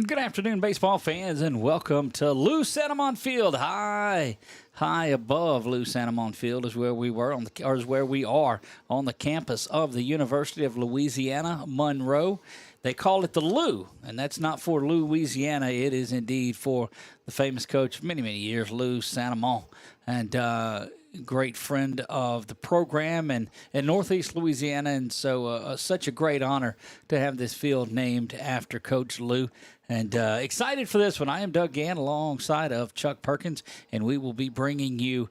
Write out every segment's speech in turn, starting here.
Good afternoon, baseball fans, and welcome to Amant Field. High above Amant Field is where we are on the campus of the University of Louisiana, Monroe. They call it the Lou, and that's not for Louisiana. It is indeed for the famous coach of many years, Lou Santamon, and great friend of the program and in Northeast Louisiana. And so such a great honor to have this field named after Coach Lou. And excited for this one. I am Doug Gann alongside of Chuck Perkins, and we will be bringing you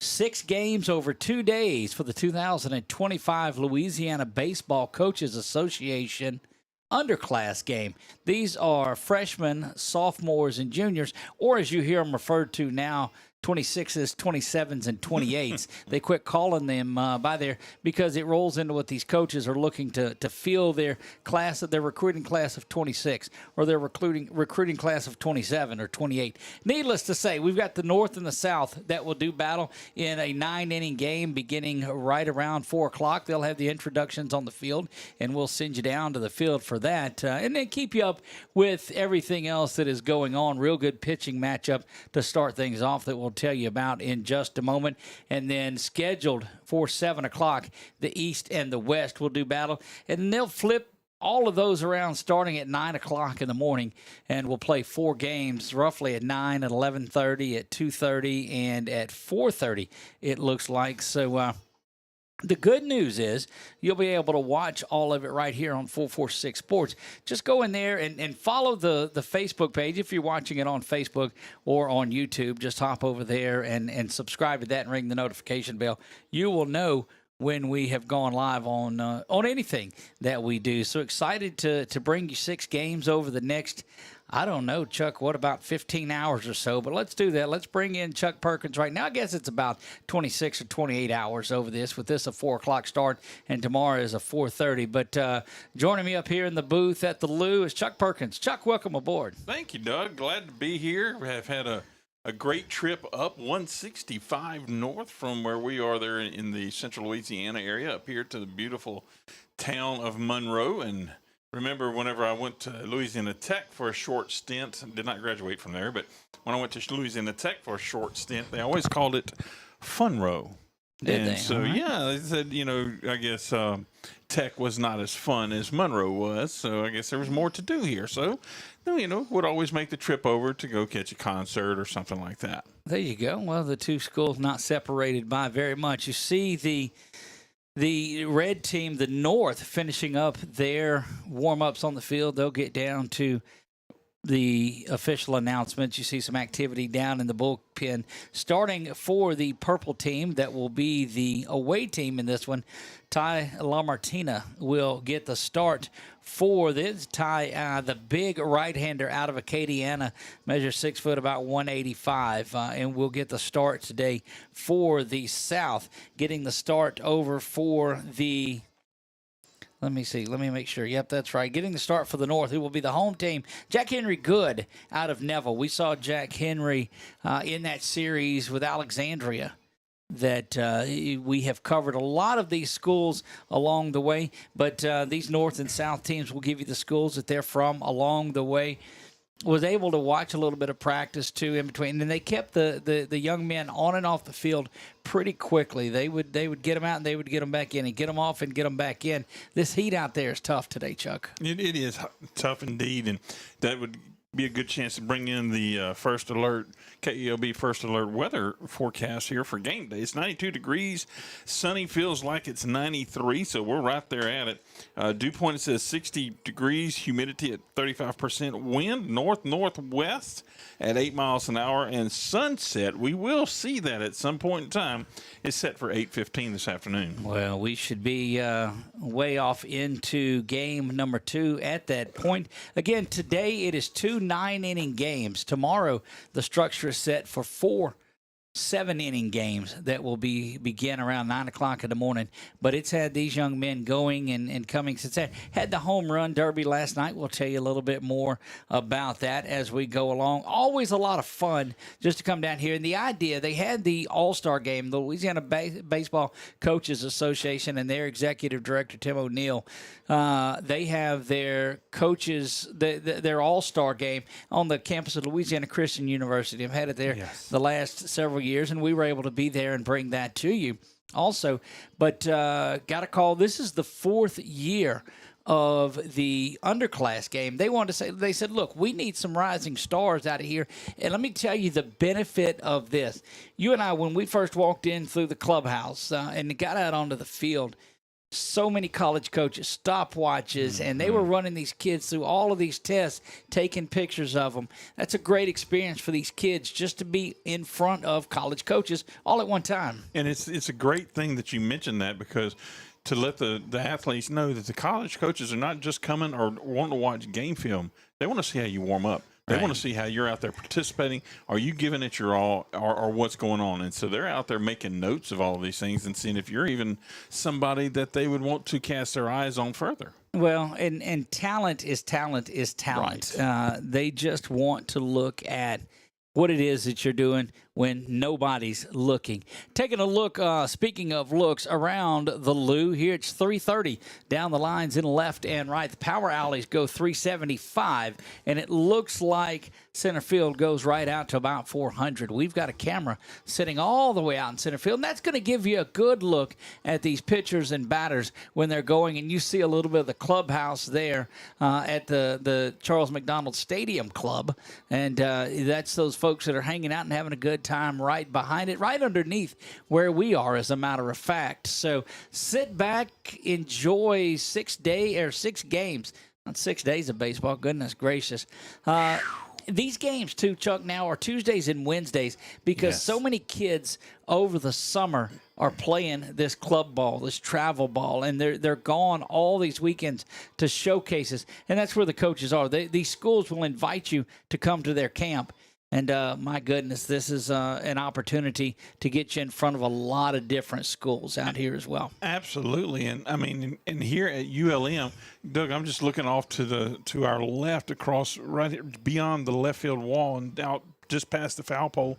6 games over 2 days for the 2025 Louisiana Baseball Coaches Association Underclass game. These are freshmen, sophomores, and juniors, or as you hear them referred to now, 26s, 27s, and 28s. They quit calling them by there because it rolls into what these coaches are looking to fill their class, their recruiting class of 26, or their recruiting class of 27 or 28. Needless to say, we've got the North and the South that will do battle in a 9-inning game beginning right around 4 o'clock. They'll have the introductions on the field, and we'll send you down to the field for that, and then keep you up with everything else that is going on. Real good pitching matchup to start things off that we'll tell you about in just a moment. And then scheduled for 7 o'clock, the East and the West will do battle, and they'll flip all of those around starting at 9 o'clock in the morning, and we'll play 4 games roughly at 9, at 11:30, at 2:30, and at 4:30, it looks like. So the good news is you'll be able to watch all of it right here on 446 Sports. Just go in there and follow the Facebook page. If you're watching it on Facebook or on YouTube, just hop over there and subscribe to that and ring the notification bell. You will know when we have gone live on anything that we do. So excited to bring you 6 games over the next, I don't know, Chuck, what about 15 hours or so? But let's do that. Let's bring in Chuck Perkins right now. I guess it's about 26 or 28 hours over this, with this a 4 o'clock start, and tomorrow is a 4:30. But joining me up here in the booth at the Lou is Chuck Perkins. Chuck, welcome aboard. Thank you, Doug. Glad to be here. We have had a great trip up 165 north from where we are there in the central Louisiana area up here to the beautiful town of Monroe. And remember, whenever I went to Louisiana Tech for a short stint, did not graduate from there, but when I went to Louisiana Tech for a short stint, they always called it Funroe. Did they? So, yeah, they said, I guess Tech was not as fun as Monroe was, so I guess there was more to do here. So, would always make the trip over to go catch a concert or something like that. There you go. Well, the two schools not separated by very much. You see the red team, the North, finishing up their warm-ups on the field. They'll get down to the official announcements. You see some activity down in the bullpen. Starting for the purple team, that will be the away team in this one, Ty LaMartina will get the start for this. Ty, the big right-hander out of Acadiana, measures 6 foot, about 185, and will get the start today for the South. Getting the start over for the... Let me see. Let me make sure. Yep, that's right. Getting the start for the North, who will be the home team, Jack Henry Good out of Neville. We saw Jack Henry in that series with Alexandria that we have covered a lot of these schools along the way, but these North and South teams will give you the schools that they're from along the way. Was able to watch a little bit of practice, too, in between. And they kept the young men on and off the field pretty quickly. They would get them out and they would get them back in and get them off and get them back in. This heat out there is tough today, Chuck. It is tough indeed, and that would be a good chance to bring in the First Alert, KELB First Alert weather forecast here for game day. It's 92 degrees. Sunny, feels like it's 93, so we're right there at it. Dew point, it says 60 degrees, humidity at 35%, wind north-northwest at 8 miles an hour, and sunset, we will see that at some point in time, is set for 8:15 this afternoon. Well, we should be way off into game number 2 at that point. Again, today it is 2 9-inning games. Tomorrow, the structure is set for 4 7-inning games that will begin around 9 o'clock in the morning. But it's had these young men going and coming since that. Had the home run derby last night. We'll tell you a little bit more about that as we go along. Always a lot of fun just to come down here. And the idea, they had the All-Star game, the Louisiana Baseball Coaches Association and their executive director, Tim O'Neill. They have their coaches, their All-Star game on the campus of Louisiana Christian University. I've had it there the last several years, and we were able to be there and bring that to you also. But got a call. This is the 4th year of the Underclass game. They said, look, we need some rising stars out of here. And let me tell you the benefit of this. You and I, when we first walked in through the clubhouse and got out onto the field, so many college coaches, stopwatches, and they were running these kids through all of these tests, taking pictures of them. That's a great experience for these kids just to be in front of college coaches all at one time. And it's a great thing that you mentioned that, because to let the athletes know that the college coaches are not just coming or wanting to watch game film. They want to see how you warm up. They want to see how you're out there participating. Are you giving it your all, or what's going on? And so they're out there making notes of all of these things and seeing if you're even somebody that they would want to cast their eyes on further. Well, and talent is talent is talent. Right. They just want to look at what it is that you're doing when nobody's looking. Taking a look, speaking of looks, around the Lou. Here it's 330 down the lines in left and right. The power alleys go 375, and it looks like center field goes right out to about 400. We've got a camera sitting all the way out in center field, and that's going to give you a good look at these pitchers and batters when they're going, and you see a little bit of the clubhouse there at the Charles McDonald Stadium Club, and that's those folks that are hanging out and having a good time right behind it, right underneath where we are, as a matter of fact. So sit back, enjoy 6 games. Not 6 days of baseball, goodness gracious. These games, too, Chuck, now are Tuesdays and Wednesdays because so many kids over the summer are playing this club ball, this travel ball, and they're gone all these weekends to showcases, and that's where the coaches are. These schools will invite you to come to their camp. And my goodness, this is an opportunity to get you in front of a lot of different schools out here as well. Absolutely, and I mean, and here at ULM, Doug, I'm just looking off to our left, across right here, beyond the left field wall, and out just past the foul pole,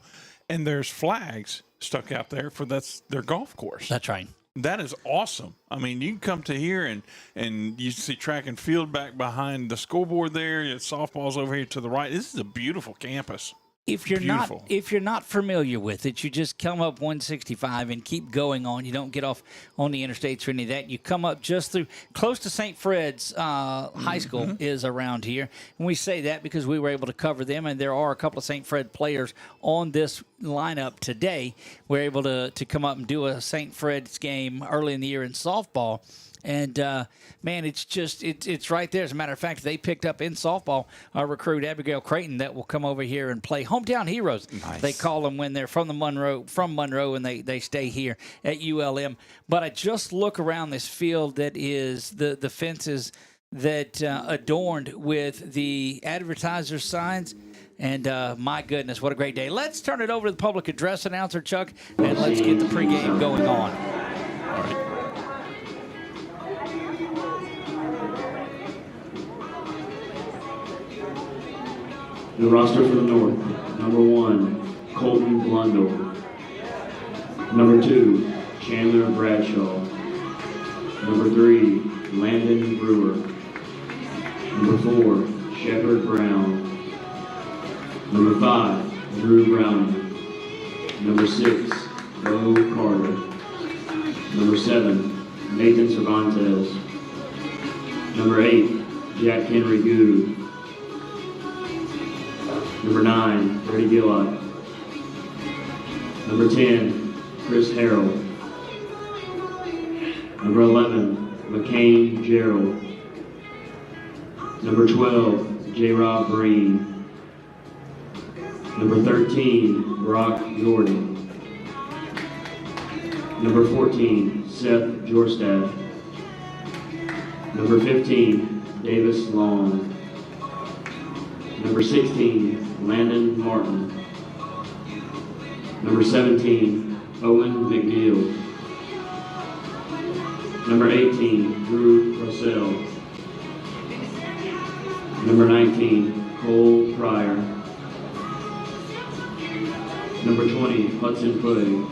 and there's flags stuck out there for that's their golf course. That's right. That is awesome. I mean, you can come to here and you see track and field back behind the scoreboard there. Softball's over here to the right. This is a beautiful campus. If you're not familiar with it, you just come up 165 and keep going on. You don't get off on the interstates or any of that. You come up just through close to St. Fred's High School is around here. And we say that because we were able to cover them, and there are a couple of St. Fred players on this lineup today. We're able to come up and do a St. Fred's game early in the year in softball. And, man, it's right there. As a matter of fact, they picked up in softball our recruit, Abigail Creighton, that will come over here and play hometown heroes. Nice. They call them when they're from Monroe, and they stay here at ULM. But I just look around this field that is the fences that adorned with the advertiser signs. And, my goodness, what a great day. Let's turn it over to the public address announcer, Chuck, and let's get the pregame going on. All right. The roster for the North: number 1, Colton Blundell; number 2, Chandler Bradshaw; number 3, Landon Brewer; number 4, Shepard Brown; number 5, Drew Browning; number 6, Bo Carter; number 7, Nathan Cervantes; number 8, Jack Henry Good; number 9, Freddie Gillott; number 10, Chris Harrell; number 11, McCain Gerald; number 12, J-Rob Breen; number 13, Brock Jordan; number 14, Seth Jorstadt; number 15, Davis Long; number 16, Landon Martin; Number 17, Owen McNeil. Number 18, Drew Rossell. Number 19, Cole Pryor. Number 20, Hudson Puig.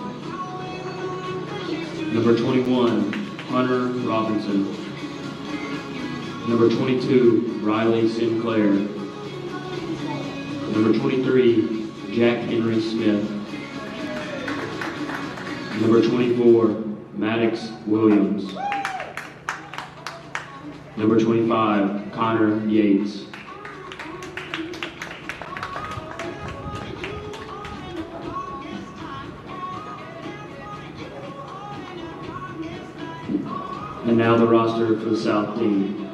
Number 21, Hunter Robinson. Number 22, Riley Sinclair. Number 23, Jack Henry Smith. Number 24, Maddox Williams. Number 25, Connor Yates. And now the roster for the South team.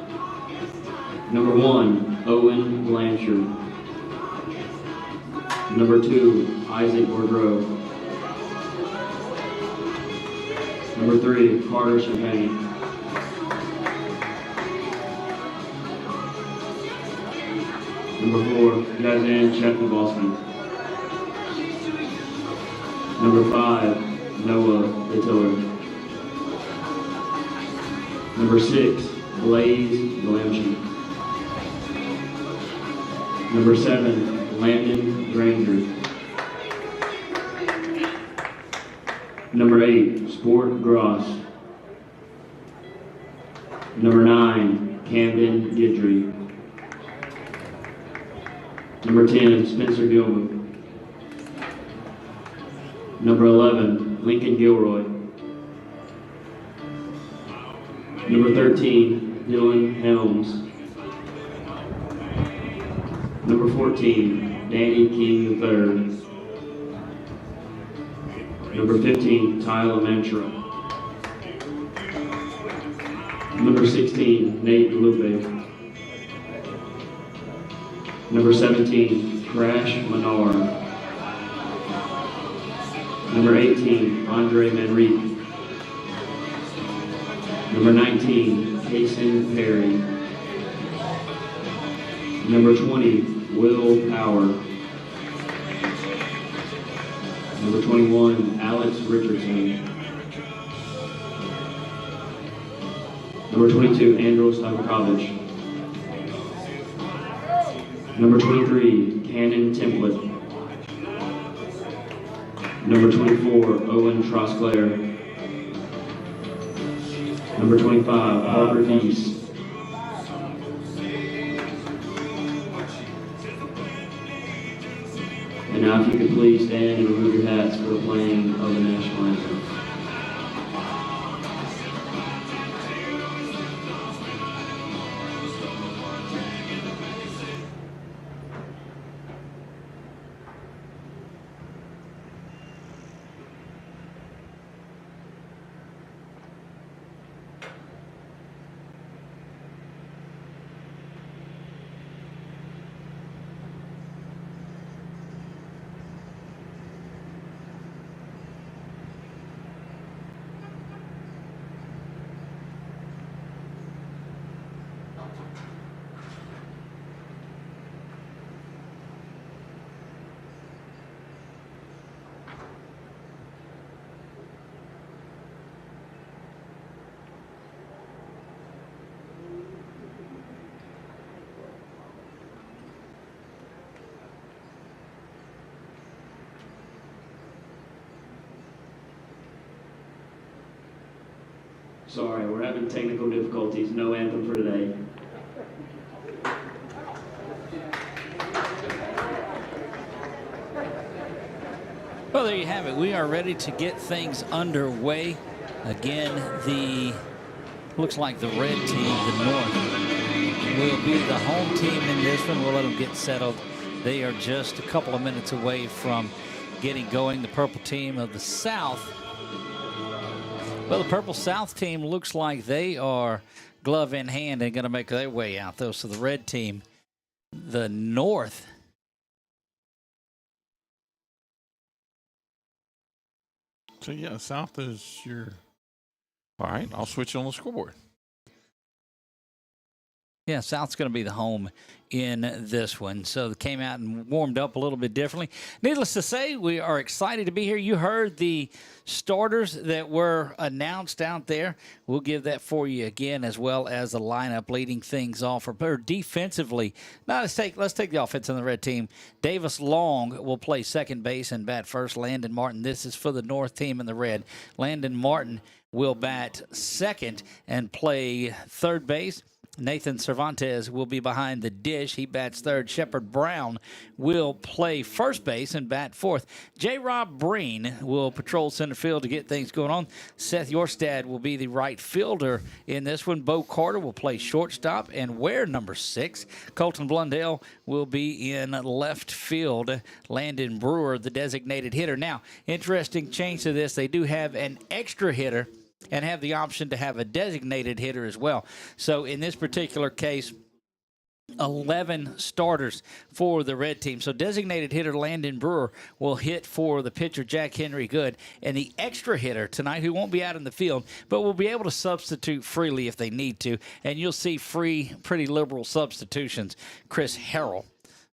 Number 1, Owen Blanchard. Number 2, Isaac Boudreau. Number 3, Carter Champagne. Number 4, Jazan Chapman-Boston. Number 5, Noah Littler. Number 6, Blaze Glamshin. Number 7, Landon Granger. Number 8, Sport Gross. Number 9, Camden Gidry. Number 10, Spencer Gilman. Number 11, Lincoln Gilroy. Number 13, Dylan Helms. Number 14, Danny King III. Number 15, Tyler Mantra. Number 16, Nate Lupe. Number 17, Crash Menard. Number 18, Andre Manrique. Number 19, Kason Perry. Number 20, Will Power. Number 21, Alex Richardson. Number 22, Andrew Stavkovich. Number 23, Cannon Template. Number 24, Owen Trosclair. Number 25, Harvard East. And now if you could please stand and remove your hats for the playing of the national anthem. Sorry, we're having technical difficulties. No anthem for today. Well, there you have it. We are ready to get things underway. Again, looks like the red team, the North, will be the home team in this one. We'll let them get settled. They are just a couple of minutes away from getting going. The purple team of the South. Well, the Purple South team looks like they are glove in hand and going to make their way out, though. So the red team, the North. So, yeah, South is your – all right, I'll switch on the scoreboard. Yeah, South's going to be the home in this one. So they came out and warmed up a little bit differently. Needless to say, we are excited to be here. You heard the starters that were announced out there. We'll give that for you again, as well as the lineup leading things off. For defensively, now let's take the offense on the red team. Davis Long will play second base and bat first. Landon Martin, this is for the North team in the red. Landon Martin will bat second and play third base. Nathan Cervantes will be behind the dish. He bats third. Shepard Brown will play first base and bat fourth. J. Rob Breen will patrol center field to get things going on. Seth Yorstad will be the right fielder in this one. Bo Carter will play shortstop and wear number 6. Colton Blundell will be in left field. Landon Brewer, the designated hitter. Now, interesting change to this. They do have an extra hitter and have the option to have a designated hitter as well. So in this particular case, 11 starters for the red team. So designated hitter Landon Brewer will hit for the pitcher Jack Henry Good, and the extra hitter tonight, who won't be out in the field, but will be able to substitute freely if they need to, and you'll see pretty liberal substitutions. Chris Harrell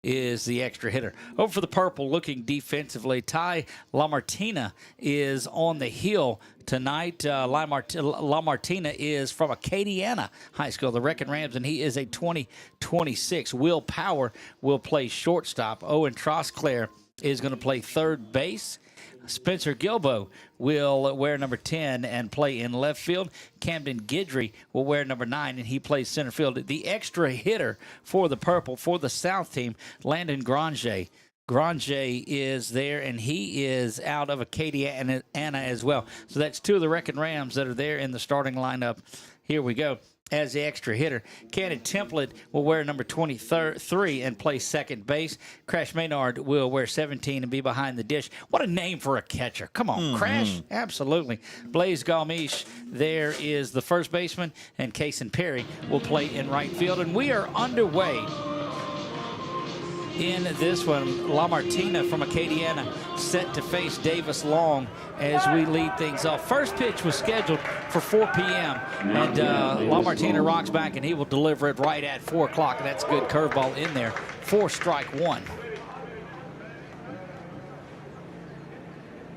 is the extra hitter. Over for the purple, looking defensively, Ty LaMartina is on the hill tonight. LaMartina is from Acadiana High School, the Wrecking Rams, and he is a 2026. Will Power will play shortstop. Owen Trosclair is going to play third base. Spencer Gilbo will wear number 10 and play in left field. Camden Guidry will wear number 9, and he plays center field. The extra hitter for the purple, for the South team, Landon Granger. Granger is there, and he is out of Acadiana as well. So that's 2 of the Wrecking Rams that are there in the starting lineup. Here we go. As the extra hitter, Cannon Template will wear number 23 and play second base. Crash Maynard will wear 17 and be behind the dish. What a name for a catcher. Come on, Crash. Absolutely. Blaze Galmiche, there is the first baseman, and Kason Perry will play in right field. And we are underway in this one. LaMartina from Acadiana set to face Davis Long as we lead things off. First pitch was scheduled for 4 p.m. and LaMartina rocks back, and he will deliver it right at 4 o'clock. That's a good curveball in there. 4 strike 1.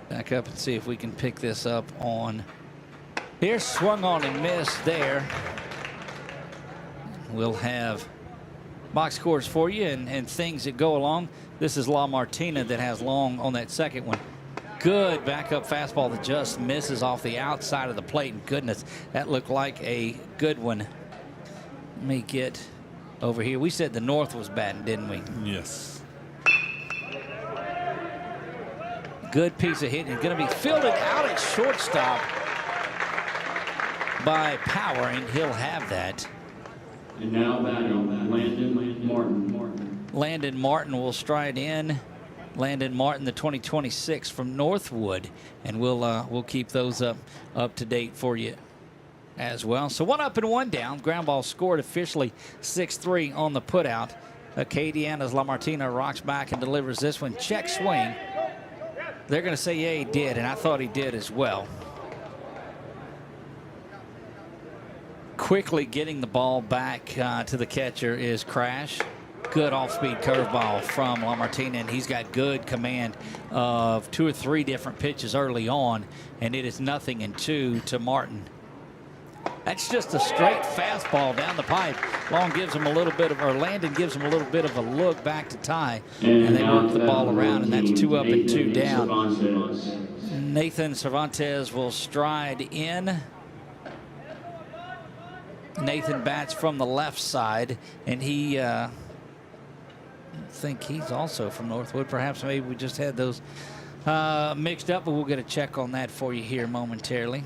Back up and see if we can pick this up on here. Swung on and missed there. We'll have box scores for you and things that go along. This is LaMartina that has Long on that second one. Good backup fastball that just misses off the outside of the plate. And goodness, that looked like a good one. Let me get over here. We said the North was batting, didn't we? Yes. Good piece of hitting. Going to be fielded out at shortstop by Power, and he'll have that. And now batting, Landon Martin. Landon Martin will stride in. Landon Martin, the 2026 from Northwood, and we'll keep those up to date for you as well. So 1 up and 1 down. Ground ball scored officially 6-3 on the putout. Acadiana's LaMartina rocks back and delivers this one. Check swing. They're going to say, yeah, he did, and I thought he did as well. Quickly getting the ball back to the catcher is Crash. Good off-speed curveball from LaMartina, and he's got good command of 2 or 3 different pitches early on, and it is 0-2 to Martin. That's just a straight fastball down the pipe. Long gives him a little bit of, or Landon gives him a little bit of a look back to Ty, and they work the ball around, and that's 2 up and 2 down. Nathan Cervantes will stride in. Nathan bats from the left side, and he I think he's also from Northwood. Perhaps maybe we just had those mixed up, but we'll get a check on that for you here momentarily.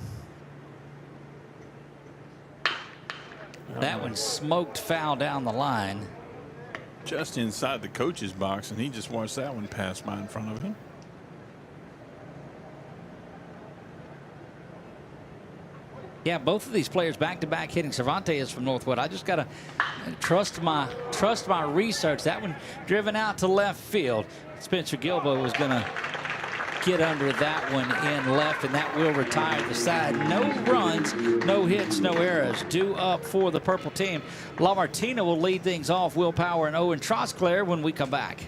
That one smoked foul down the line. Just inside the coach's box, and he just watched that one pass by in front of him. Yeah, both of these players back-to-back hitting. Cervantes from Northwood. I just got to trust my research. That one driven out to left field. Spencer Gilbo was going to get under that one in left, and that will retire the side. No runs, no hits, no errors. Due up for the purple team. La Martina will lead things off. Will Power and Owen Trosclair when we come back.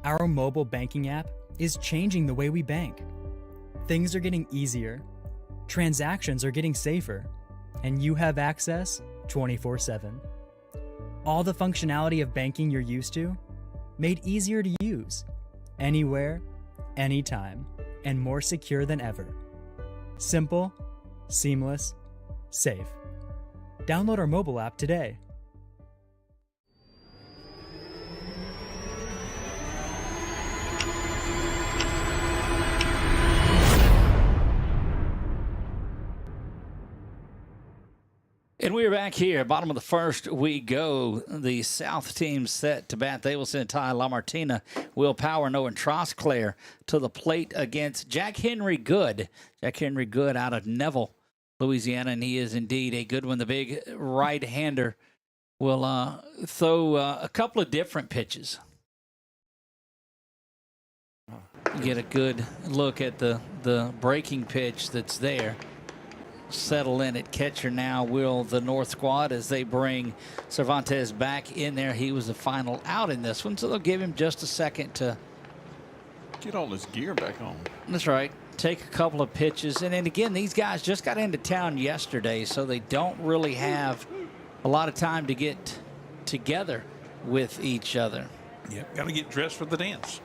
Our mobile banking app is changing the way we bank. Things are getting easier, transactions are getting safer, and you have access 24/7. All the functionality of banking you're used to, made easier to use, anywhere, anytime, and more secure than ever. Simple, seamless, safe. Download our mobile app today. And we are back here. Bottom of the first we go. The South team set to bat. They will send Ty La Martina, Will Power, Noah Trosclair to the plate against Jack Henry Good. Jack Henry Good out of Neville, Louisiana, and he is indeed a good one. The big right-hander will throw a couple of different pitches. Get a good look at the breaking pitch that's there. Settle in at catcher now will the North squad as they bring Cervantes back in there. He was the final out in this one, so they'll give him just a second to get all his gear back on. That's right. Take a couple of pitches. And then again, these guys just got into town yesterday, so they don't really have a lot of time to get together with each other. Yep, got to get dressed for the dance.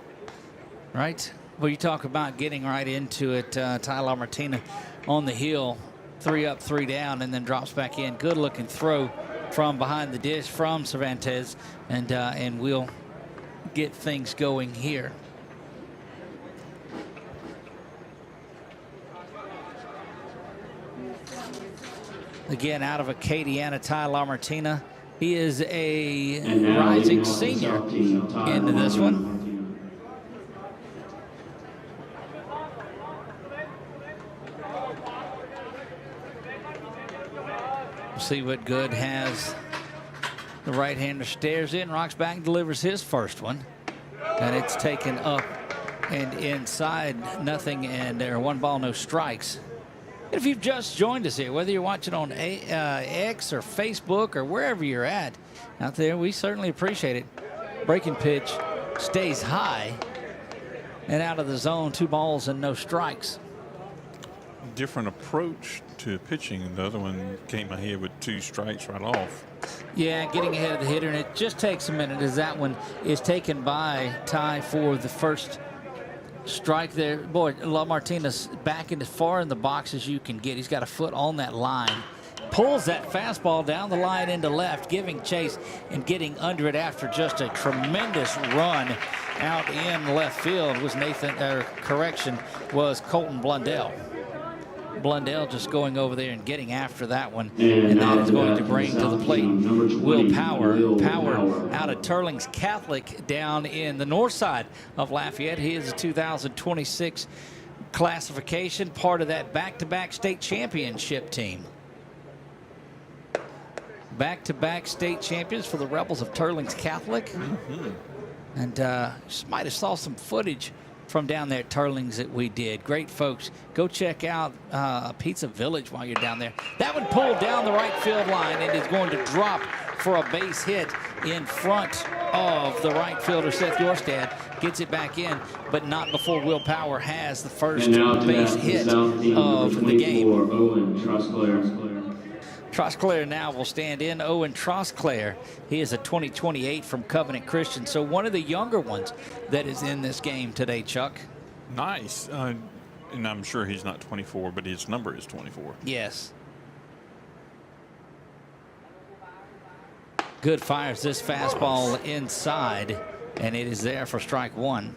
Right? Well, you talk about getting right into it. Ty La Martina on the hill. 3 up, 3 down, and then drops back in. Good looking throw from behind the dish from Cervantes, and we'll get things going here. Again, out of Acadiana, Ty La Martina. He is a rising senior into this one. See what Good has. The right-hander stares in, rocks back, delivers his first one. And it's taken up and inside, nothing, and there are 1 ball, no strikes. If you've just joined us here, whether you're watching on X or Facebook or wherever you're at out there, we certainly appreciate it. Breaking pitch stays high and out of the zone, 2 balls and no strikes. Different approach to pitching. The other one came ahead with 2 strikes right off. Yeah, getting ahead of the hitter, and it just takes a minute as that one is taken by Ty for the first strike there. Boy, La Martina's back in as far in the box as you can get. He's got a foot on that line. Pulls that fastball down the line into left, giving chase and getting under it after just a tremendous run out in left field was was Colton Blundell. Blundell just going over there and getting after that one, and that is going to bring to the plate Will Power. Power out of Turlings Catholic down in the north side of Lafayette. He is a 2026 classification, part of that back-to-back state championship team. Back-to-back state champions for the Rebels of Turlings Catholic. And just might have saw some footage from down there at Turlings that we did. Great folks. Go check out Pizza Village while you're down there. That one pulled down the right field line and is going to drop for a base hit in front of the right fielder, Seth Yorstad. Gets it back in, but not before Will Power has the first base hit of the game. Owen Trosclair. Trosclair now will stand in. Owen Trosclair, he is a 2028 from Covenant Christian, so one of the younger ones that is in this game today, Chuck. Nice. And I'm sure he's not 24, but his number is 24. Yes. Good fires this fastball inside, and it is there for strike 1.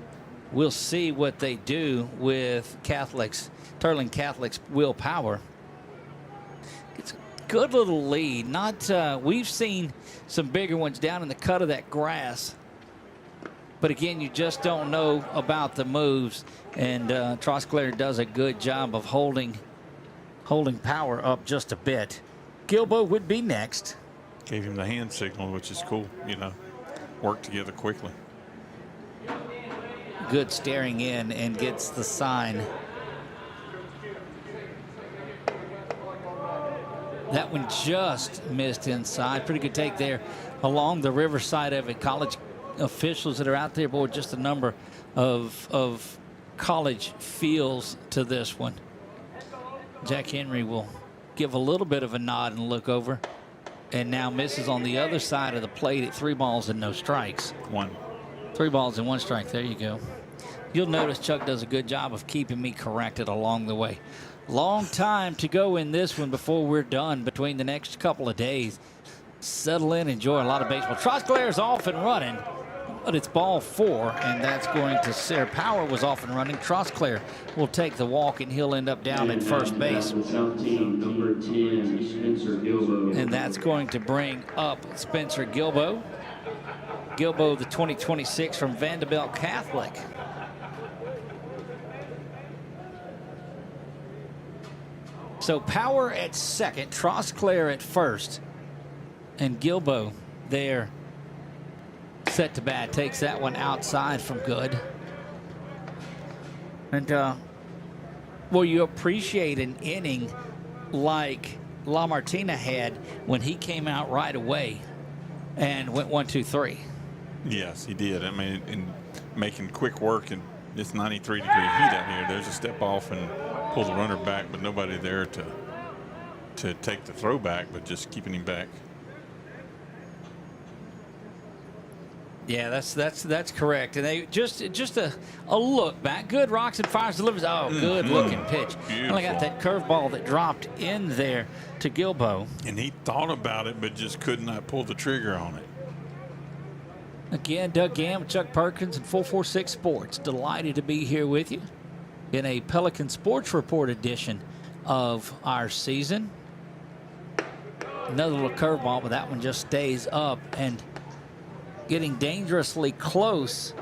We'll see what they do with Turling Catholic's Will Power. It's a good little lead. We've seen some bigger ones down in the cut of that grass, but again, you just don't know about the moves, and Trosclair does a good job of holding Power up just a bit. Gilbo would be next. Gave him the hand signal, which is cool. Work together quickly. Good staring in and gets the sign. That one just missed inside. Pretty good take there along the riverside of it. College officials that are out there, boy, just a number of college feels to this one. Jack Henry will give a little bit of a nod and look over, and now misses on the other side of the plate at 3 balls and no strikes. 1. 3 balls and 1 strike. There you go. You'll notice Chuck does a good job of keeping me corrected along the way. Long time to go in this one before we're done between the next couple of days. Settle in, enjoy a lot of baseball. Trosclair's off and running, but it's ball 4, and that's going to Sarah. Power was off and running. Trosclair will take the walk, and he'll end up down at first base. South team, number 10, Spencer Gilbo. And that's going to bring up Spencer Gilbo. Gilbo, the 2026 from Vanderbilt Catholic. So Power at second, Trosclair at first, and Gilbo there set to bat. Takes that one outside from good. And, well, you appreciate an inning like La Martina had when he came out right away and went 1, 2, 3. Yes, he did. I mean, in making quick work in this 93-degree heat out here, there's a step off and pull the runner back, but nobody there to take the throw back, but just keeping him back. Yeah, that's correct. And they just a look back. Good rocks and fires delivers. Oh, good looking pitch. Only got that curveball that dropped in there to Gilbo. And he thought about it, but just could not pull the trigger on it. Again, Doug Gam, Chuck Perkins, and 446 Sports. Delighted to be here with you in a Pelican Sports Report edition of our season. Another little curveball, but that one just stays up and getting dangerously close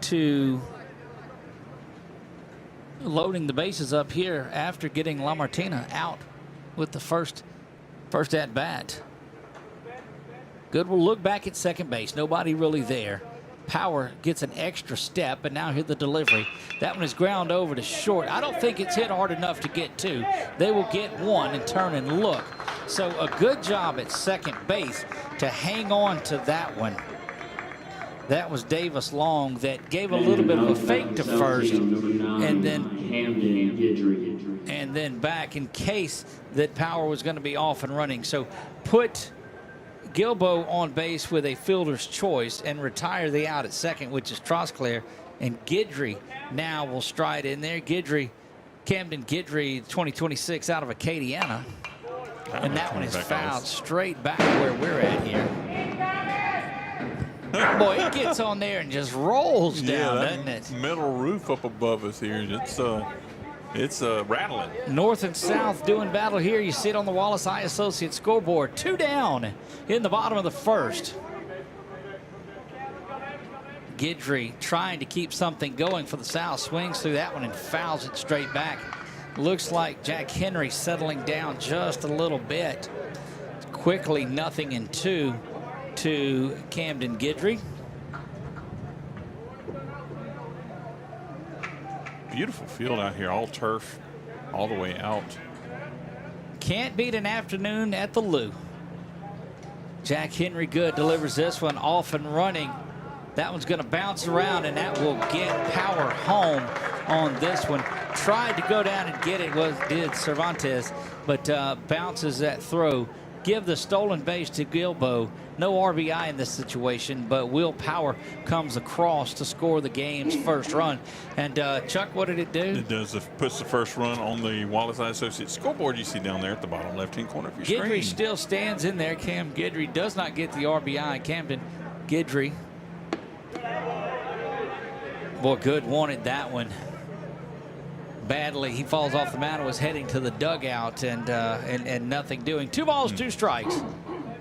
to loading the bases up here after getting La Martina out with the first at bat. Good will look back at second base. Nobody really there. Power gets an extra step, but now here's the delivery. That one is ground over to short. I don't think it's hit hard enough to get 2. They will get 1 and turn and look. So a good job at second base to hang on to that one. That was Davis Long that gave a little bit of a fake to first, and then back in case that Power was going to be off and running. So put Gilbo on base with a fielder's choice and retire the out at second, which is Trosclair, and Guidry now will stride in there. Camden Guidry, 2026 out of Acadiana, and that one is fouled straight back where we're at here. Boy, it gets on there and just rolls down, doesn't it? Metal roof up above us here. It's rattling. North and South doing battle here. You see it on the Wallace Eye Associates scoreboard. 2 down in the bottom of the first. Guidry trying to keep something going for the South. Swings through that one and fouls it straight back. Looks like Jack Henry settling down just a little bit. Quickly 0-2 to Camden Guidry. Beautiful field out here, all turf, all the way out. Can't beat an afternoon at the Lou. Jack Henry good delivers this one off and running. That one's going to bounce around, and that will get Power home on this one. Tried to go down and get it, did Cervantes, but bounces that throw. Give the stolen base to Gilbo. No RBI in this situation, but Will Power comes across to score the game's first run. And Chuck, what did it do? It puts the first run on the Wallace Eye Associates scoreboard you see down there at the bottom left-hand corner of your screen. Guidry still stands in there. Cam Guidry does not get the RBI. Camden Guidry. Boy, good wanted that one badly. He falls off the mound and was heading to the dugout, and nothing doing. 2 balls, 2 strikes.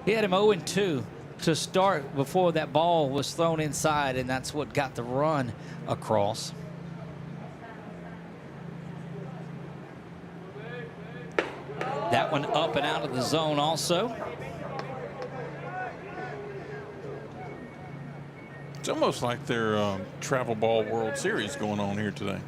He had him 0-2 to start before that ball was thrown inside, and that's what got the run across. That one up and out of the zone also. It's almost like their travel ball World Series going on here today.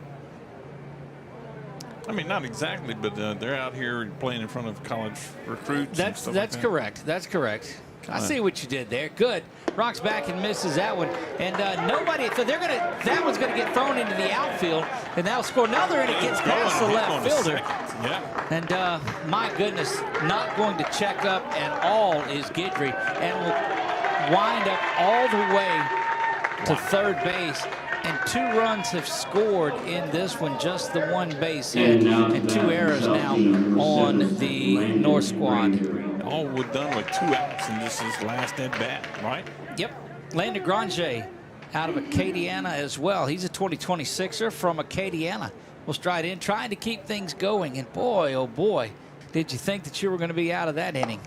I mean, not exactly, but they're out here playing in front of college recruits. That's like that. Correct. That's correct. I see what you did there. Good. Rocks back and misses that one. And nobody, so that one's going to get thrown into the outfield, and that'll score another, and it gets past the left fielder. Yeah. And my goodness, not going to check up at all is Guidry, and will wind up all the way to third base. And 2 runs have scored in this one, just the 1 base hit, and 2 errors now on the North squad. All we're done with 2 outs, and this is last at bat, right? Yep. Landon Granger out of Acadiana as well. He's a 2026er from Acadiana. Will stride in, trying to keep things going. And boy, oh boy, did you think that you were going to be out of that inning?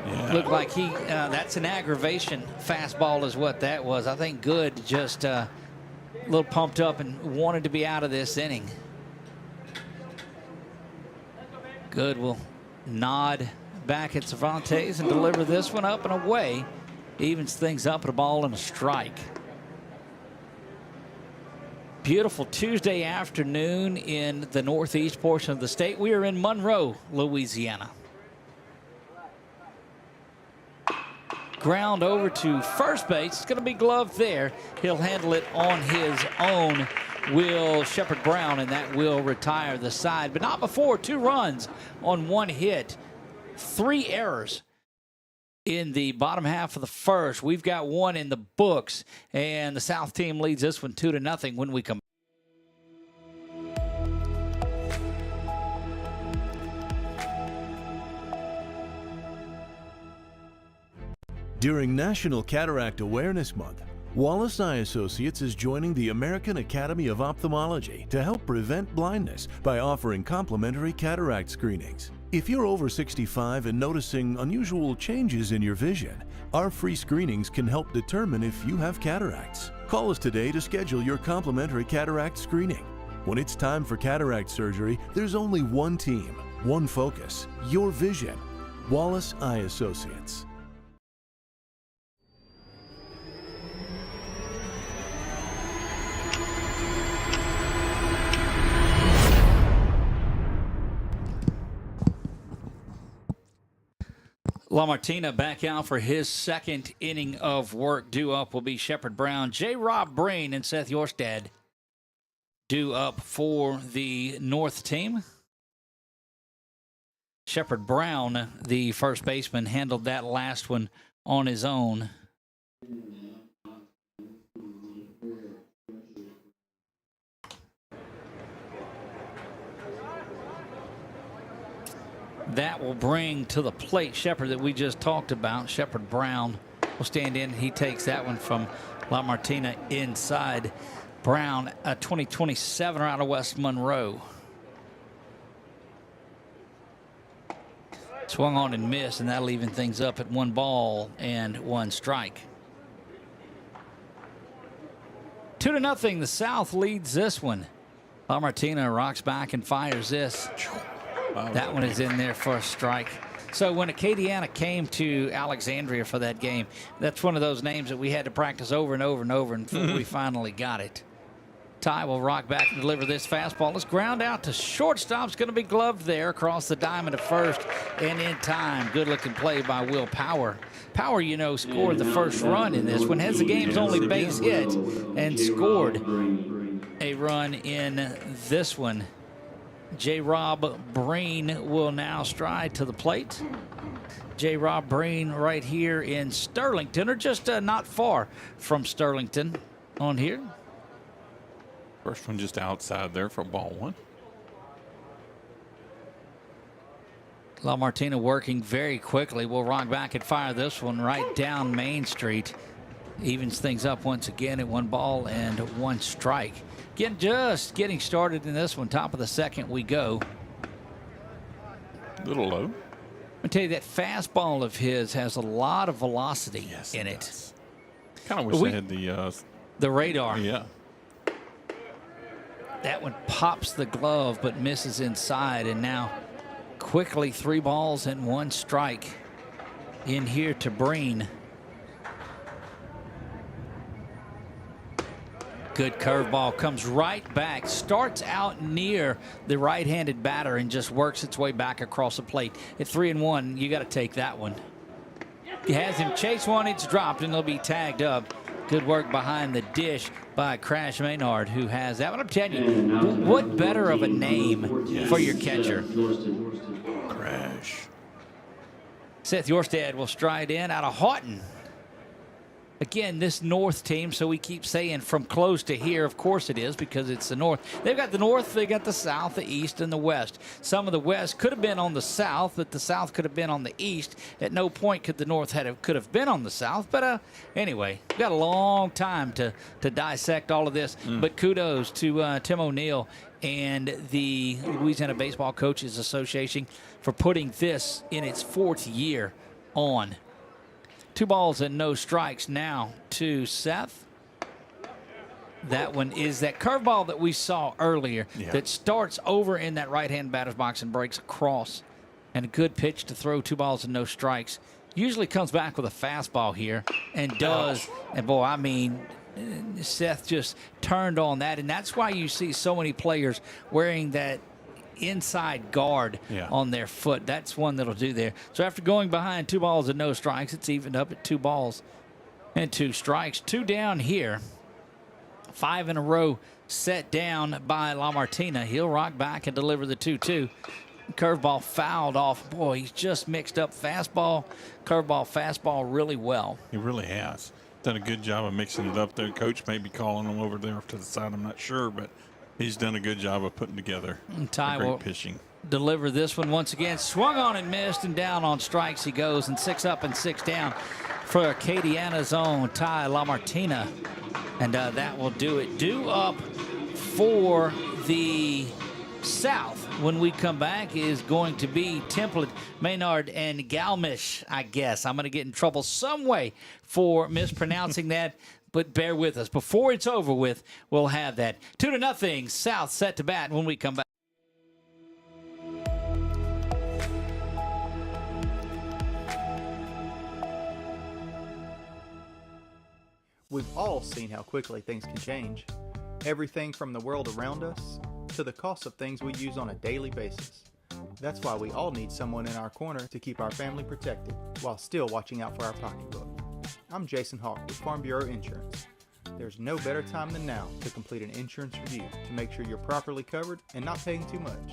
Yeah. Looked like that's an aggravation fastball is what that was. I think Good just a little pumped up and wanted to be out of this inning. Good will nod back at Cervantes and deliver this one up and away. Evens things up at a ball and a strike. Beautiful Tuesday afternoon in the northeast portion of the state. We are in Monroe, Louisiana. Ground over to first base. It's going to be gloved there. He'll handle it on his own. Will Shepard Brown, and that will retire the side, but not before 2 runs on 1 hit. 3 errors in the bottom half of the first. We've got 1 in the books, and the South team leads this one 2-0 when we come. During National Cataract Awareness Month, Wallace Eye Associates is joining the American Academy of Ophthalmology to help prevent blindness by offering complimentary cataract screenings. If you're over 65 and noticing unusual changes in your vision, our free screenings can help determine if you have cataracts. Call us today to schedule your complimentary cataract screening. When it's time for cataract surgery, there's only one team, one focus, your vision. Wallace Eye Associates. La Martina back out for his 2nd inning of work. Due up will be Shepard Brown, J. Rob Brain, and Seth Yorstad. Due up for the North team. Shepard Brown, the first baseman, handled that last one on his own. That will bring to the plate Shepard that we just talked about. Shepard Brown will stand in. He takes that one from La Martina inside. Brown, a 2027er out of West Monroe. Swung on and missed, and that'll even things up at 1 ball and 1 strike. 2-0. The South leads this one. La Martina rocks back and fires this. That one is in there for a strike. So when Acadiana came to Alexandria for that game, that's one of those names that we had to practice over and over and over until we finally got it. Ty will rock back and deliver this fastball. It's ground out to shortstop. It's going to be gloved there across the diamond to first and in time. Good looking play by Will Power. Power, you know, scored the first run in this one. Has the game's only base hit and scored a run in this one. J. Rob Brain will now stride to the plate. J. Rob Brain right here in Sterlington, or just not far from Sterlington on here. First one just outside there for ball 1. La Martina working very quickly. We'll rock back and fire this one right down Main Street. Evens things up once again at 1 ball and 1 strike. Again, just getting started in this one. Top of the 2nd we go. A little low. I tell you, that fastball of his has a lot of velocity in it. Kind of wish they had the radar. Yeah. That one pops the glove but misses inside, and now quickly 3 balls and 1 strike in here to Breen. Good curveball, comes right back, starts out near the right-handed batter and just works its way back across the plate. At 3-1, you got to take that one. He has him chase one, it's dropped, and they'll be tagged up. Good work behind the dish by Crash Maynard, who has that one. I'm telling you, what better of a name for your catcher? Crash. Seth Yorstad will stride in out of Houghton. Again, this North team, so we keep saying from close to here. Of course it is, because it's the North. They've got the North, they got the South, the East, and the West. Some of the West could have been on the South, but the South could have been on the East. At no point could the North could have been on the South. But anyway, we've got a long time to dissect all of this. But kudos to Tim O'Neill and the Louisiana Baseball Coaches Association for putting this in its 4th year on. 2 balls and no strikes now to Seth. That one is that curveball that we saw earlier that starts over in that right-hand batter's box and breaks across. And a good pitch to throw 2 balls and no strikes. Usually comes back with a fastball here and does. And boy, I mean, Seth just turned on that. And that's why you see so many players wearing that inside guard on their foot. That's one that'll do there. So after going behind 2 balls and no strikes, it's evened up at 2 balls and 2 strikes. 2 down here. 5 in a row set down by LaMartina. He'll rock back and deliver the 2-2. Curveball fouled off. Boy, he's just mixed up fastball, curveball, fastball really well. He really has. Done a good job of mixing it up there. Coach may be calling him over there to the side. I'm not sure, but he's done a good job of putting together great pitching. Deliver this one once again. Swung on and missed, and down on strikes he goes. And 6 up and 6 down for Acadiana's own Ty LaMartina. And that will do it. Due up for the South when we come back is going to be Template, Maynard, and Galmish, I guess. I'm going to get in trouble some way for mispronouncing that. But bear with us. Before it's over with, we'll have that. 2-0, South set to bat when we come back. We've all seen how quickly things can change. Everything from the world around us to the cost of things we use on a daily basis. That's why we all need someone in our corner to keep our family protected while still watching out for our pocketbook. I'm Jason Hawk with Farm Bureau Insurance. There's no better time than now to complete an insurance review to make sure you're properly covered and not paying too much.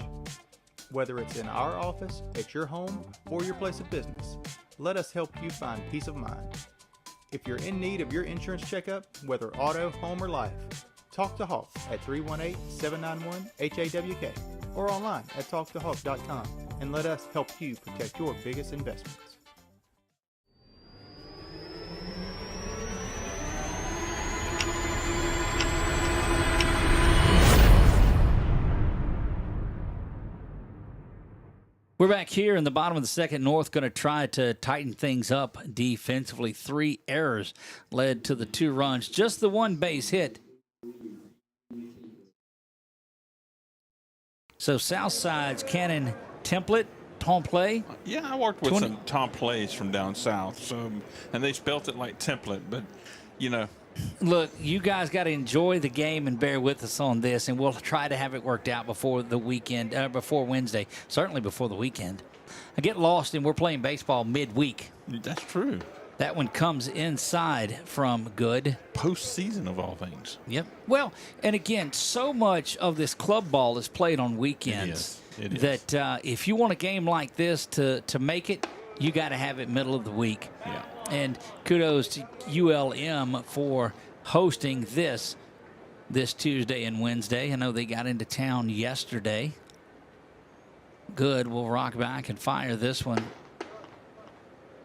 Whether it's in our office, at your home, or your place of business, let us help you find peace of mind. If you're in need of your insurance checkup, whether auto, home, or life, talk to Hawk at 318-791-HAWK or online at talktohawk.com and let us help you protect your biggest investments. We're back here in the bottom of the second. North going to try to tighten things up defensively. 3 errors led to the 2 runs. Just the 1 base hit. So Southside's Cannon Template, Template. Yeah, I worked with some Templates from down south, so and they spelt it like template, but you know. Look, you guys got to enjoy the game and bear with us on this, and we'll try to have it worked out before the weekend, before Wednesday, certainly before the weekend. I get lost, and we're playing baseball midweek. That's true. That one comes inside from good. Postseason of all things. Yep. Well, and again, so much of this club ball is played on weekends. It is. That if you want a game like this to make it, you got to have it middle of the week. Yeah. And kudos to ULM for hosting this Tuesday and Wednesday. I know they got into town yesterday. Good. We'll rock back and fire this one.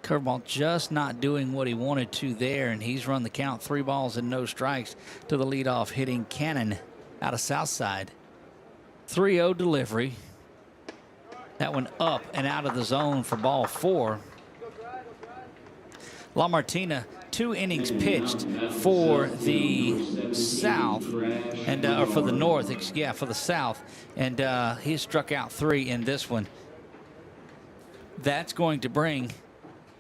Curveball just not doing what he wanted to there, and he's run the count 3 balls and no strikes to the leadoff hitting Cannon out of Southside. 3-0 delivery. That one up and out of the zone for ball 4. LaMartina, 2 innings pitched for the South, and or for the North, for the South, and he struck out 3 in this one. That's going to bring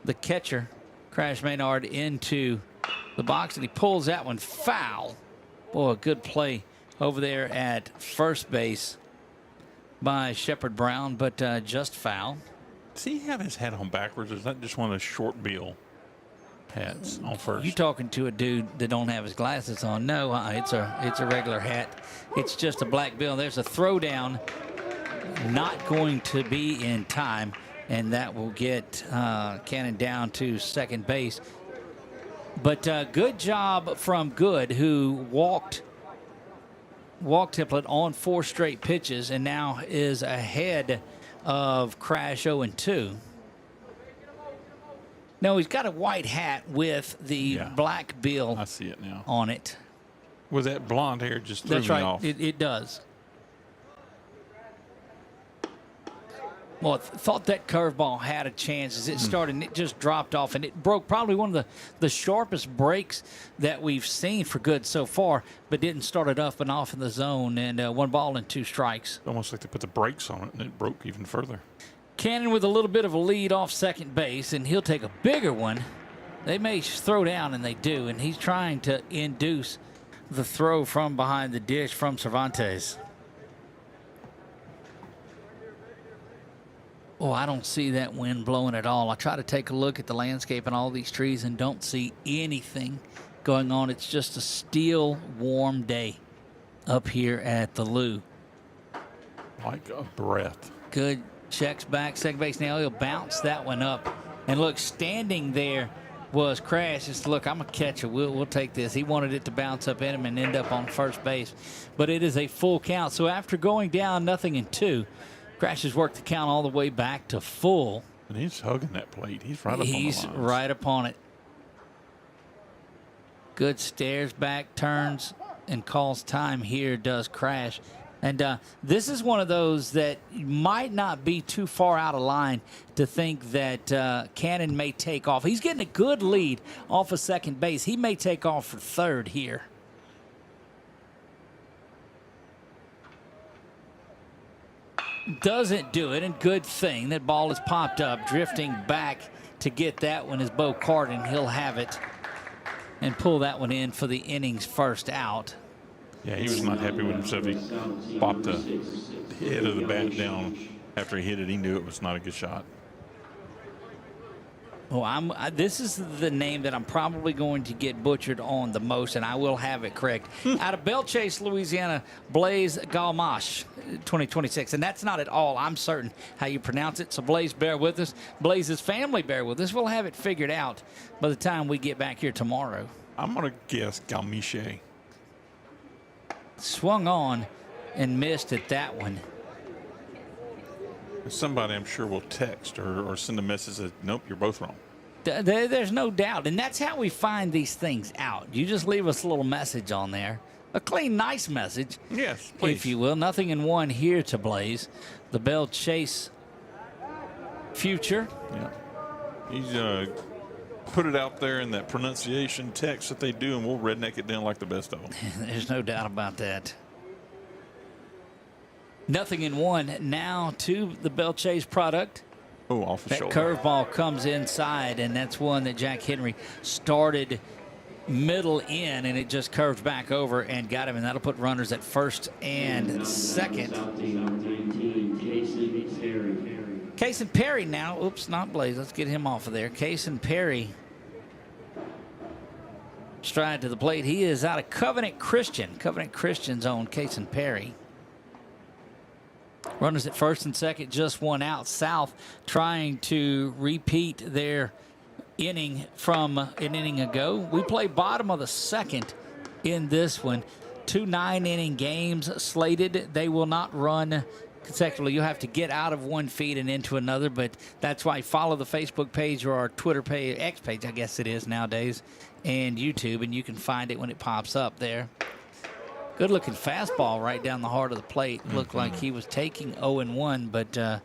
the catcher, Crash Maynard, into the box, and he pulls that one foul. Boy, a good play over there at first base by Shepard Brown, but just foul. Does he have his hat on backwards, or is that just one of those short bill hats on first? You talking to a dude that don't have his glasses on? No, it's a regular hat. It's just a black bill. There's a throwdown, not going to be in time, and that will get Cannon down to second base. But good job from Good, who walked Template on 4 straight pitches and now is ahead of Crash 0-2. No, he's got a white hat with the black bill. I see it now on it. Was that blonde hair just threw That's me right. off? It does. Well, I thought that curveball had a chance as it started, and it just dropped off, and it broke probably one of the sharpest breaks that we've seen for Good so far, but didn't start it up and off in the zone, and 1 ball and 2 strikes. Almost like they put the brakes on it, and it broke even further. Cannon with a little bit of a lead off second base, and he'll take a bigger one. They may throw down, and they do, and he's trying to induce the throw from behind the dish from Cervantes. Oh, I don't see that wind blowing at all. I try to take a look at the landscape and all these trees and don't see anything going on. It's just a still, warm day up here at the Lou. Like a breath. Good. Checks back. Second base now. He'll bounce that one up. And look, standing there was Crash. Just look, I'm a catcher. We'll take this. He wanted it to bounce up in him and end up on first base. But it is a full count. So after going down 0-2, Crash has worked the count all the way back to full. And he's hugging that plate. He's right up on the lines. He's right upon it. Good, stares back, turns, and calls time here, does Crash. And this is one of those that might not be too far out of line to think that Cannon may take off. He's getting a good lead off of second base. He may take off for third here. Doesn't do it, and good thing. That ball is popped up, drifting back to get that one is Bo Cardin. He'll have it and pull that one in for the inning's first out. Yeah, he was not happy with himself. He popped the head of the bat down after he hit it. He knew it was not a good shot. Oh, this is the name that I'm probably going to get butchered on the most, and I will have it correct. Out of Belle Chase, Louisiana, Blaise Galmache, 2026. And that's not at all, I'm certain, how you pronounce it. So, Blaise, bear with us. Blaise's family, bear with us. We'll have it figured out by the time we get back here tomorrow. I'm going to guess Galmiche. Swung on and missed at that one. Somebody, I'm sure, will text or send a message that, nope, you're both wrong. There's no doubt. And that's how we find these things out. You just leave us a little message on there. A clean, nice message. Yes, please. If you will. 0-1 here to Blaise. The Belle Chase future. Yeah. He's put it out there in that pronunciation text that they do, and we'll redneck it down like the best of them. There's no doubt about that. 0-1 now to the Belle Chase product. Oh, off the That shoulder. curveball comes inside, and that's one that Jack Henry started middle in, and it just curved back over and got him, and that'll put runners at first and second. Cason Perry now. Oops, not Blaise. Let's get him off of there. Cason Perry. Stride to the plate. He is out of Covenant Christian. Covenant Christian's own Cason Perry. Runners at first and second, just one out. South trying to repeat their inning from an inning ago. We play bottom of the second in this one. 2 9-inning games slated. They will not run consecutively. You'll have to get out of one feed and into another, but that's why follow the Facebook page or our Twitter page, X page, I guess it is nowadays, and YouTube, and you can find it when it pops up there. Good looking fastball right down the heart of the plate. Looked like he was taking 0-1, but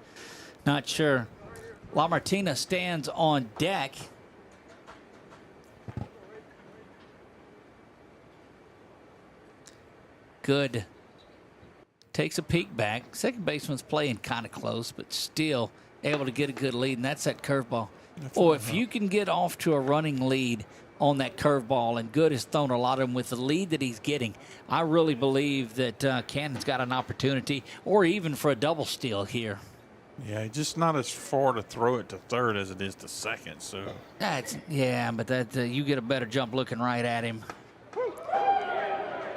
not sure. La Martina stands on deck. Good. Takes a peek back. Second baseman's playing kind of close, but still able to get a good lead, and that's that curveball. Or if you can get off to a running lead on that curveball, and Good has thrown a lot of them with the lead that he's getting, I really believe that Cannon's got an opportunity, or even for a double steal here. Yeah, just not as far to throw it to third as it is to second. So but you get a better jump looking right at him.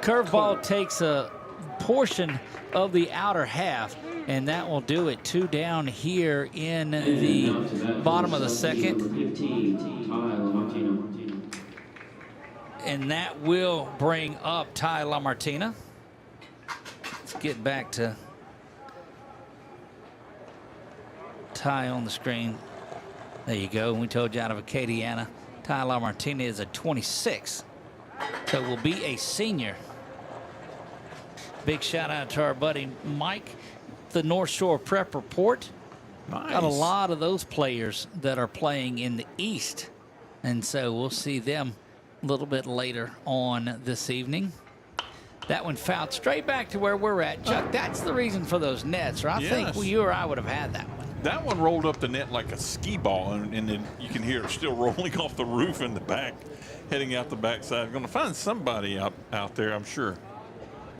Curveball takes a portion of the outer half, and that will do it. 2 down here in the bottom of the second. And that will bring up Ty LaMartina. Let's get back to Ty on the screen. There you go. We told you out of Acadiana, Ty LaMartina is a 26. So will be a senior. Big shout out to our buddy Mike, the North Shore Prep Report. nice. Got a lot of those players that are playing in the East. And so we'll see them a little bit later on this evening. That one fouled straight back to where we're at. Chuck, that's the reason for those nets, or I think you or I would have had that one. That one rolled up the net like a skee ball, and then you can hear it still rolling off the roof in the back, heading out the backside. Going to find somebody out there, I'm sure.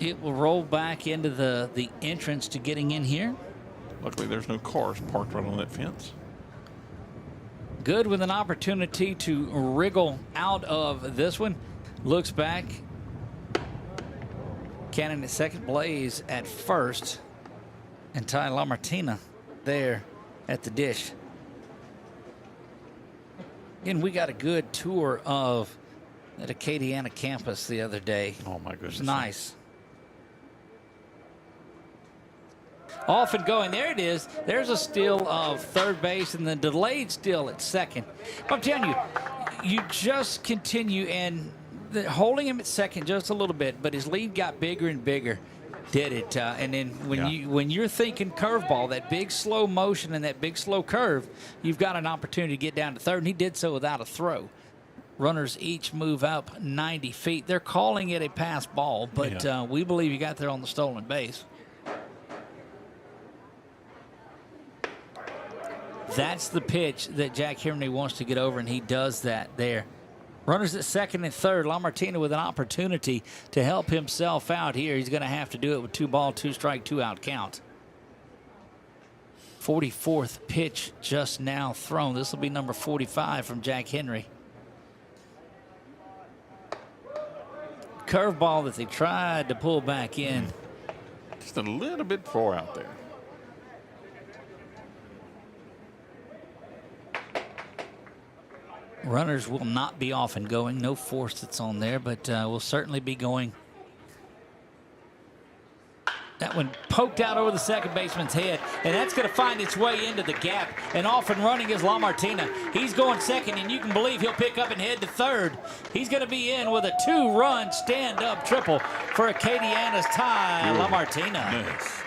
It will roll back into the entrance to getting in here. Luckily, there's no cars parked right on that fence. Good with an opportunity to wriggle out of this one. Looks back. Cannon at second, Blaze at first, and Ty LaMartina there at the dish. And we got a good tour of at Acadiana campus the other day. Oh, my goodness. It was nice. Off and going. There it is. There's a steal of third base and the delayed steal at second. I'm telling you, you just continue and holding him at second just a little bit, but his lead got bigger and bigger. Did it? And then when you're thinking curveball, that big slow motion and that big slow curve, you've got an opportunity to get down to third, and he did so without a throw. Runners each move up 90 feet. They're calling it a pass ball, but we believe he got there on the stolen base. That's the pitch that Jack Henry wants to get over, and he does that there. Runners at second and third. LaMartina with an opportunity to help himself out here. He's going to have to do it with 2 ball, 2 strike, 2 out count. 44th pitch just now thrown. This will be number 45 from Jack Henry. Curveball that they tried to pull back in. Just a little bit far out there. Runners will not be off and going. No force that's on there, but will certainly be going. That one poked out over the second baseman's head, and that's going to find its way into the gap. And off and running is LaMartina. He's going second, and you can believe he'll pick up and head to third. He's going to be in with a 2-run stand-up triple for Acadiana's Ty LaMartina. Nice.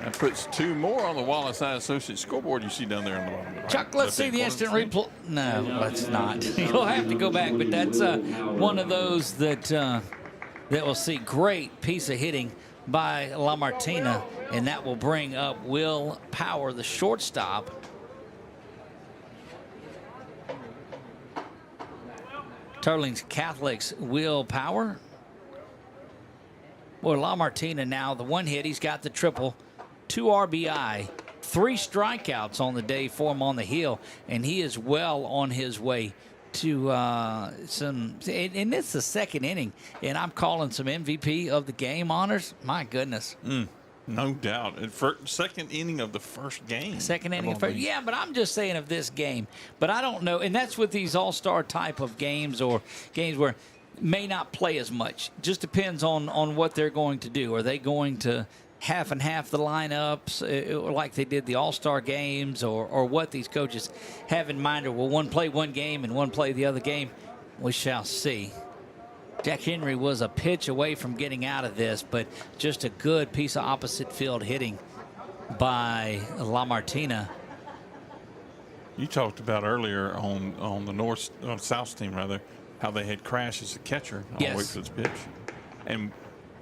That puts 2 more on the Wallace Eye Associates scoreboard you see down there on the bottom. Right. Chuck, let's see the instant replay. No, let's not. You'll have to go back, but that's one of those that will see great piece of hitting by LaMartina, and that will bring up Will Power, the shortstop. Turling's Catholics Will Power. Well, LaMartina now, the one hit, he's got the triple. 2 RBI, 3 strikeouts on the day for him on the hill, and he is well on his way to and it's the second inning, and I'm calling some MVP of the game honors. My goodness. No doubt. Second inning of the first game. Second inning of first. Yeah, but I'm just saying of this game. But I don't know, and that's with these all-star type of games or games where may not play as much. Just depends on what they're going to do. Are they going to half and half the lineups like they did the all-star games, or what these coaches have in mind? Or will one play one game and one play the other game? We shall see. Jack Henry was a pitch away from getting out of this, but just a good piece of opposite field hitting by LaMartina. You talked about earlier on the South team, rather, how they had Crash as a catcher on Wakefield's pitch. And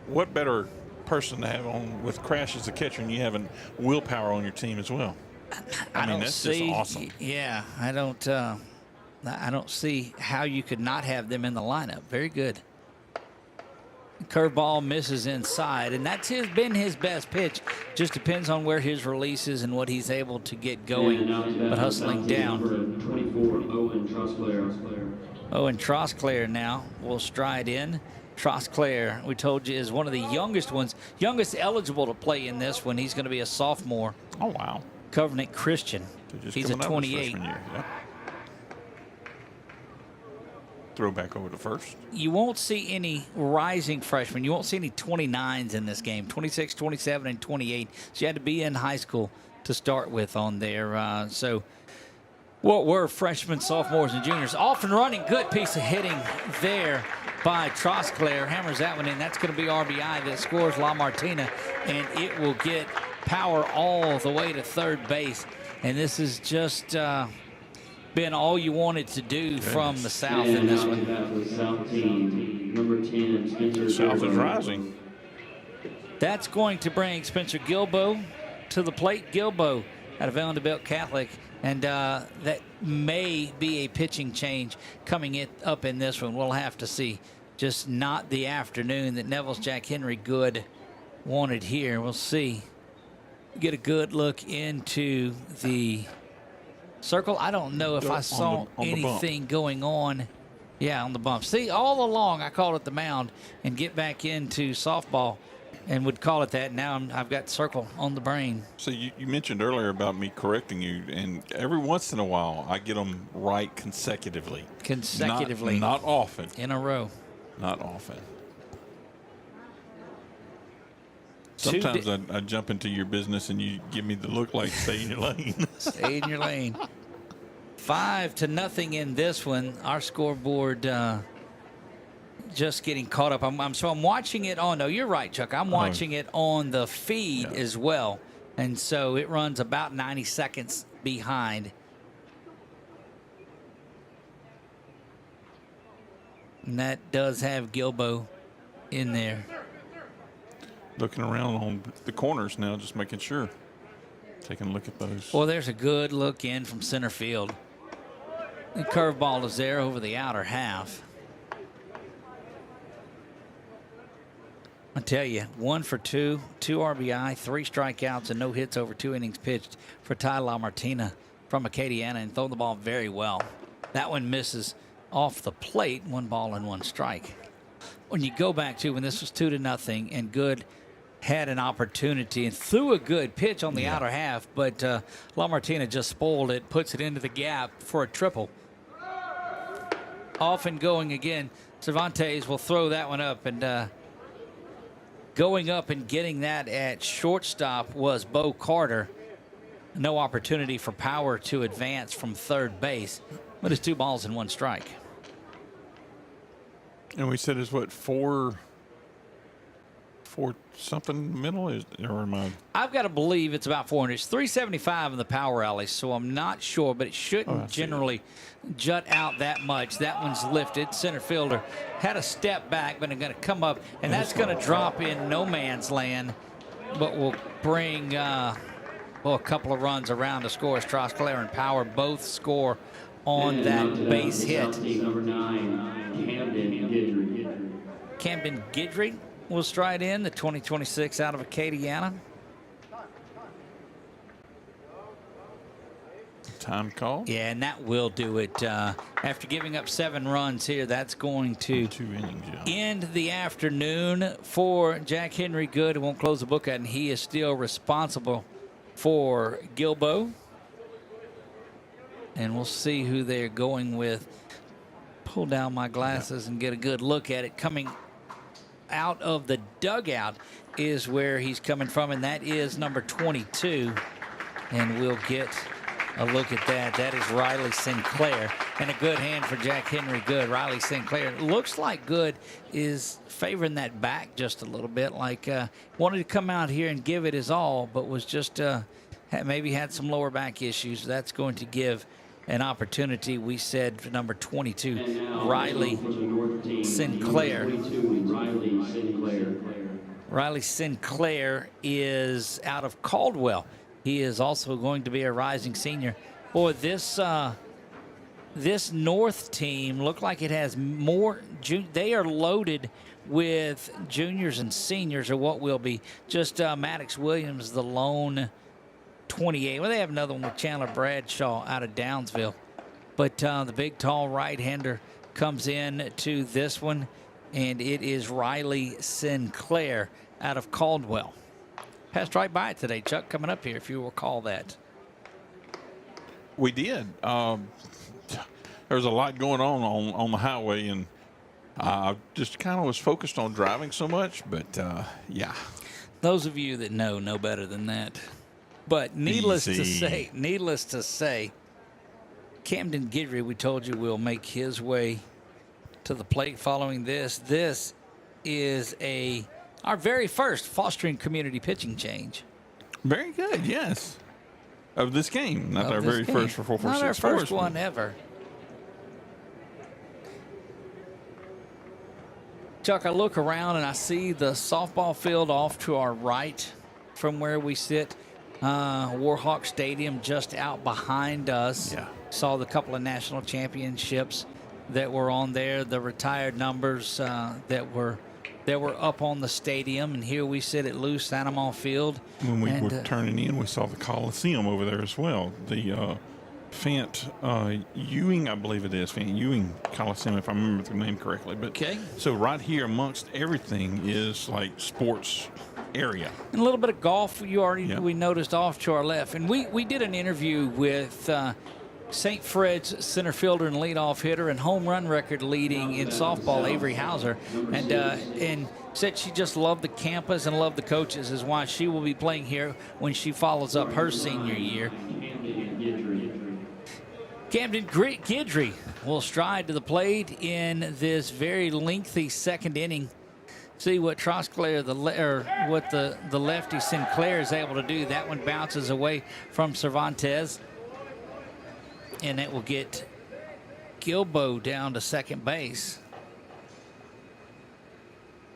what better person to have on with Crash as a catcher, and you having Willpower on your team as well? I mean, that's just awesome. Yeah, I don't see how you could not have them in the lineup. Very good. Curveball misses inside, and that's been his best pitch. Just depends on where his release is and what he's able to get going. But hustling down. 24, Owen Trosclair. Owen Trosclair now will stride in. Trosclair, we told you, is one of the youngest eligible to play in this one. He's going to be a sophomore. Oh, wow. Covenant Christian. He's a 28. Yeah. Throw back over to first. You won't see any rising freshmen. You won't see any 29s in this game. 26, 27, and 28. So you had to be in high school to start with on there. So what were freshmen, sophomores, and juniors? Off and running. Good piece of hitting there by Trosclair. Hammers that one in. That's going to be RBI that scores La Martina, and it will get power all the way to third base. And this is just been all you wanted to do from the South in this one. South team, number 10, Spencer South is Gilbo. rising. That's going to bring Spencer Gilbo to the plate. Gilbo out of Vanderbilt Catholic. And that may be a pitching change coming up in this one. We'll have to see. Just not the afternoon that Neville's Jack Henry Good wanted here. We'll see. Get a good look into the circle. I don't know if I saw anything going on. Yeah, on the bump. See, all along I called it the mound and get back into softball and would call it that. Now I've got circle on the brain. So you mentioned earlier about me correcting you, and every once in a while I get them right consecutively. Not often. In a row. Not often. Sometimes I jump into your business and you give me the look like stay in your lane. Stay in your lane. 5-0 in this one. Our scoreboard just getting caught up. I'm watching it on. No, you're right, Chuck. I'm watching it on the feed as well, and so it runs about 90 seconds behind. And that does have Gilbo in there. Looking around on the corners now, just making sure. Taking a look at those. Well, there's a good look in from center field. The curveball is there over the outer half. I tell you, 1 for 2, 2 RBI, 3 strikeouts, and no hits over 2 innings pitched for Ty La Martina from Acadiana, and thrown the ball very well. That one misses off the plate, 1 ball and 1 strike. When you go back to when this was 2-0 and Good had an opportunity and threw a good pitch on the outer half, but La Martina just spoiled it, puts it into the gap for a triple. Off and going again. Cervantes will throw that one up, and going up and getting that at shortstop was Bo Carter. No opportunity for Power to advance from third base, but it's 2 balls and 1 strike. And we said it's what, 4 something middle is, or am I? I've got to believe it's about 400. It's 375 in the power alley, so I'm not sure, but it shouldn't generally jut out that much. That one's lifted. Center fielder had a step back, but it's going to come up, and that's going to drop in no man's land, but will bring a couple of runs around to score as Trosclair and Power both score on that base hit. Number 9, Camden Gidry. Camden Gidry will stride in, the 2026 out of Acadiana. Time call. Yeah, and that will do it. After giving up 7 runs here, that's going to 2 innings, end the afternoon for Jack Henry Good. It won't close the book out, and he is still responsible for Gilbo. And we'll see who they're going with. Pull down my glasses and get a good look at it. Coming out of the dugout is where he's coming from, and that is number 22. And we'll get a look at that. That is Riley Sinclair, and a good hand for Jack Henry Good. Riley Sinclair. It looks like Good is favoring that back just a little bit, like wanted to come out here and give it his all, but was just maybe had some lower back issues. That's going to give an opportunity. We said for number 22, Riley Sinclair. Riley Sinclair is out of Caldwell. He is also going to be a rising senior. Boy, this North team look like it has more. They are loaded with juniors and seniors, or what will be. Just Maddox Williams, the lone 28. Well, they have another one with Chandler Bradshaw out of Downsville. But the big, tall right-hander comes in to this one, and it is Riley Sinclair out of Caldwell. Passed right by it today, Chuck, coming up here, if you recall that. We did. There was a lot going on the highway, and I just kind of was focused on driving so much, but yeah. Those of you that know better than that. But needless to say, Camden Guidry, we told you, will make his way to the plate following this. This is our very first fostering community pitching change. Very good, yes. Of this game. Not our very first for 446 Not our Sports. first one ever. Chuck, I look around and I see the softball field off to our right from where we sit. Warhawk Stadium just out behind us. Yeah. Saw the couple of national championships that were on there, the retired numbers that were up on the stadium, and here we sit at Amant Field. When we were turning in, we saw the Coliseum over there as well. The Fant Ewing, I believe it is, Fant Ewing Coliseum, if I remember the name correctly. But okay. So right here amongst everything is like sports area. And a little bit of golf we noticed off to our left. And we did an interview with St. Fred's center fielder and leadoff hitter and home run record leading in softball, Avery Hauser, and said she just loved the campus and loved the coaches, is why she will be playing here when she follows up her senior year. Camden Guidry will stride to the plate in this very lengthy second inning. See what what the lefty Sinclair is able to do. That one bounces away from Cervantes, and it will get Gilbo down to second base.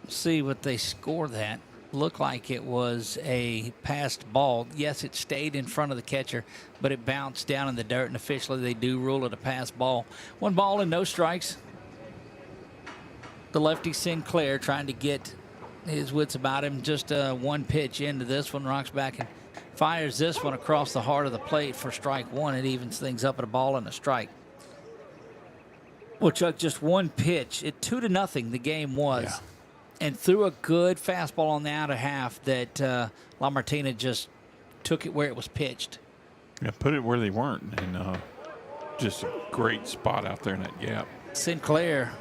See what they score that. Looked like it was a passed ball. Yes, it stayed in front of the catcher, but it bounced down in the dirt, and officially they do rule it a pass ball. 1 ball and no strikes. The lefty Sinclair trying to get his wits about him. Just one pitch into this one. Rocks back and fires this one across the heart of the plate for strike one. It evens things up at a ball and a strike. Well, Chuck, just one pitch. It 2-0 the game was. Yeah. And threw a good fastball on the outer half that La Martina just took it where it was pitched. Yeah, put it where they weren't. And just a great spot out there in that gap. Sinclair,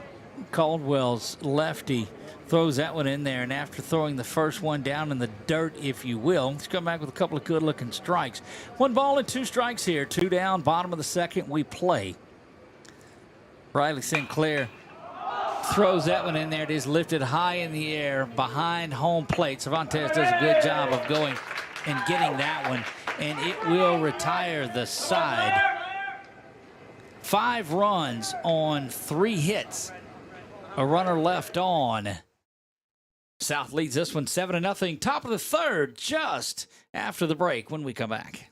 Caldwell's lefty, throws that one in there. And after throwing the first one down in the dirt, if you will, he's come back with a couple of good-looking strikes. 1 ball and 2 strikes here. 2 down, bottom of the second, we play. Riley Sinclair throws that one in there. It is lifted high in the air behind home plate. Cervantes does a good job of going and getting that one, and it will retire the side. 5 runs on 3 hits. A runner left on. South leads this one 7-0. Top of the third, just after the break when we come back.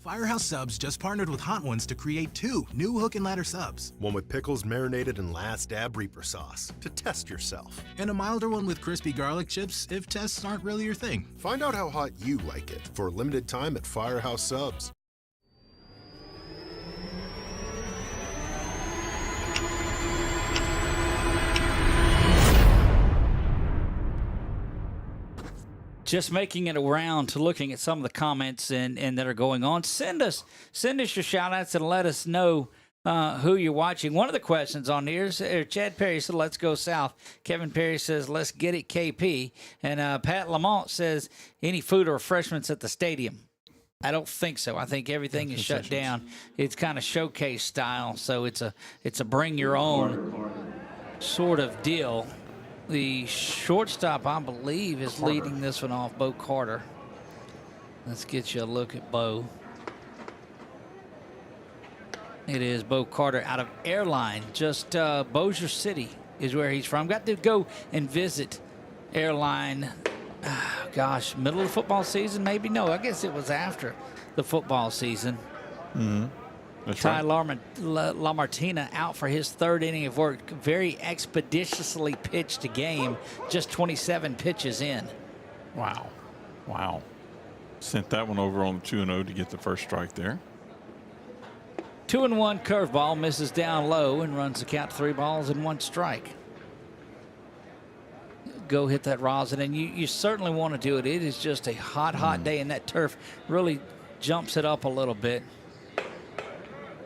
Firehouse Subs just partnered with Hot Ones to create 2 new hook and ladder subs. One with pickles marinated in Last Dab Reaper sauce to test yourself. And a milder one with crispy garlic chips if tests aren't really your thing. Find out how hot you like it for a limited time at Firehouse Subs. Just making it around to looking at some of the comments and that are going on. Send us your shout outs and let us know who you're watching. One of the questions on here is Chad Perry said, let's go south. Kevin Perry says, let's get it, KP. And Pat Lamont says, any food or refreshments at the stadium? I don't think so. I think everything is shut down. It's kind of showcase style, so it's a bring your own sort of deal. The shortstop, I believe, is leading this one off, Bo Carter. Let's get you a look at Bo. It is Bo Carter out of Airline, just Bossier City is where he's from. Got to go and visit Airline. Gosh, middle of the football season, maybe? No, I guess it was after the football season. Mm-hmm. That's Ty right. LaMartina out for his third inning of work. Very expeditiously pitched a game, just 27 pitches in. Wow. Wow. Sent that one over on the 2-0 to get the first strike there. 2-1 curveball, misses down low and runs the count to 3 balls and 1 strike. Go hit that rosin, and you certainly want to do it. It is just a hot day, and that turf really jumps it up a little bit.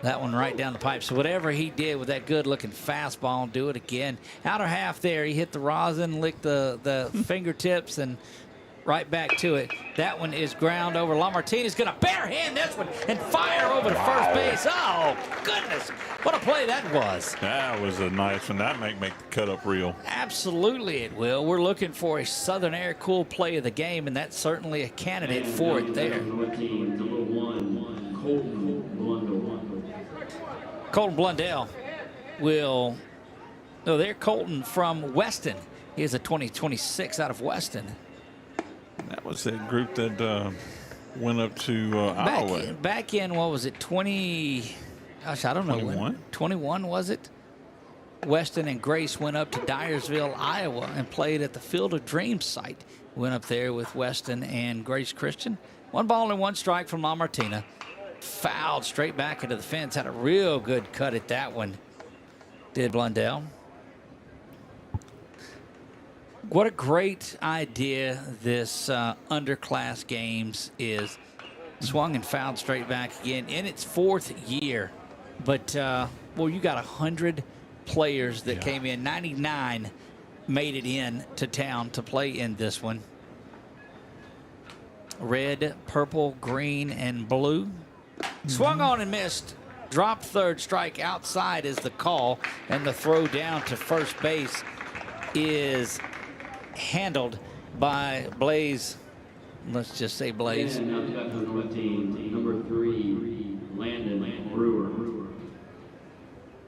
That one right down the pipe. So whatever he did with that good-looking fastball, do it again. Outer half there, he hit the rosin, licked the fingertips, and right back to it. That one is ground over. LaMartina's going to barehand this one and fire over to first base. Oh, goodness. What a play that was. That was a nice one. That make the cut up real. Absolutely it will. We're looking for a Southern Air cool play of the game, and that's certainly a candidate for it there. Colton Blundell will, no, they're Colton from Weston. He is a 2026 out of Weston. That was that group that went up to Iowa. Back in, what was it, 20, gosh, I don't know. 21? 21, was it? Weston and Grace went up to Dyersville, Iowa, and played at the Field of Dreams site. Went up there with Weston and Grace Christian. 1 ball and 1 strike from LaMartina. Fouled straight back into the fence. Had a real good cut at that one, did Blundell. What a great idea this Underclass games is. Swung and fouled straight back again in its 4th year. But, well, you got 100 players that came in. 99 made it in to town to play in this one. Red, purple, green, and blue. Swung on and missed. Dropped third, strike outside is the call. And the throw down to first base is handled by Blaze. Let's just say Blaze. And now back on the left team, number 3, Landon Brewer.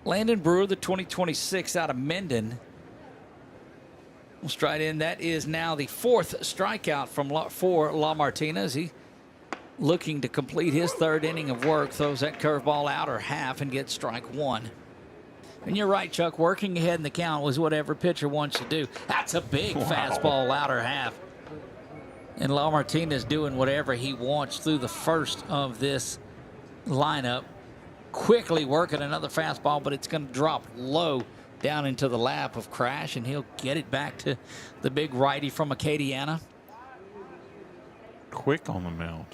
Landon Brewer, the 2026 out of Minden. We'll stride in. That is now the 4th strikeout for LaMartina as he looking to complete his 3rd inning of work. Throws that curveball outer half and gets strike 1. And you're right, Chuck. Working ahead in the count was what every pitcher wants to do. That's a big fastball outer half. And LaMartina is doing whatever he wants through the first of this lineup. Quickly working another fastball, but it's going to drop low down into the lap of Crash, and he'll get it back to the big righty from Acadiana. Quick on the mound.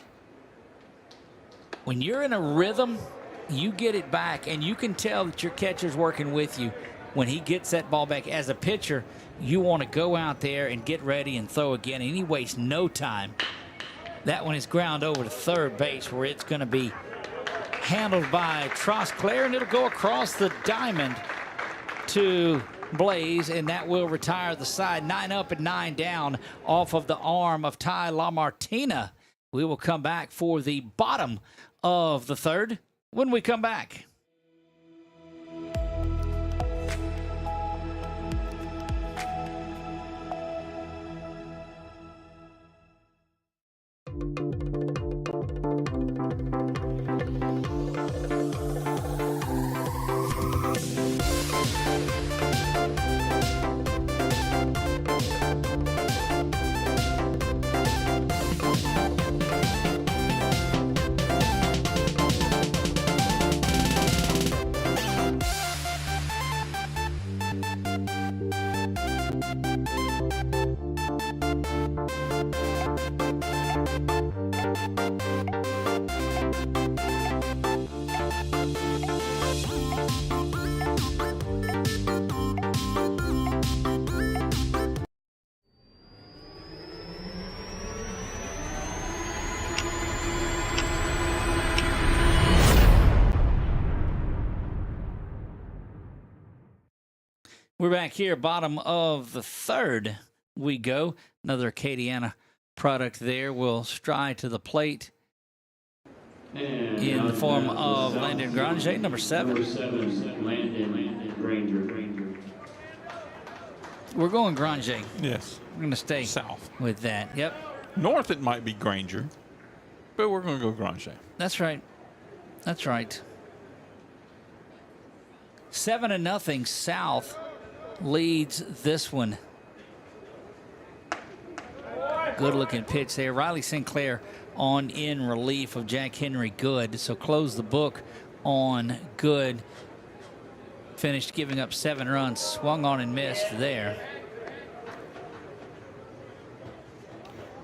When you're in a rhythm, you get it back, and you can tell that your catcher's working with you when he gets that ball back. As a pitcher, you want to go out there and get ready and throw again, and he wastes no time. That one is ground over to third base where it's going to be handled by Trosclair, and it'll go across the diamond to Blaze, and that will retire the side. 9 up and 9 down off of the arm of Ty LaMartina. We will come back for the bottom of the 3rd when we come back. We're back here, bottom of the third. We go. Another Acadiana product there will stride to the plate in the form of Landon Granger, number 7. Number 7, Landon Granger. We're going Granger. Yes. We're going to stay South. with that. Yep. North, it might be Granger, but we're going to go Granger. That's right. That's right. 7-0. South leads this one. Good looking pitch there. Riley Sinclair on in relief of Jack Henry Good. So close the book on Good. Finished giving up 7 runs. Swung on and missed there.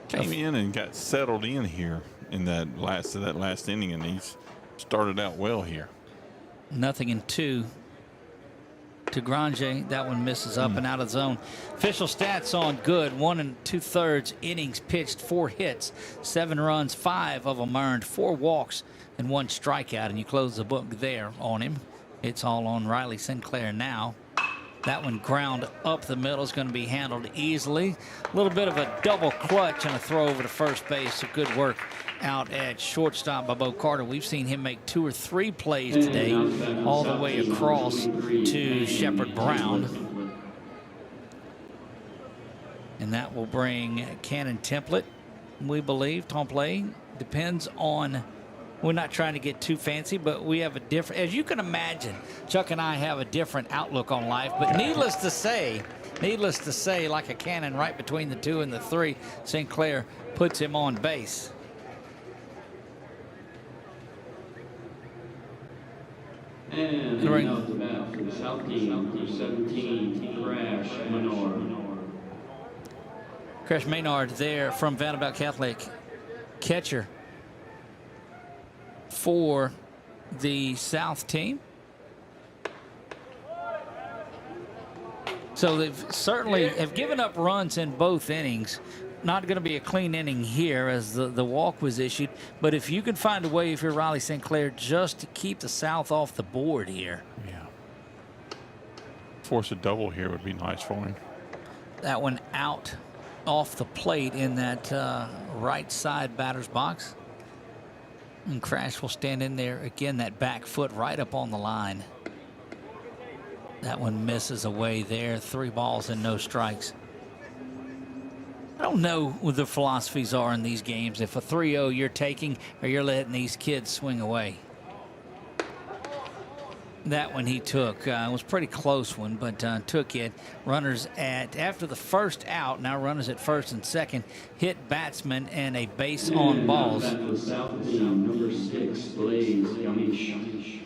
Came in and got settled in here in that last inning, and he's started out well here. 0-2 to Granger. That one misses up and out of zone. Official stats on Good. 1 2/3 innings pitched, 4 hits, 7 runs, 5 of them earned, 4 walks, and 1 strikeout. And you close the book there on him. It's all on Riley Sinclair now. That one ground up the middle is going to be handled easily. A little bit of a double clutch and a throw over to first base. So good work out at shortstop by Bo Carter. We've seen him make 2 or 3 plays today all the way across to Shepard Brown. And that will bring Cannon Template, we believe. Template depends on. We're not trying to get too fancy, but we have a different, as you can imagine, Chuck and I have a different outlook on life. But needless to say, like a cannon right between the 2 and the 3, Sinclair puts him on base. And Right. out the bat for the South team, number 17, Crash Menard. Crash Maynard there from Vanderbilt Catholic, catcher for the South team. So they've certainly have given up runs in both innings. Not going to be a clean inning here as the walk was issued. But if you can find a way, if you're Riley Sinclair, just to keep the South off the board here. Yeah. Force a double here would be nice for him. That one out off the plate in that right side batter's box. And Crash will stand in there again, that back foot right up on the line. That one misses away there. 3 balls and no strikes. I don't know what the philosophies are in these games. If a 3-0 you're taking, or you're letting these kids swing away. That one he took. It was a pretty close one, but took it. Runners at, after the first out, now runners at first and second, hit batsman and a base on balls. The South team, number 6, Blaze Gamish.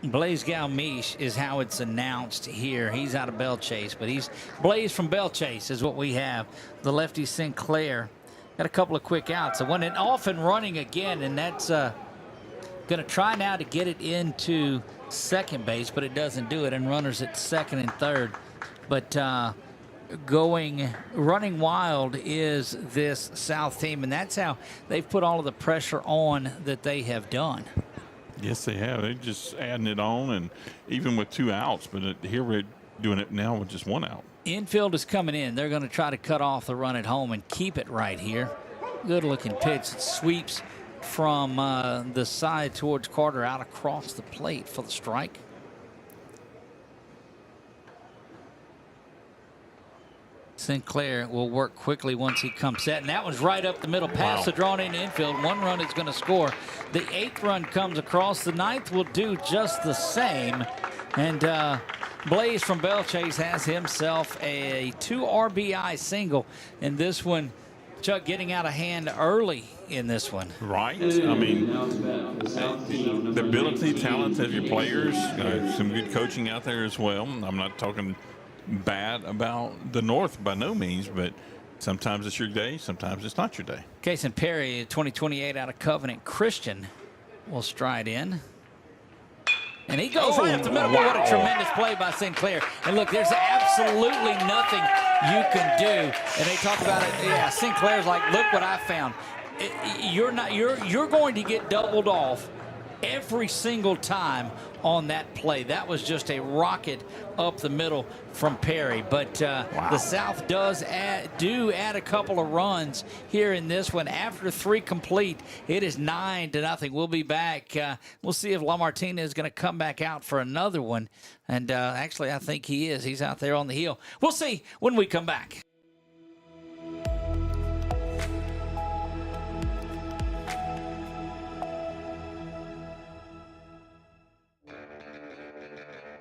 Blaze Galmiche is how it's announced here. He's out of Bell Chase, but he's Blaze from Bell Chase is what we have. The lefty Sinclair got a couple of quick outs. So went it off and running again, and that's going to try now to get it into second base, but it doesn't do it, and runners at second and third. But running wild is this South team, and that's how they've put all of the pressure on that they have done. Yes, they have. They're just adding it on, and even with 2 outs. But here we're doing it now with just 1 out. Infield is coming in. They're going to try to cut off the run at home and keep it right here. Good looking pitch. It sweeps from the side towards Carter out across the plate for the strike. Sinclair will work quickly once he comes set, and that was right up the middle past the drawn in infield. 1 run is going to score. The 8th run comes across. The 9th will do just the same. And Blaze from Bell Chase has himself a 2 RBI single in this one. Chuck getting out of hand early in this one. Right. I mean, the ability, talent of your players, some good coaching out there as well. I'm not talking bad about the North by no means, but sometimes it's your day, sometimes it's not your day. Kason Perry, 2028 out of Covenant Christian, will stride in. And he goes right up the middle. What a tremendous play by Sinclair. And look, there's absolutely nothing you can do. And they talk about it. Yeah, Sinclair's like, look what I found. You're going to get doubled off every single time on that play. That was just a rocket up the middle from Perry. But the South does add a couple of runs here in this one. After 3 complete, it is 9-0. We'll be back. We'll see if LaMartina is going to come back out for another one. And actually, I think he is. He's out there on the hill. We'll see when we come back.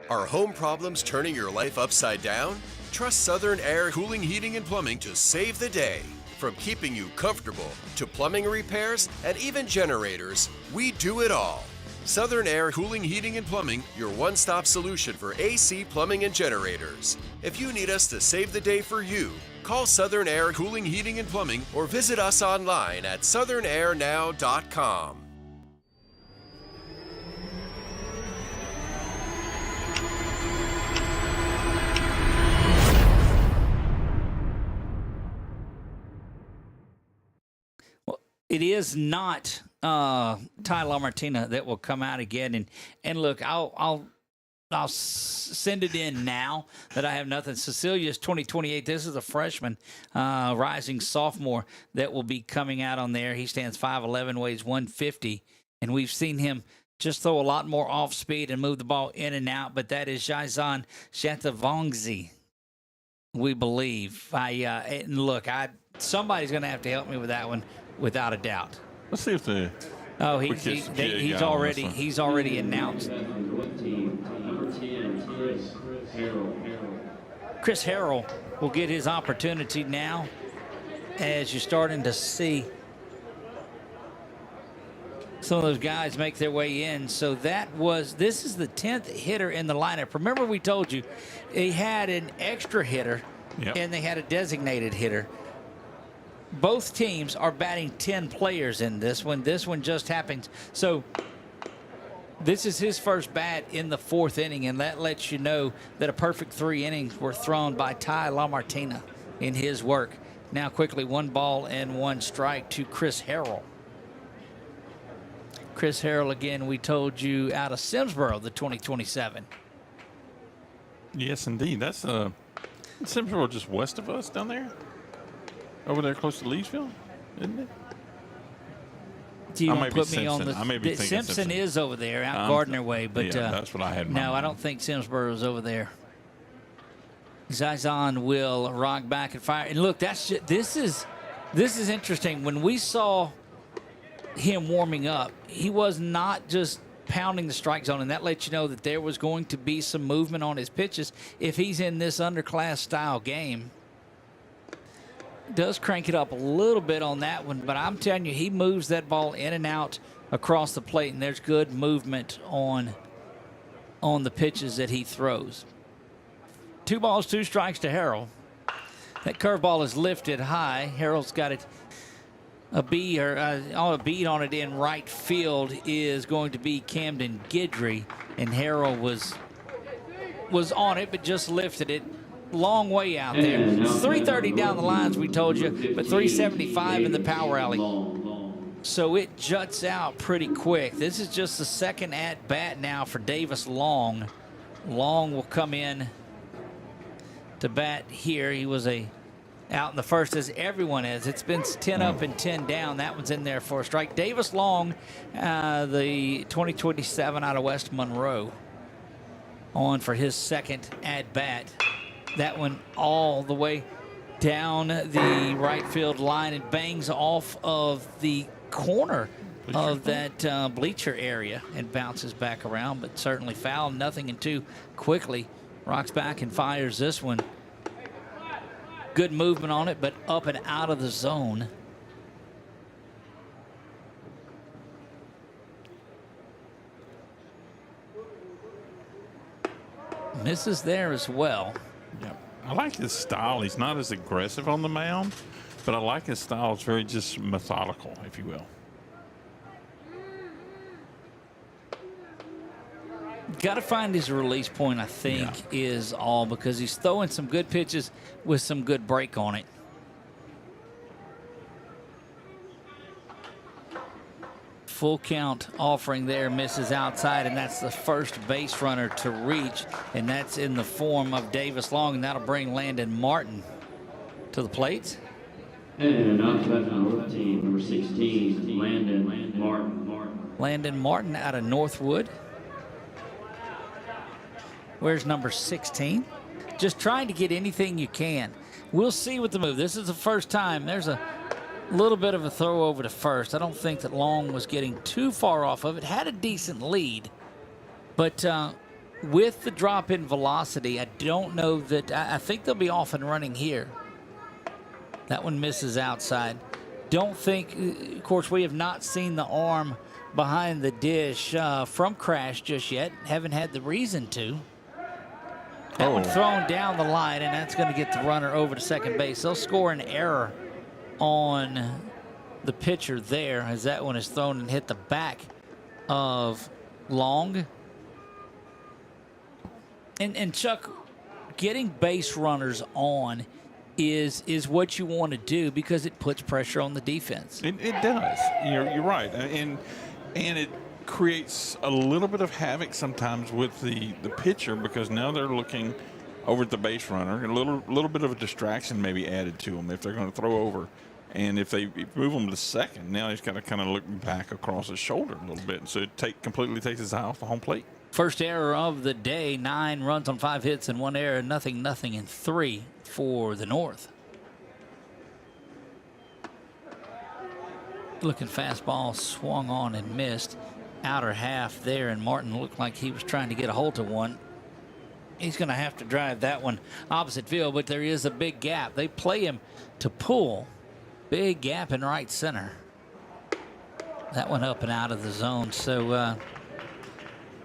Are home problems turning your life upside down? Trust Southern Air Cooling, Heating, and Plumbing to save the day. From keeping you comfortable to plumbing repairs and even generators, we do it all. Southern Air Cooling, Heating, and Plumbing, your one-stop solution for AC, plumbing, and generators. If you need us to save the day for you, call Southern Air Cooling, Heating, and Plumbing or visit us online at southernairnow.com. It is not Ty LaMartina that will come out again. And look, I'll send it in now that I have nothing. Cecilia's 2028. This is a freshman, rising sophomore that will be coming out on there. He stands 5'11", weighs 150, and we've seen him just throw a lot more off speed and move the ball in and out. But that is Jason Shatavongzi, we believe. And look, somebody's going to have to help me with that one. Without a doubt. Let's see if the. Oh, he's already announced. Chris Harrell will get his opportunity now, as you're starting to see some of those guys make their way in. So this is the 10th hitter in the lineup. Remember, we told you they had an extra hitter, and they had a designated hitter. Both teams are batting 10 players in this one. This one just happens. So this is his first bat in the 4th inning, and that lets you know that a perfect 3 innings were thrown by Ty LaMartina in his work. Now quickly, 1 ball and 1 strike to Chris Harrell. Chris Harrell, again, we told you, out of Simsboro, the 2027. Yes, indeed. That's Simsboro just west of us down there? Over there close to Leesville, isn't it? Do you want to put me on the? I may be thinking Simpson is over there, out Gardner way, but that's what I had. No, I don't think Simsboro is over there. Zizon will rock back and fire. And look, this is interesting. When we saw him warming up, he was not just pounding the strike zone, and that lets you know that there was going to be some movement on his pitches if he's in this underclass style game. Does crank it up a little bit on that one, but I'm telling you, he moves that ball in and out across the plate, and there's good movement on the pitches that he throws. 2 balls, 2 strikes to Harrell. That curveball is lifted high. Harrell's got it a beat on it in right field is going to be Camden Guidry, and Harrell was on it but just lifted it. Long way out there. It's 330 down the lines, we told you, but 375 in the power alley. So it juts out pretty quick. This is just the 2nd at bat now for Davis Long. Long will come in to bat here. He was out in the 1st, as everyone is. It's been 10 up and 10 down. That one's in there for a strike. Davis Long, the 2027 out of West Monroe, on for his 2nd at bat. That one all the way down the right field line and bangs off of the corner of that bleacher area and bounces back around, but certainly foul. 0-2 quickly. Rocks back and fires this one. Good movement on it, but up and out of the zone. Misses there as well. Yeah, I like his style. He's not as aggressive on the mound, but I like his style. It's very just methodical, if you will. Got to find his release point, I think, is all, because he's throwing some good pitches with some good break on it. Full count offering there, misses outside, and that's the first base runner to reach, and that's in the form of Davis Long, and that'll bring Landon Martin to the plate. And up to bat number 15, number 16, Landon Martin. Landon Martin out of Northwood. Where's number 16? Just trying to get anything you can. We'll see with the move. This is the first time. There's a little bit of a throw over to first. I don't think that Long was getting too far off of it. Had a decent lead. But with the drop in velocity, I don't know that. I think they'll be off and running here. That one misses outside. Don't think, of course, we have not seen the arm behind the dish from Crash just yet. Haven't had the reason to. That one thrown down the line, and that's going to get the runner over to second base. They'll score an error on the pitcher there as that one is thrown and hit the back of Long. And Chuck, getting base runners on is what you want to do because it puts pressure on the defense. It does. You're right. And it creates a little bit of havoc sometimes with the pitcher because now they're looking over at the base runner. A little bit of a distraction maybe added to them if they're going to throw over. And if they move him to second, now he's got to kind of look back across his shoulder a little bit. So it completely takes his eye off the home plate. First error of the day, 9 runs on 5 hits and 1 error, nothing, and 3 for the North. Looking fastball, swung on and missed. Outer half there, and Martin looked like he was trying to get a hold of one. He's going to have to drive that one opposite field, but there is a big gap. They play him to pull. Big gap in right center. That one up and out of the zone. So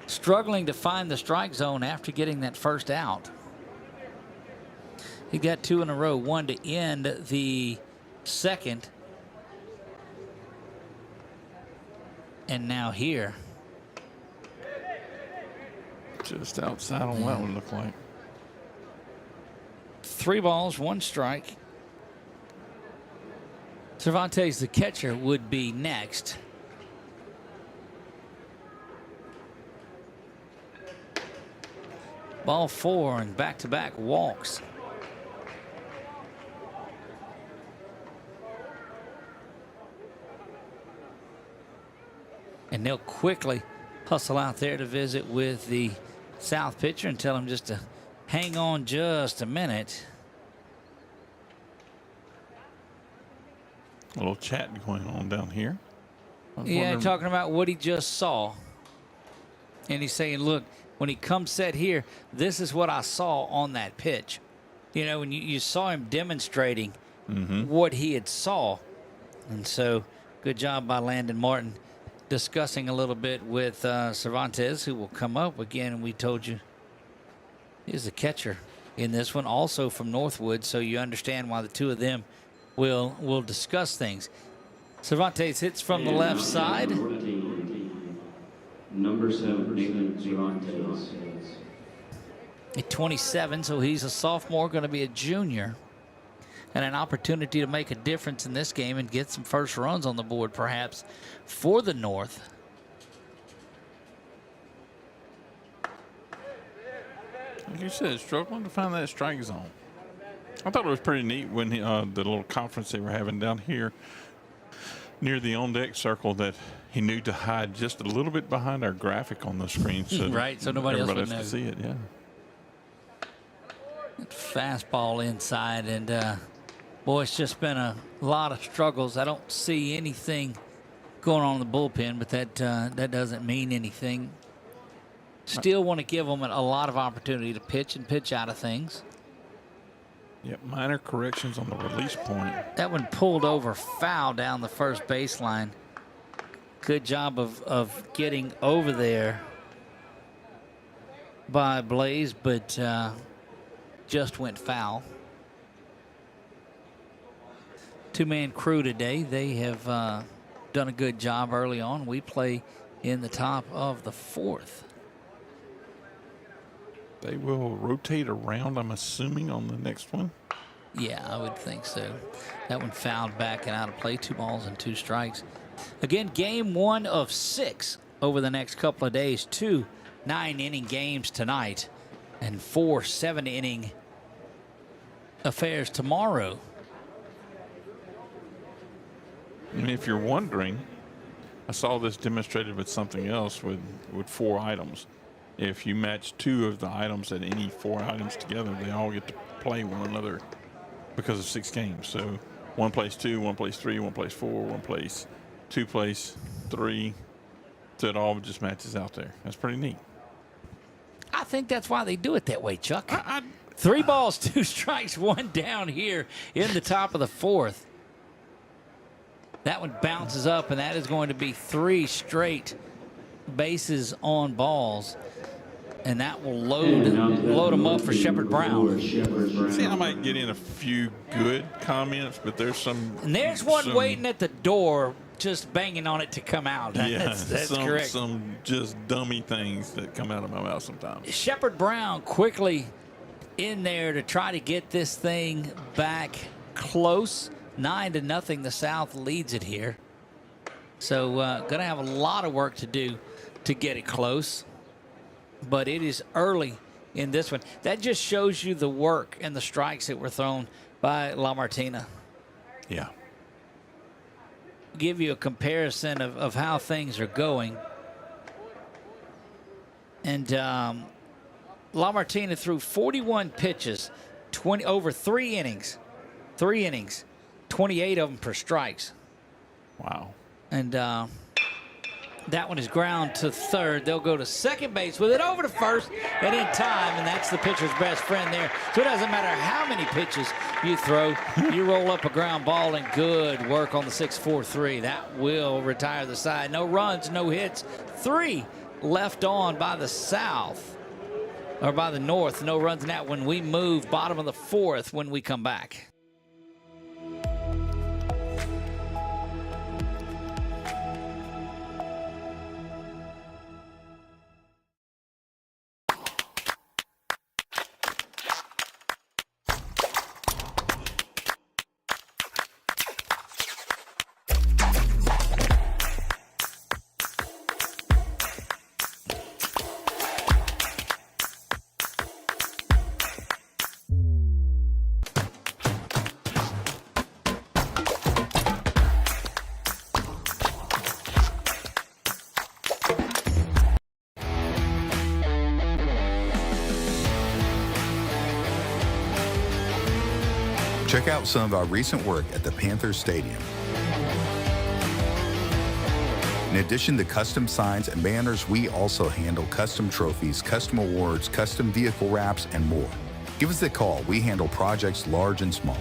struggling to find the strike zone after getting that first out. He got 2 in a row, 1 to end the second. And now here. Just outside on that one, look like. 3 balls, 1 strike. Cervantes, the catcher, would be next. Ball 4 and back-to-back walks. And they'll quickly hustle out there to visit with the South pitcher and tell him just to hang on just a minute. A little chat going on down here. Yeah, talking about what he just saw. And he's saying, look, when he comes set here, this is what I saw on that pitch. You know, when you saw him demonstrating what he had saw. And so good job by Landon Martin discussing a little bit with Cervantes, who will come up again. And we told you he's the catcher in this one, also from Northwood. So you understand why the two of them will discuss things. Cervantes hits from the left side. Number 7, Nathan Cervantes. At 27, so he's a sophomore, going to be a junior. And an opportunity to make a difference in this game and get some first runs on the board, perhaps, for the North. Like you said, struggling to find that strike zone. I thought it was pretty neat when the little conference they were having down here near the on-deck circle that he knew to hide just a little bit behind our graphic on the screen. So right, so nobody else would know. To see it, yeah. Fastball inside, and boy, it's just been a lot of struggles. I don't see anything going on in the bullpen, but that doesn't mean anything. Still want to give them a lot of opportunity to pitch and pitch out of things. Yep, minor corrections on the release point. That one pulled over foul down the first baseline. Good job of getting over there by Blaze, but just went foul. 2-man crew today. They have done a good job early on. We play in the top of the 4th. They will rotate around, I'm assuming, on the next one. Yeah, I would think so. That one fouled back and out of play. 2 balls and 2 strikes. Again, game 1 of 6 over the next couple of days. 2 9-inning games tonight and 4 7-inning affairs tomorrow. And if you're wondering, I saw this demonstrated with something else with 4 items. If you match 2 of the items at any 4 items together, they all get to play one another because of 6 games. So one plays 2, one plays 3, one plays 4, one plays 2, plays 3. So it all just matches out there. That's pretty neat. I think that's why they do it that way, Chuck. 3 balls, 2 strikes, 1 down here in the top of the 4th. That one bounces up, and that is going to be 3 straight bases on balls. And that will load them up for Shepherd Brown. See, I might get in a few good comments, but there's some. And there's one waiting at the door, just banging on it to come out. Yeah, that's correct. Some just dummy things that come out of my mouth sometimes. Shepherd Brown quickly in there to try to get this thing back close. 9-0, the South leads it here. So going to have a lot of work to do to get it close. But it is early in this one. That just shows you the work and the strikes that were thrown by La Martina. Yeah. Give you a comparison of how things are going. And La Martina threw 41 pitches, over 3 innings. 3 innings, 28 of them per strikes. Wow. And that one is ground to third. They'll go to second base with it over to first and in time, and that's the pitcher's best friend there. So it doesn't matter how many pitches you throw, you roll up a ground ball, and good work on the 6-4-3. That will retire the side. No runs, no hits. 3 left on by the South, or by the North. No runs in that one. We move bottom of the 4th when we come back. Check out some of our recent work at the Panthers Stadium. In addition to custom signs and banners, we also handle custom trophies, custom awards, custom vehicle wraps, and more. Give us a call. We handle projects large and small.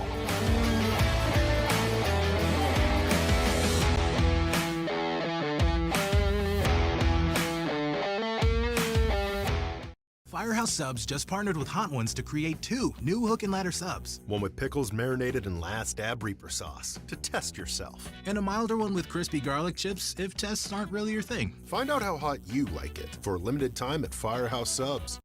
Firehouse Subs just partnered with Hot Ones to create 2 new hook and ladder subs. One with pickles marinated in Last Dab Reaper sauce to test yourself. And a milder one with crispy garlic chips if tests aren't really your thing. Find out how hot you like it for a limited time at Firehouse Subs.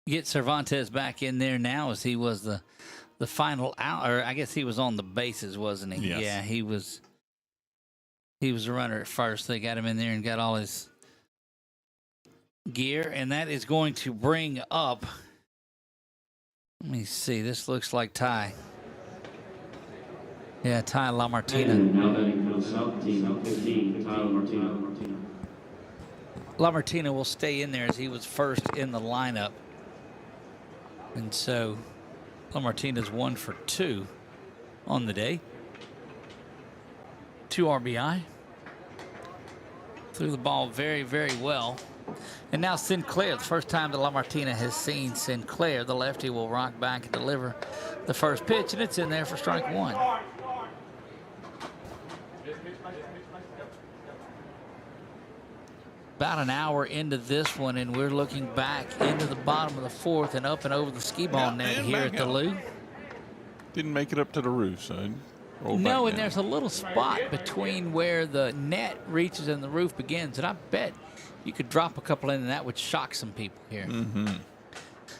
Get Cervantes back in there now, as he was the final out, or I guess he was on the bases, wasn't he? Yes. Yeah, he was a runner at first. They got him in there and got all his gear, and that is going to bring up, let me see, this looks like Ty. Yeah, Ty La Martina. Now batting for the South team, number 15, Ty La Martina. La Martina will stay in there as he was first in the lineup. And so La Martina's 1 for 2 on the day. 2 RBI. Threw the ball very, very well. And now Sinclair, the first time that La Martina has seen Sinclair, the lefty, will rock back and deliver the first pitch, and it's in there for strike 1. About an hour into this one, and we're looking back into the bottom of the 4th and up and over the skee ball net here at the Lou. Didn't make it up to the roof, so No, and there's a little spot between where the net reaches and the roof begins, and I bet you could drop a couple in, and that would shock some people here.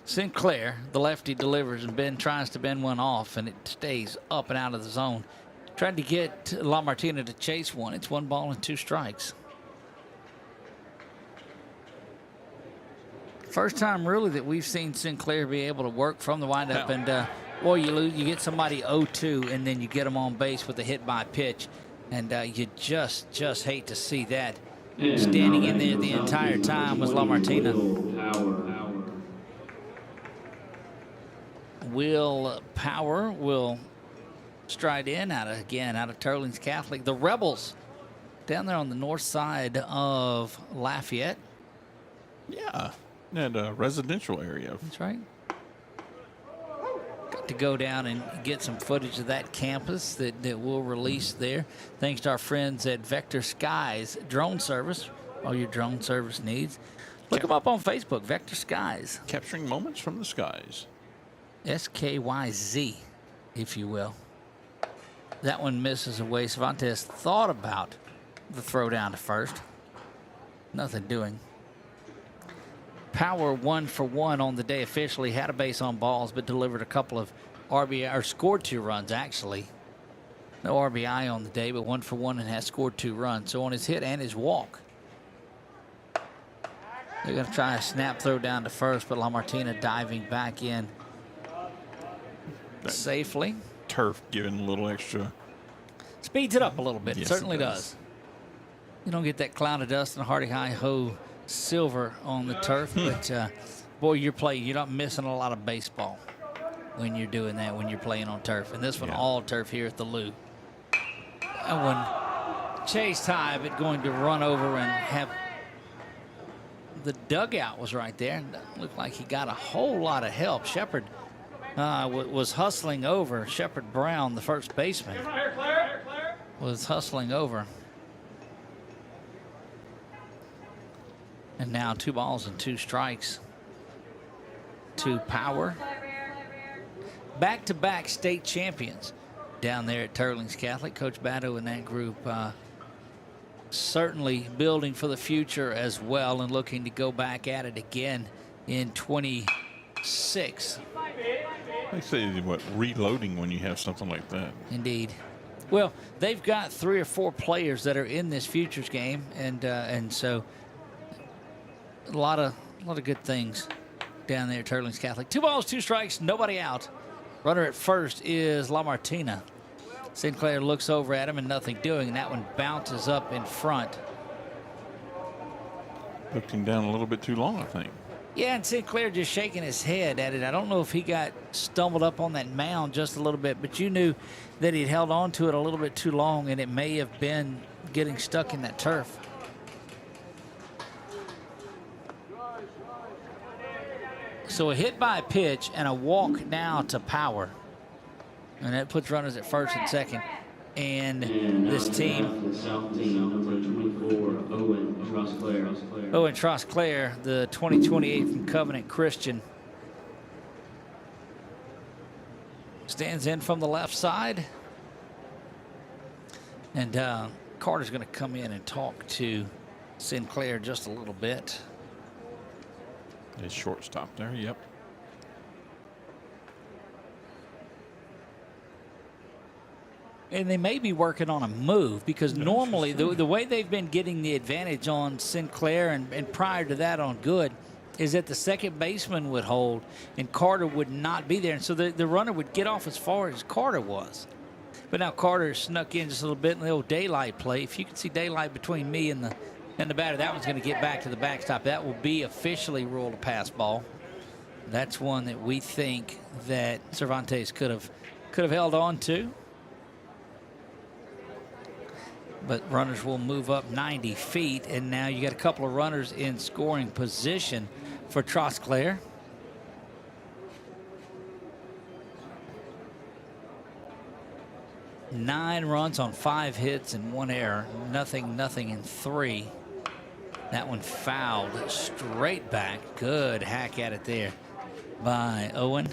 Sinclair, the lefty, delivers, and Ben tries to bend one off, and it stays up and out of the zone. Tried to get La Martina to chase one. It's 1 ball and 2 strikes. First time really that we've seen Sinclair be able to work from the windup, and boy, you get somebody 0-2, and then you get them on base with a hit by pitch, and you just hate to see that. Standing in there the entire time was La Martina. Will Power will stride in out of Turlings Catholic. The Rebels down there on the north side of Lafayette. Yeah, in a residential area. That's right. Got to go down and get some footage of that campus that we'll release there. Thanks to our friends at Vector Skies Drone Service. All your drone service needs. Look them up on Facebook, Vector Skies. Capturing moments from the skies. SKYZ, if you will. That one misses away. Cervantes thought about the throw down to first. Nothing doing. Power 1 for 1 on the day officially. Had a base on balls, but delivered a couple of RBI, or scored 2 runs actually. No RBI on the day, but 1 for 1 and has scored 2 runs. So on his hit and his walk. They're going to try a snap throw down to first, but La Martina diving back in safely. Turf giving a little extra. Speeds it up a little bit. Yes, it certainly it does. You don't get that cloud of dust and Hardy High Ho silver on the turf, but boy, you're not missing a lot of baseball when you're doing that, when you're playing on turf. And this one, all turf here at the Lou. That one chased high, but going to run over and have the dugout was right there. And looked like he got a whole lot of help. Shepard was hustling over. Shepard Brown, the first baseman, was hustling over. And now 2 balls and 2 strikes to Power. Back-to-back state champions down there at Turlings Catholic. Coach Batto and that group certainly building for the future as well and looking to go back at it again in 26. They say reloading when you have something like that. Indeed. Well, they've got 3 or 4 players that are in this futures game, and so a lot of good things down there at Turlings Catholic. 2 balls, 2 strikes, nobody out. Runner at first is La Martina. Sinclair looks over at him and nothing doing, and that one bounces up in front. Hooked him down a little bit too long, I think. Yeah, and Sinclair just shaking his head at it. I don't know if he got stumbled up on that mound just a little bit, but you knew that he'd held on to it a little bit too long, and it may have been getting stuck in that turf. So a hit by a pitch and a walk now to Power. And that puts runners at first and second. And this team, the South team, number 24, Owen Trosclair. Owen Trosclair, the 2028 from Covenant Christian, stands in from the left side. And Carter's going to come in and talk to Sinclair just a little bit. His shortstop there, yep. And they may be working on a move because normally the way they've been getting the advantage on Sinclair and prior to that on Good is that the second baseman would hold and Carter would not be there. And so the runner would get off as far as Carter was. But now Carter snuck in just a little bit in the old daylight play. If you can see daylight between me and the batter, that one's going to get back to the backstop. That will be officially ruled a pass ball. That's one that we think that Cervantes could have held on to. But runners will move up 90 feet, and now you got a couple of runners in scoring position for Trosclair. Nine runs on 5 hits and 1 error. Nothing in 3. That one fouled straight back. Good hack at it there by Owen.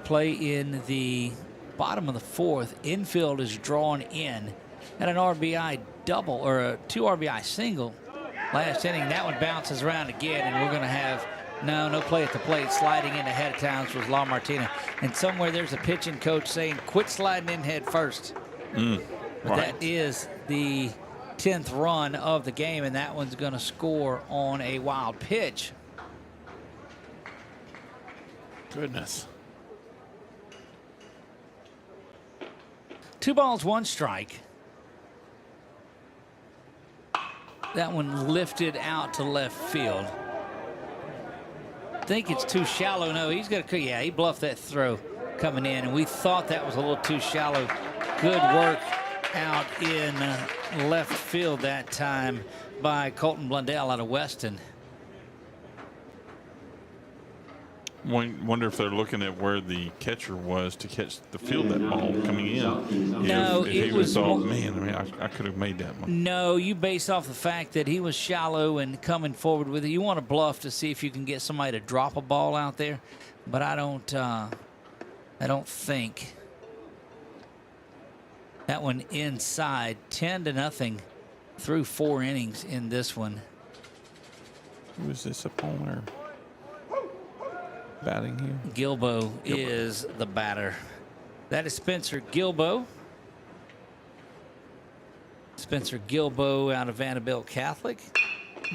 play in the bottom of the fourth. Infield is drawn in at an RBI double or a 2 RBI single last inning. That one bounces around again, and we're going to have no play at the plate. Sliding in ahead of times was La Martina. And somewhere there's a pitching coach saying, quit sliding in head first. But that is the 10th run of the game, and that one's going to score on a wild pitch. Goodness. 2 balls, 1 strike. That one lifted out to left field. Think it's too shallow. No, he's going to, yeah, he bluffed that throw coming in, and we thought that was a little too shallow. Good work out in left field that time by Colton Blundell out of Weston. Wonder if they're looking at where the catcher was to catch the field that ball coming in. No, if it he was thought, man, I mean, I could have made that one. No, you base off the fact that he was shallow and coming forward with it. You want to bluff to see if you can get somebody to drop a ball out there, but I don't think. That one inside, 10-0 through 4 innings in this one. Who is this opponent batting here? Gilbo is the batter. That is Spencer Gilbo. Spencer Gilbo out of Vanderbilt Catholic,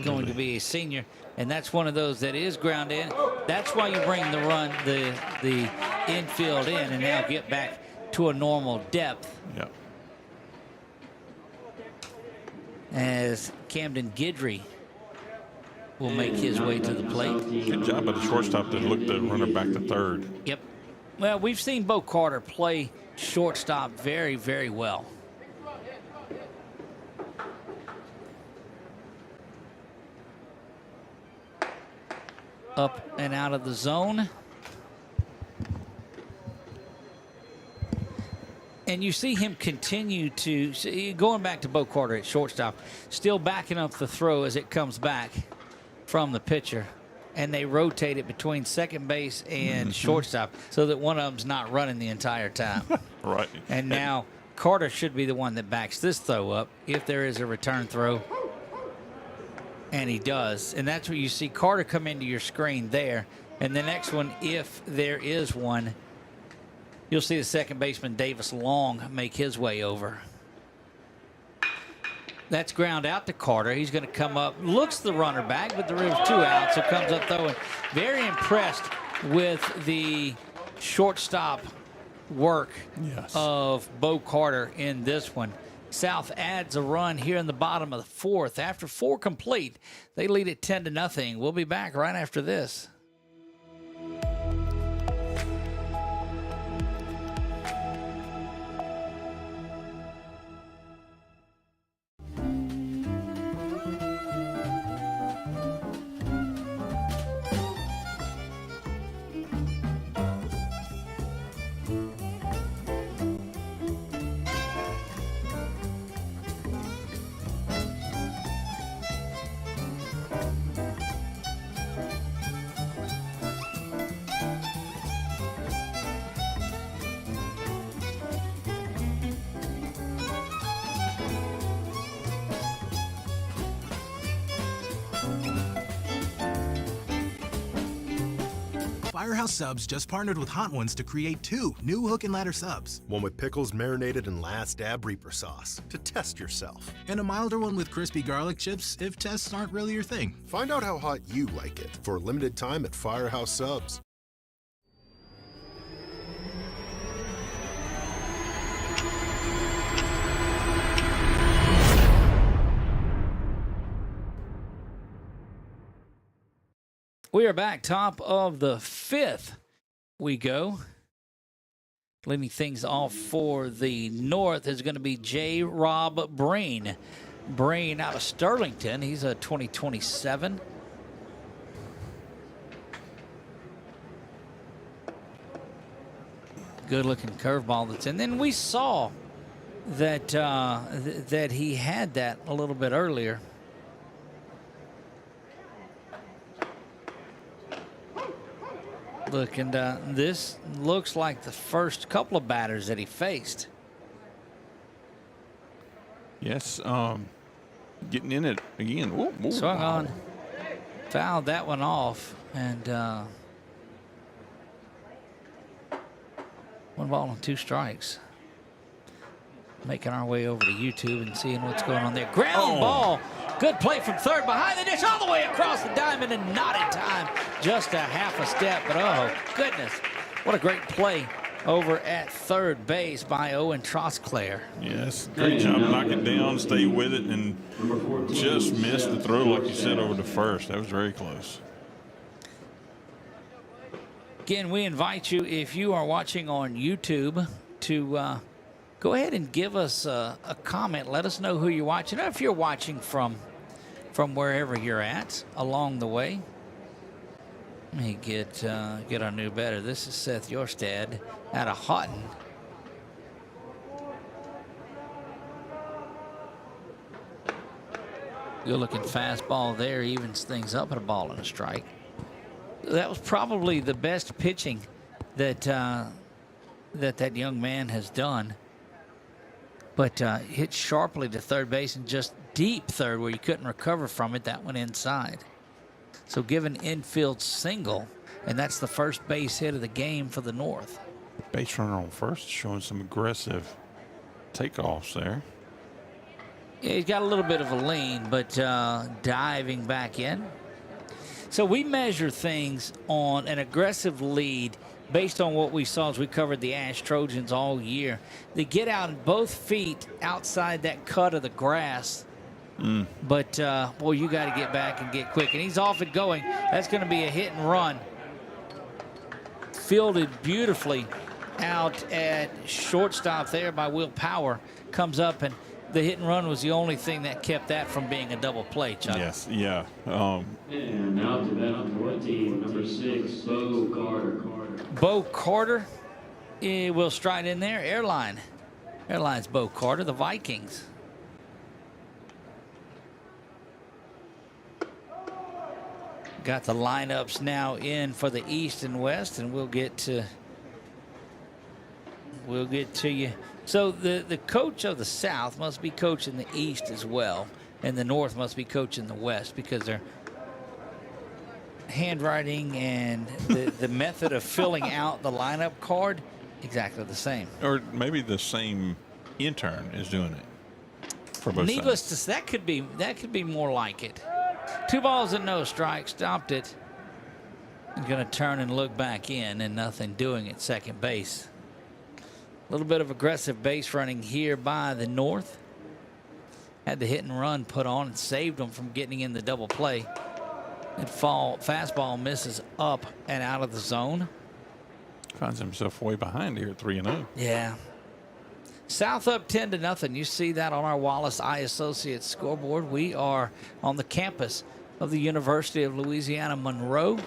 going to be a senior, and that's one of those that is ground in. That's why you bring the run, the infield in, and now get back to a normal depth. Yeah. As Camden Guidry will make his way to the plate. Good job by the shortstop to look the runner back to third. Yep. Well, we've seen Bo Carter play shortstop very, very well. Up and out of the zone. And you see him continue to, going back to Bo Carter at shortstop, still backing up the throw as it comes back from the pitcher. And they rotate it between second base and shortstop so that one of them's not running the entire time. Right. And now Carter should be the one that backs this throw up if there is a return throw. And he does. And that's where you see Carter come into your screen there. And the next one, if there is one, you'll see the second baseman, Davis Long, make his way over. That's ground out to Carter. He's going to come up, looks the runner back, but there is 2 outs, so comes up throwing. Very impressed with the shortstop work of Bo Carter in this one. South adds a run here in the bottom of the fourth. After 4 complete, they lead it 10-0. We'll be back right after this. Firehouse Subs just partnered with Hot Ones to create 2 new hook and ladder subs. One with pickles marinated in Last Dab Reaper sauce to test yourself. And a milder one with crispy garlic chips if tests aren't really your thing. Find out how hot you like it for a limited time at Firehouse Subs. We are back, top of the 5th we go. Leading things off for the North is going to be J. Rob Brain. Brain out of Sterlington. He's a 2027. Good-looking curveball that's in. Then we saw that that he had that a little bit earlier. Look, and this looks like the first couple of batters that he faced. Yes, getting in it again. Ooh, ooh, Swung wow. on, fouled that one off, and 1 ball and 2 strikes. Making our way over to YouTube and seeing what's going on there. Ground ball. Good play from third behind the dish all the way across the diamond and not in time. Just a half a step, but oh, goodness. What a great play over at third base by Owen Trosclair. Yes, great job knocking down, stay with it, and just missed the throw, like you said, over to first. That was very close. Again, we invite you, if you are watching on YouTube, to go ahead and give us a comment. Let us know who you're watching. Or if you're watching from wherever you're at along the way. Let me get our new better. This is Seth Yorstad out of Houghton. Good looking fastball there, evens things up at a ball and a strike. That was probably the best pitching that that young man has done. But hit sharply to third base and just deep third where you couldn't recover from it. That went inside. So give an infield single, and that's the first base hit of the game for the North. Base runner on first, showing some aggressive takeoffs there. Yeah, he's got a little bit of a lean, but diving back in. So we measure things on an aggressive lead based on what we saw as we covered the Ash Trojans all year. They get out both feet outside that cut of the grass. But, boy, you got to get back and get quick. And he's off and going. That's going to be a hit and run. Fielded beautifully out at shortstop there by Will Power. Comes up, and the hit and run was the only thing that kept that from being a double play, Chuck. Yes, yeah. And now to bat on 14, number 6, Bo Carter. Bo Carter will stride in there. Airlines Bo Carter, the Vikings. Got the lineups now in for the East and West, and we'll get to you. So the coach of the South must be coaching the East as well, and the North must be coaching the West, because their handwriting and the method of filling out the lineup card exactly the same. Or maybe the same intern is doing it for both Needless sides. to say, that could be more like it. 2 balls and no strikes. Stopped it. Going to turn and look back in, and nothing doing at second base. A little bit of aggressive base running here by the North. Had the hit and run put on and saved them from getting in the double play. And fastball misses up and out of the zone. Finds himself way behind here at 3-0. Yeah. South up 10-0. You see that on our Wallace Eye Associates scoreboard. We are on the campus of the University of Louisiana Monroe,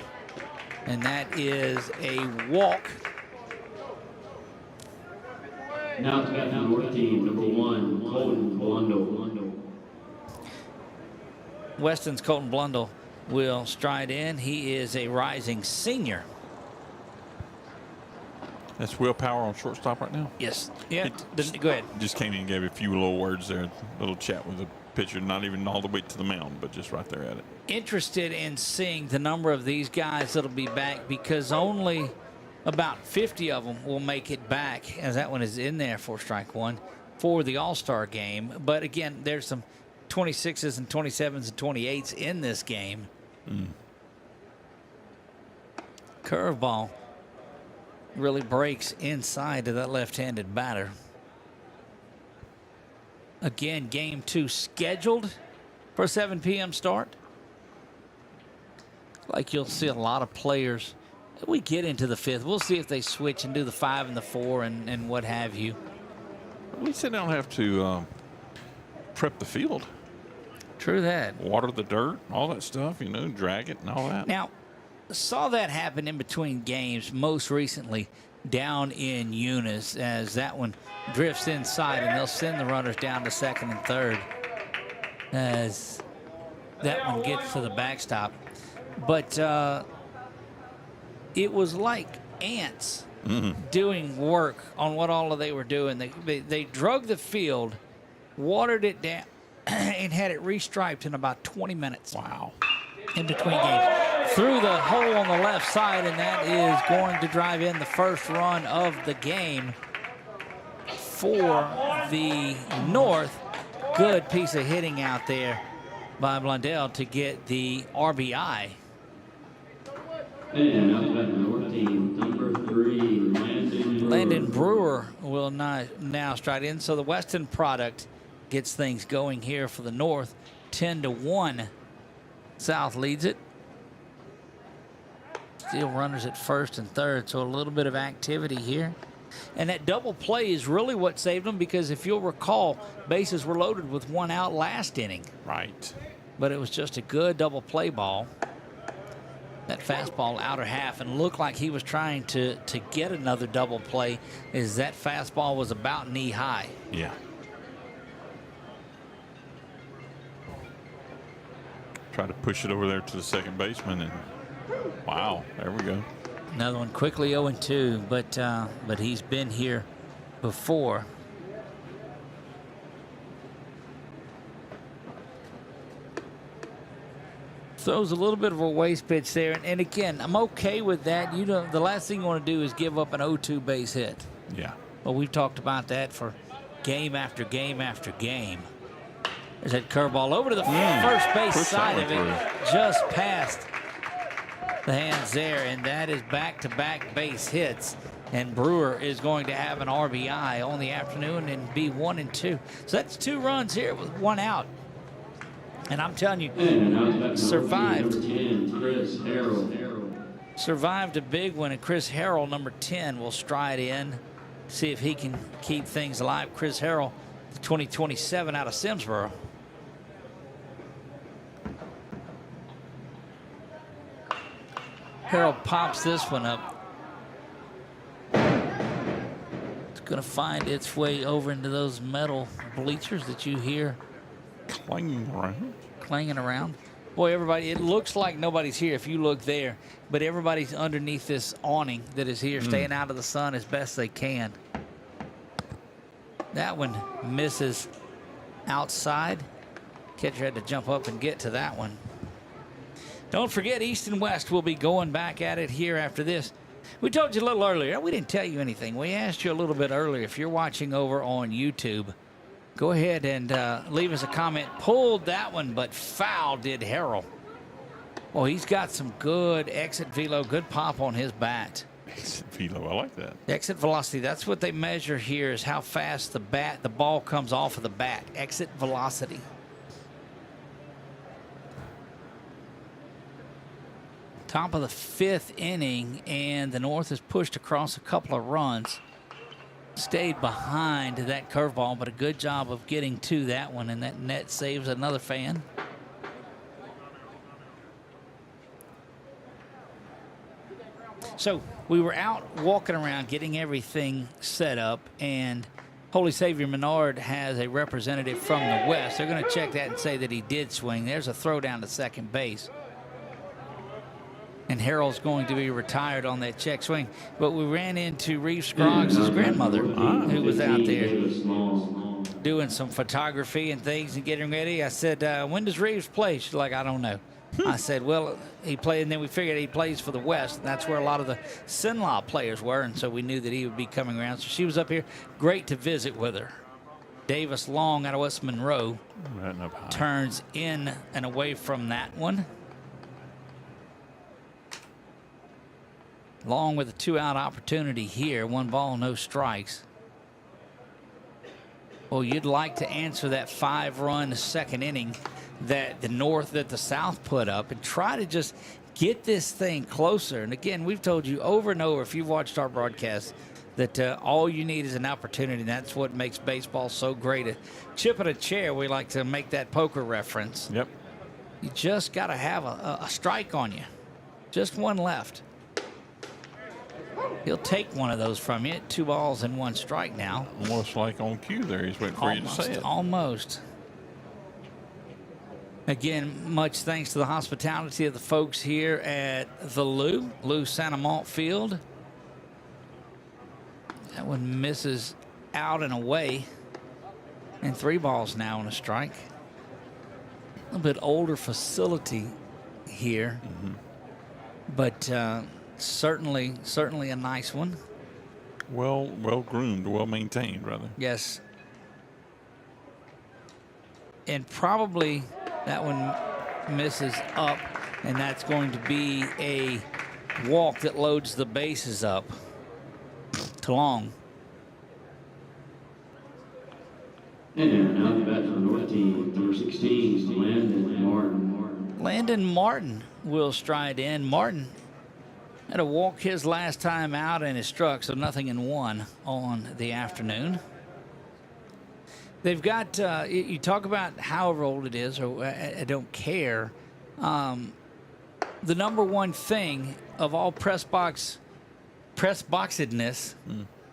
and that is a walk. Now to bat on 14, number 1, Colton Blundell. Weston's Colton Blundell will stride in. He is a rising senior. That's Will Power on shortstop right now? Yes. Yeah. Go ahead. Just came in and gave a few little words there, little chat with the pitcher, not even all the way to the mound, but just right there at it. Interested in seeing the number of these guys that'll be back, because only about 50 of them will make it back, as that one is in there for strike one for the All-Star game. But again, there's some 26s and 27s and 28s in this game. Curveball really breaks inside to that left-handed batter. Again, game 2 scheduled for a 7 p.m. start. Like you'll see a lot of players. We get into the 5th. We'll see if they switch and do the 5 and the 4 and what have you. We sit down and have to prep the field. True that. Water the dirt, all that stuff, drag it and all that. Now, saw that happen in between games most recently down in Eunice, as that one drifts inside, and they'll send the runners down to second and third as that one gets to the backstop. But it was like ants doing work on what all of they were doing. They drug the field, watered it down, and had it restriped in about 20 minutes. Wow. In between games. Through the hole on the left side, and that is going to drive in the first run of the game for the North. Good piece of hitting out there by Blundell to get the RBI. And out to bat North team, number 3, Landon Brewer will now stride in. So the Weston product gets things going here for the North. 10-1. South leads it. Still runners at first and third, so a little bit of activity here. And that double play is really what saved them, because if you'll recall, bases were loaded with 1 out last inning. Right. But it was just a good double play ball. That fastball outer half, and looked like he was trying to get another double play, as that fastball was about knee high. Yeah. Try to push it over there to the second baseman, and wow, there we go. Another one quickly 0-2, but he's been here before. Throws a little bit of a waste pitch there, and again, I'm okay with that. You know, the last thing you want to do is give up an 0-2 base hit. Yeah. Well, we've talked about that for game after game after game. There's that curveball over to the first base side of it, just past the hands there, and that is back-to-back base hits. And Brewer is going to have an RBI on the afternoon and be 1-2. So that's 2 runs here with 1 out. And I'm telling you, survived a big one, and Chris Harrell, number 10, will stride in, see if he can keep things alive. Chris Harrell, 2027 out of Simsboro. Harrell pops this one up. It's going to find its way over into those metal bleachers that you hear clanging around. Boy, everybody, it looks like nobody's here if you look there, but everybody's underneath this awning that is here, staying out of the sun as best they can. That one misses outside. Catcher had to jump up and get to that one. Don't forget, East and West will be going back at it here after this. We told you a little earlier. We didn't tell you anything. We asked you a little bit earlier. If you're watching over on YouTube, go ahead and leave us a comment. Pulled that one, but foul did Harrell. Well, he's got some good exit velo, good pop on his bat. Exit velo, I like that. Exit velocity, that's what they measure here, is how fast the ball comes off of the bat. Exit velocity. Top of the 5th inning, and the North has pushed across a couple of runs. Stayed behind that curveball, but a good job of getting to that one, and that net saves another fan. So we were out walking around getting everything set up, and Holy Savior Menard has a representative from the West. They're going to check that and say that he did swing. There's a throw down to second base. And Harrell's going to be retired on that check swing. But we ran into Reeve Scroggs' grandmother, who was out there doing some photography and things and getting ready. I said, when does Reeves play? She's like, I don't know. I said, well, he played, and then we figured he plays for the West, and that's where a lot of the Sinlaw players were, and so we knew that he would be coming around. So she was up here. Great to visit with her. Davis Long out of West Monroe turns in and away from that one. Long with a 2-out opportunity here. 1 ball, no strikes. Well, you'd like to answer that 5-run second inning that the South put up and try to just get this thing closer. And again, we've told you over and over, if you've watched our broadcast, that all you need is an opportunity. And that's what makes baseball so great. A chip at a chair, we like to make that poker reference. Yep. You just got to have a strike on you. Just one left. He'll take one of those from you. 2 balls and 1 strike now. Almost like on cue there. He's waiting for you to say it. Almost. Again, much thanks to the hospitality of the folks here at the Lou Amant Field. That one misses out and away. And 3 balls now and a strike. A little bit older facility here. But certainly a nice one. Well groomed, well maintained, rather. Yes. And probably that one misses up, and that's going to be a walk that loads the bases up to long. And now the bat for the North team, number 16, Landon Martin. Landon Martin will stride in. Martin had a walk his last time out and is struck, so nothing in 1 on the afternoon. They've got, you talk about however old it is, or I don't care. The number one thing of all press boxedness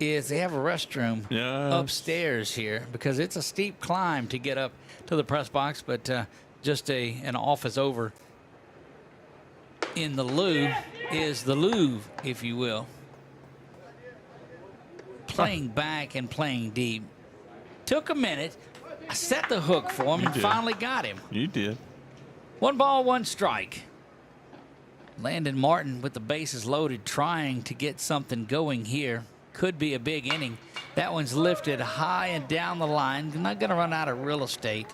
is they have a restroom upstairs here, because it's a steep climb to get up to the press box, but just an office over in the Lou is the Louvre, if you will. Playing back and playing deep. Took a minute. I set the hook for him and finally got him. You did. 1 ball, 1 strike. Landon Martin with the bases loaded, trying to get something going here. Could be a big inning. That one's lifted high and down the line. Not going to run out of real estate.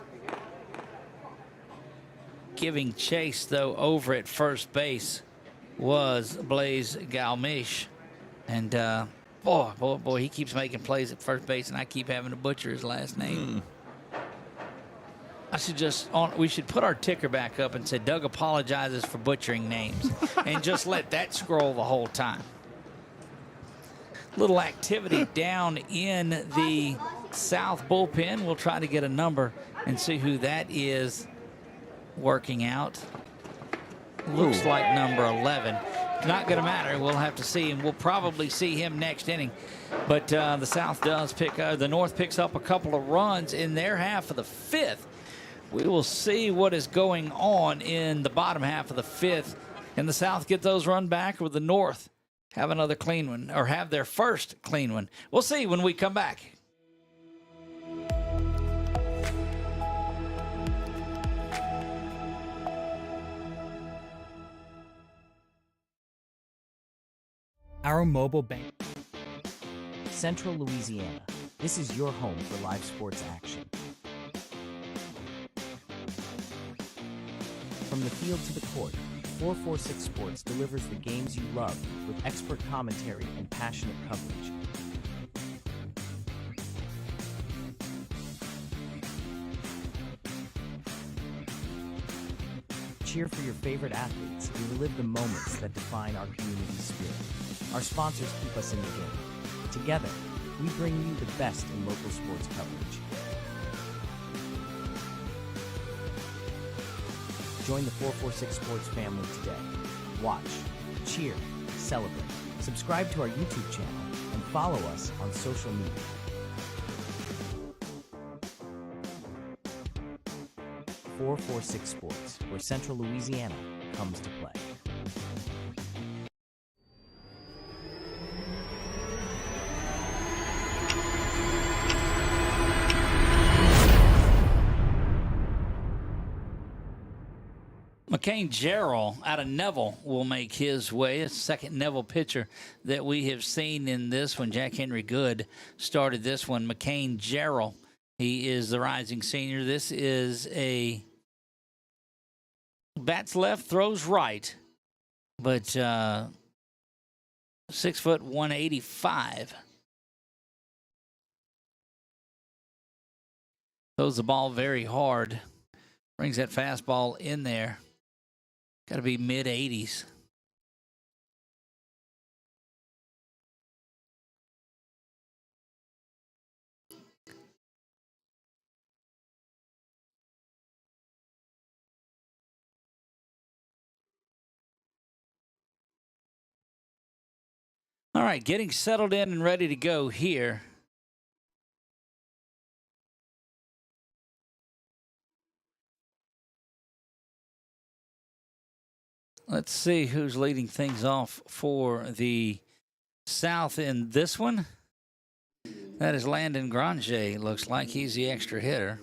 Giving chase, though, over at first base was Blaise Galmiche. And boy, he keeps making plays at first base, and I keep having to butcher his last name. We should put our ticker back up and say Doug apologizes for butchering names and just let that scroll the whole time. Little activity down in the South bullpen. We'll try to get a number and see who that is working out. Looks like number 11. Not going to matter. We'll have to see, and we'll probably see him next inning. But the South does the North picks up a couple of runs in their half of the 5th. We will see what is going on in the bottom half of the 5th. Can the South get those run back, or the North have another clean one, or have their first clean one? We'll see when we come back. Our mobile bank. Central Louisiana. This is your home for live sports action. From the field to the court, 446 Sports delivers the games you love with expert commentary and passionate coverage. Cheer for your favorite athletes and relive the moments that define our community spirit. Our sponsors keep us in the game. Together, we bring you the best in local sports coverage. Join the 446 Sports family today. Watch, cheer, celebrate. Subscribe to our YouTube channel and follow us on social media. .446 Sports, where Central Louisiana comes to play. McCain Jarrell out of Neville will make his way. A second Neville pitcher that we have seen in this one. Jack Henry Good started this one. McCain Jarrell, he is the rising senior. This is a bats left, throws right, but 6 foot 185. Throws the ball very hard. Brings that fastball in there. Got to be mid-80s. All right, getting settled in and ready to go here. Let's see who's leading things off for the South in this one. That is Landon Granger. Looks like he's the extra hitter.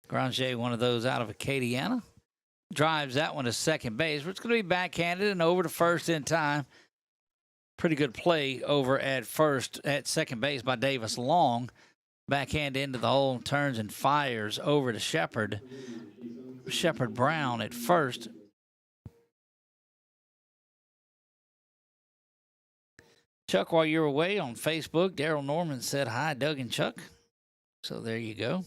Granger, one of those out of Acadiana. Drives that one to second base. It's going to be backhanded and over to first in time. Pretty good play over at second base by Davis Long. Backhand into the hole, turns and fires over to Shepard. Shepard Brown at first. Chuck, while you're away on Facebook, Daryl Norman said hi, Doug and Chuck. So there you go.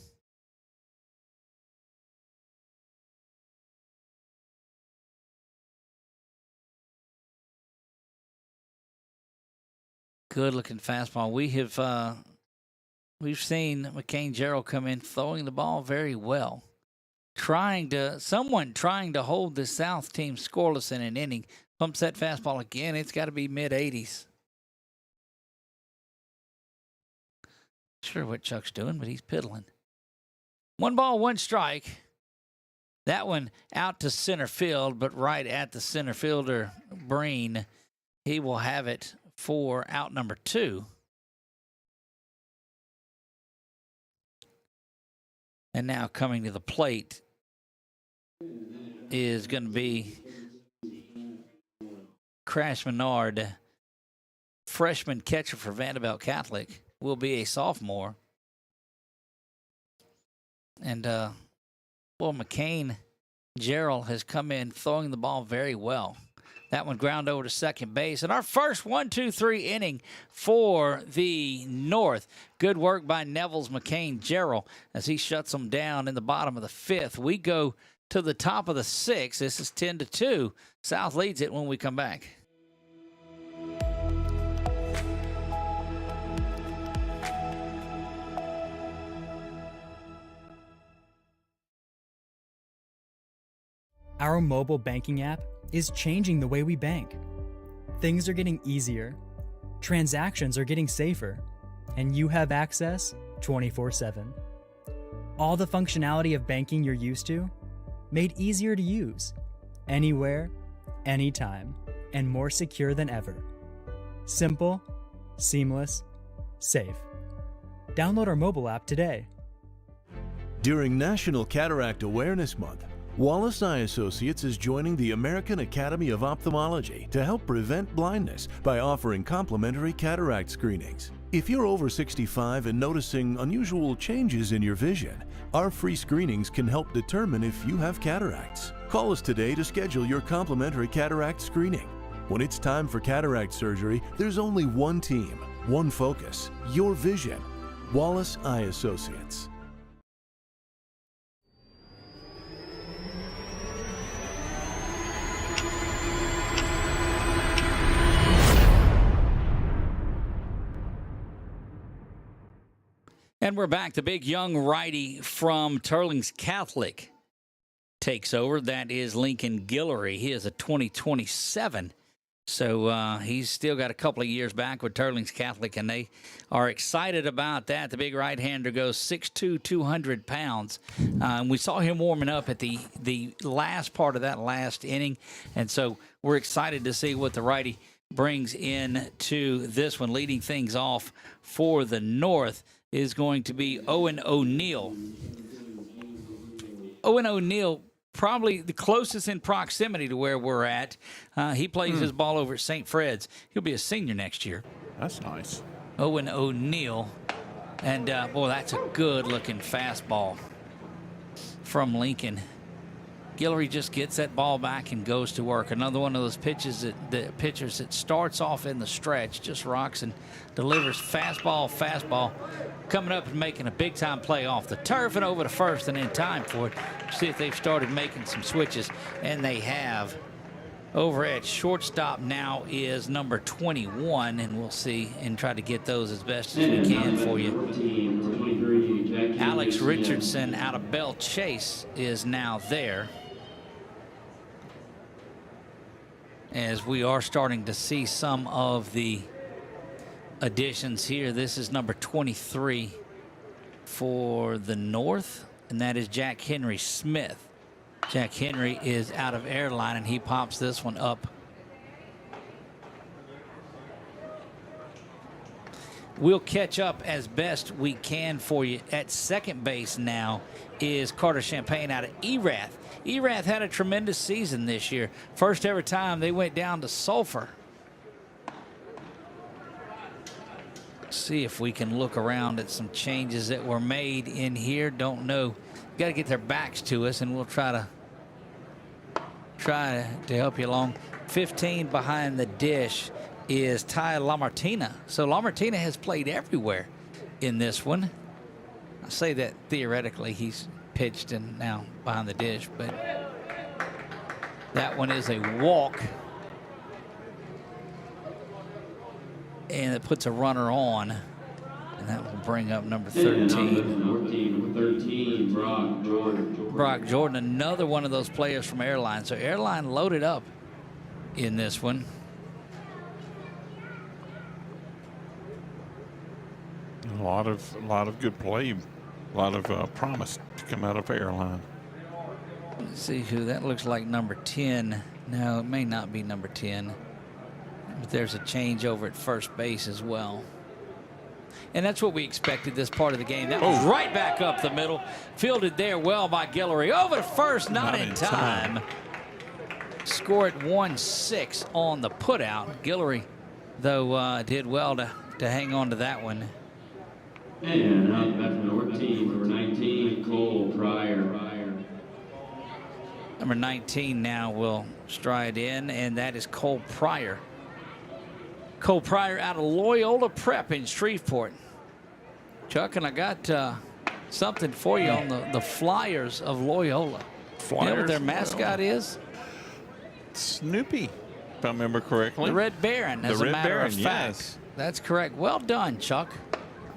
Good looking fastball. We've seen McCain Gerald come in throwing the ball very well. Someone trying to hold the South team scoreless in an inning. Pumps that fastball again. It's got to be mid-80s. Sure what Chuck's doing, but he's piddling. 1 ball, 1 strike. That one out to center field, but right at the center fielder, Breen. He will have it for out number 2. And now coming to the plate is going to be Crash Menard, freshman catcher for Vanderbilt Catholic, will be a sophomore. And, McCain Gerald has come in throwing the ball very well. That one ground over to second base. And our first 1-2-3 inning for the North. Good work by Neville's McCain Gerald as he shuts them down in the bottom of the 5th. We go to the top of the 6th. This is 10-2. South leads it when we come back. Our mobile banking app is changing the way we bank. Things are getting easier, transactions are getting safer, and you have access 24/7. All the functionality of banking you're used to, made easier to use, anywhere, anytime, and more secure than ever. Simple, seamless, safe. Download our mobile app today. During National Cataract Awareness Month, Wallace Eye Associates is joining the American Academy of Ophthalmology to help prevent blindness by offering complimentary cataract screenings. If you're over 65 and noticing unusual changes in your vision, our free screenings can help determine if you have cataracts. Call us today to schedule your complimentary cataract screening. When it's time for cataract surgery, there's only one team, one focus, your vision. Wallace Eye Associates. And we're back. The big young righty from Turlings Catholic takes over. That is Lincoln Guillory. He is a 2027. So he's still got a couple of years back with Turlings Catholic, and they are excited about that. The big right-hander goes 6'2", 200 pounds. We saw him warming up at the last part of that last inning, and so we're excited to see what the righty brings in to this one. Leading things off for the North is going to be Owen O'Neill. Owen O'Neill, probably the closest in proximity to where we're at. He plays his ball over at St. Fred's. He'll be a senior next year. That's nice. Owen O'Neill. And, boy, that's a good-looking fastball from Lincoln. Guillory just gets that ball back and goes to work. Another one of those pitchers that starts off in the stretch, just rocks and delivers fastball, coming up and making a big-time play off the turf and over to first and in time for it. See if they've started making some switches, and they have. Over at shortstop now is number 21, and we'll see and try to get those as best as we can for you. Alex Richardson out of Bell Chase is now there, as we are starting to see some of the additions here. This is number 23 for the North. and that is Jack Henry Smith. Jack Henry is out of airline, and he pops this one up. We'll catch up as best we can for you. At second base now is Carter Champagne out of Erath. Erath had a tremendous season this year. First ever time they went down to Sulphur. See if we can look around at some changes that were made in here. Don't know. Got to get their backs to us, and we'll try to help you along. 15 behind the dish is Ty LaMartina. So LaMartina has played everywhere in this one. I say that theoretically, he's pitched and now behind the dish, but that one is a walk. And it puts a runner on, and that will bring up number 13. 13, Brock Jordan. Brock Jordan, another one of those players from Airline. So Airline loaded up in this one. A lot of good play, a lot of promise to come out of Airline. Let's see who that looks like. Number 10. No, it may not be number 10. But there's a change over at first base as well. And that's what we expected this part of the game. That was right back up the middle. Fielded there well by Guillory. Over to first, not in time. Score at 1-6 on the putout. Guillory, though, did well to hang on to that one. And now back to number 19, Cole Pryor. Number 19 now will stride in, and that is Cole Pryor. Cole Pryor out of Loyola Prep in Shreveport. Chuck, and I got something for you on the Flyers of Loyola. Flyers, you know what their mascot is? Snoopy, if I remember correctly. The Red Baron, as a matter of fact. Yes. That's correct. Well done, Chuck.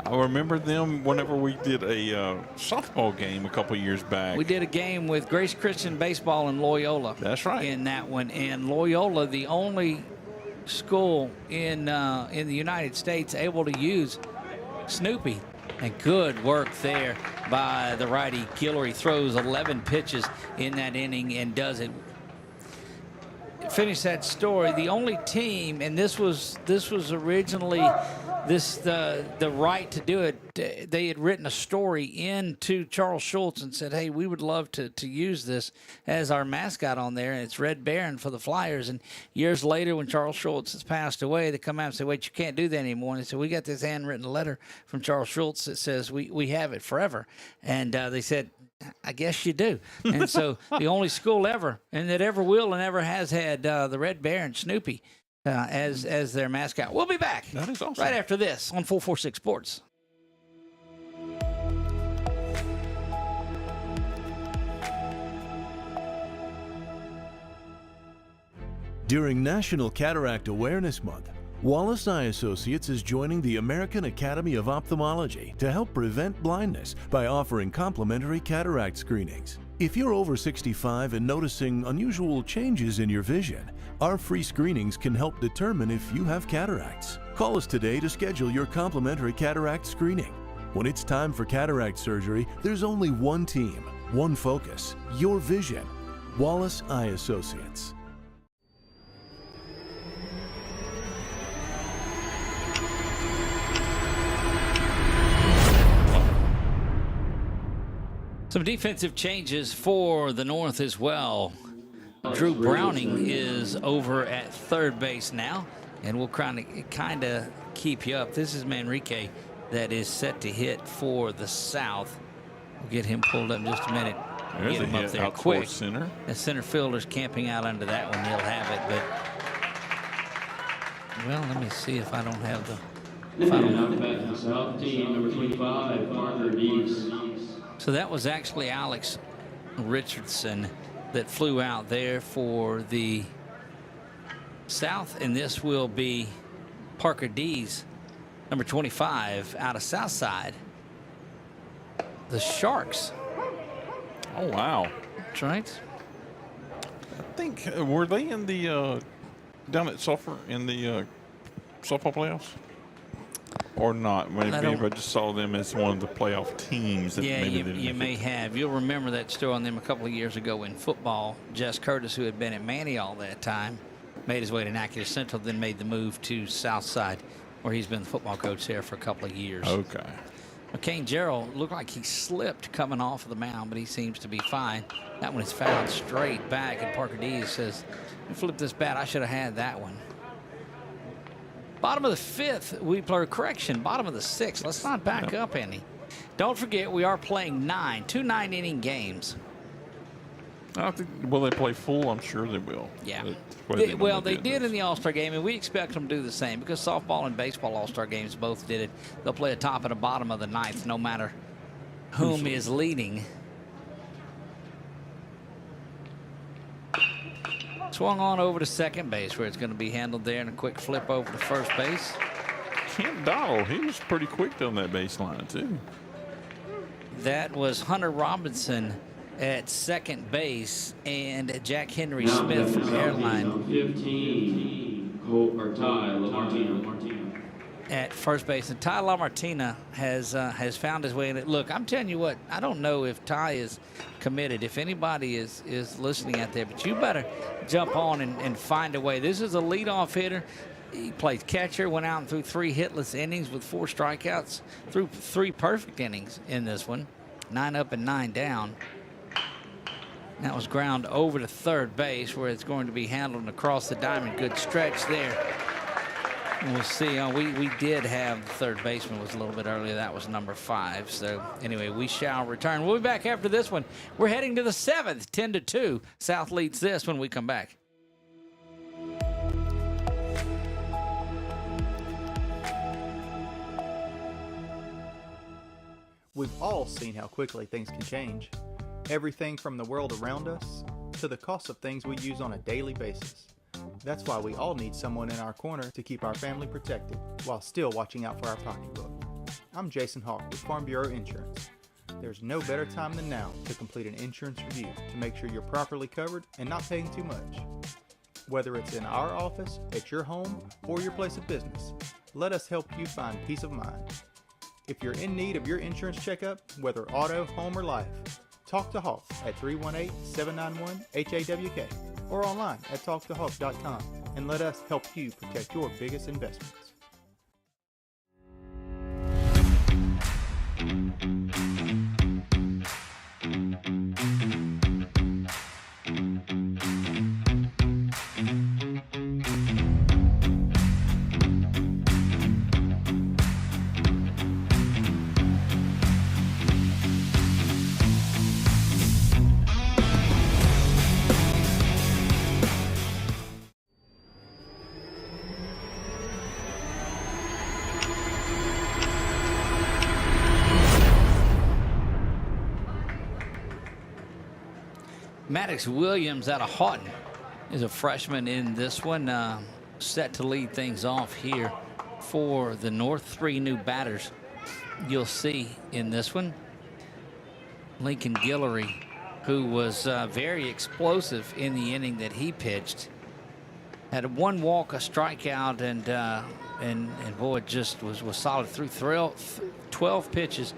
I remember them whenever we did a softball game a couple years back. We did a game with Grace Christian Baseball in Loyola. That's right. In that one. And Loyola, the only school in the United States able to use Snoopy. And good work there by the righty. Guillory throws 11 pitches in that inning and does it. Finish that story. The only team, and this was originally the right to do it. They had written a story into Charles Schultz and said, hey, we would love to use this as our mascot on there, and it's Red Baron for the Flyers. And years later, when Charles Schultz has passed away, they come out and say, wait, you can't do that anymore. And they said, we got this handwritten letter from Charles Schultz that says we have it forever. And they said, I guess you do. And so the only school ever, and that ever will and ever has had the Red Baron, Snoopy, as their mascot. We'll be back. That is awesome. Right after this on 446 Sports. During National Cataract Awareness Month, Wallace Eye Associates is joining the American Academy of Ophthalmology to help prevent blindness by offering complimentary cataract screenings. If you're over 65 and noticing unusual changes in your vision, our free screenings can help determine if you have cataracts. Call us today to schedule your complimentary cataract screening. When it's time for cataract surgery, there's only one team, one focus, your vision. Wallace Eye Associates. Some defensive changes for the North as well. Drew Browning is over at third base now, and we'll kind of keep you up. This is Manrique that is set to hit for the South. We'll get him pulled up in just a minute. There's get him up there out quick. Center. The center fielder's camping out under that one. He'll have it, but well, let me see if I don't have the. And back to the South team, number 25, Parker Dees. So that was actually Alex Richardson that flew out there for the South, and this will be Parker Dees, number 25, out of Southside. The Sharks. Oh, wow. That's right. I think, were they in the, down at Sulphur in the softball playoffs? Or not. Maybe I just saw them as one of the playoff teams. That Yeah, maybe you may have. You'll remember that story on them a couple of years ago in football. Jess Curtis, who had been at Manny all that time, made his way to Natchitoches Central, then made the move to Southside, where he's been the football coach there for a couple of years. Okay. McCain Gerald looked like he slipped coming off of the mound, but he seems to be fine. That one is fouled straight back, and Parker Dees says, "Flip this bat. I should have had that one." Bottom of the fifth, bottom of the sixth. Let's not back up any. Don't forget, we are playing two 9-inning games. I think, will they play full? I'm sure they will. Yeah. They did in the All-Star game, and we expect them to do the same because softball and baseball All-Star games both did it. They'll play a top and a bottom of the ninth, no matter whom is leading. Swung on over to second base, where it's going to be handled there, and a quick flip over to first base. Kent Donald, he was pretty quick on that baseline, too. That was Hunter Robinson at second base, and Jack Henry Smith from Airline 15, Ty LaMartina. At first base. And Ty LaMartina has found his way in it. Look, I'm telling you what, I don't know if Ty is committed, if anybody is listening out there, but you better jump on and find a way. This is a leadoff hitter. He played catcher, went out and threw 3 hitless innings with 4 strikeouts, threw 3 perfect innings in this one, 9 up and 9 down. That was ground over to third base, where it's going to be handled across the diamond. Good stretch there. And we'll see. We did have the third baseman was a little bit earlier. That was number 5. So anyway, we shall return. We'll be back after this one. We're heading to the 7th, 10-2. South leads this when we come back. We've all seen how quickly things can change. Everything from the world around us to the cost of things we use on a daily basis. That's why we all need someone in our corner to keep our family protected while still watching out for our pocketbook. I'm Jason Hawk with Farm Bureau Insurance. There's no better time than now to complete an insurance review to make sure you're properly covered and not paying too much. Whether it's in our office, at your home, or your place of business, let us help you find peace of mind. If you're in need of your insurance checkup, whether auto, home, or life, talk to Hawk at 318-791-HAWK or online at talktohawk.com and let us help you protect your biggest investments. Maddox Williams out of Houghton is a freshman in this one, set to lead things off here for the North. 3 new batters you'll see in this one. Lincoln Guillory, who was very explosive in the inning that he pitched, had 1 walk, a strikeout, and boy, just was solid. Threw 12 pitches,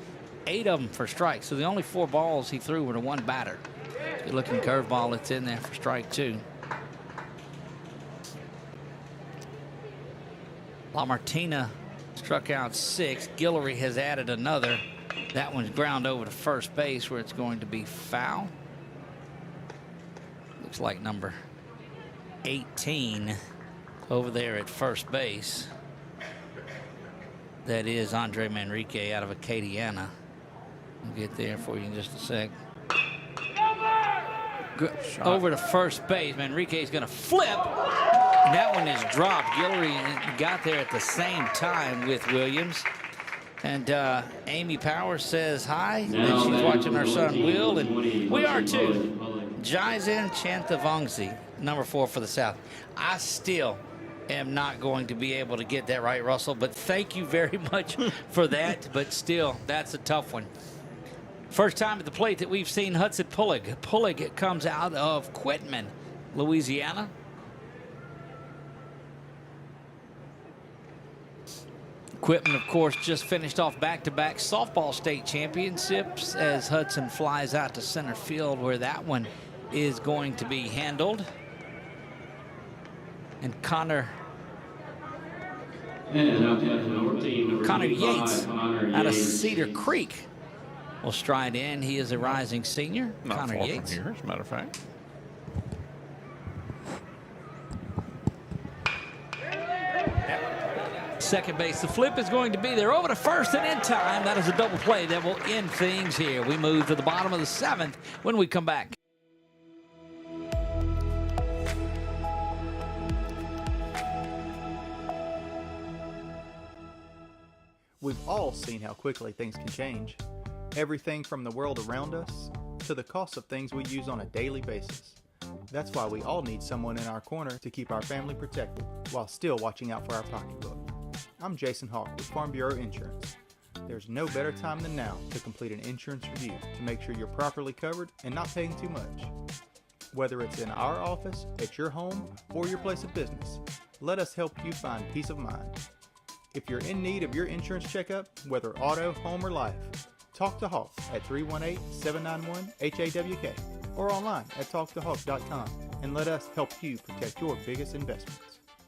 8 of them for strikes. So the only 4 balls he threw were to 1 batter. Good looking curveball that's in there for strike 2. LaMartina struck out 6. Guillory has added another. That one's ground over to first base, where it's going to be foul. Looks like number 18 over there at first base. That is Andre Manrique out of Acadiana. We'll get there for you in just a sec. Over to first base. Manrique's going to flip. And that one is dropped. Guillory got there at the same time with Williams. And Amy Powers says hi. And she's watching her son Will. And we are too. Jaizen Chanthavongsi, number 4 for the South. I still am not going to be able to get that right, Russell. But thank you very much for that. But still, that's a tough one. First time at the plate that we've seen Hudson Pullig. Pullig comes out of Quitman, Louisiana. Quitman, of course, just finished off back-to-back softball state championships as Hudson flies out to center field where that one is going to be handled. And Connor Yates out of Cedar Creek will stride in. He is a rising senior. Not Connor far Yates. from here, as a matter of fact. Second base, the flip is going to be there over to first and in time. That is a double play that will end things here. We move to the bottom of the 7th when we come back. We've all seen how quickly things can change. Everything from the world around us to the cost of things we use on a daily basis. That's why we all need someone in our corner to keep our family protected while still watching out for our pocketbook. I'm Jason Hawk with Farm Bureau Insurance. There's no better time than now to complete an insurance review to make sure you're properly covered and not paying too much. Whether it's in our office, at your home, or your place of business, let us help you find peace of mind. If you're in need of your insurance checkup, whether auto, home, or life, talk to Hawk at 318-791-HAWK or online at talktohawk.com and let us help you protect your biggest investments.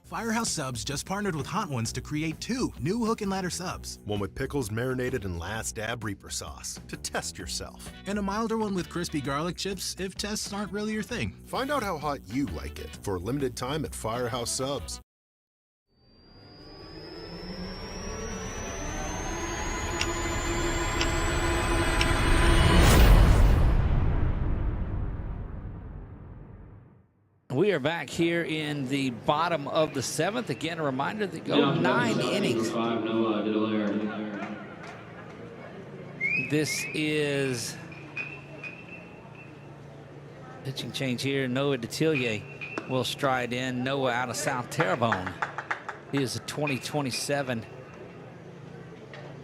Firehouse Subs just partnered with Hot Ones to create 2 new hook and ladder subs. One with pickles marinated in Last Dab Reaper sauce to test yourself. And a milder one with crispy garlic chips if tests aren't really your thing. Find out how hot you like it for a limited time at Firehouse Subs. We are back here in the bottom of the 7th. Again, a reminder that go 9 innings. This is pitching change here. Noah Detillier will stride in. Noah out of South Terrebonne. He is a 2027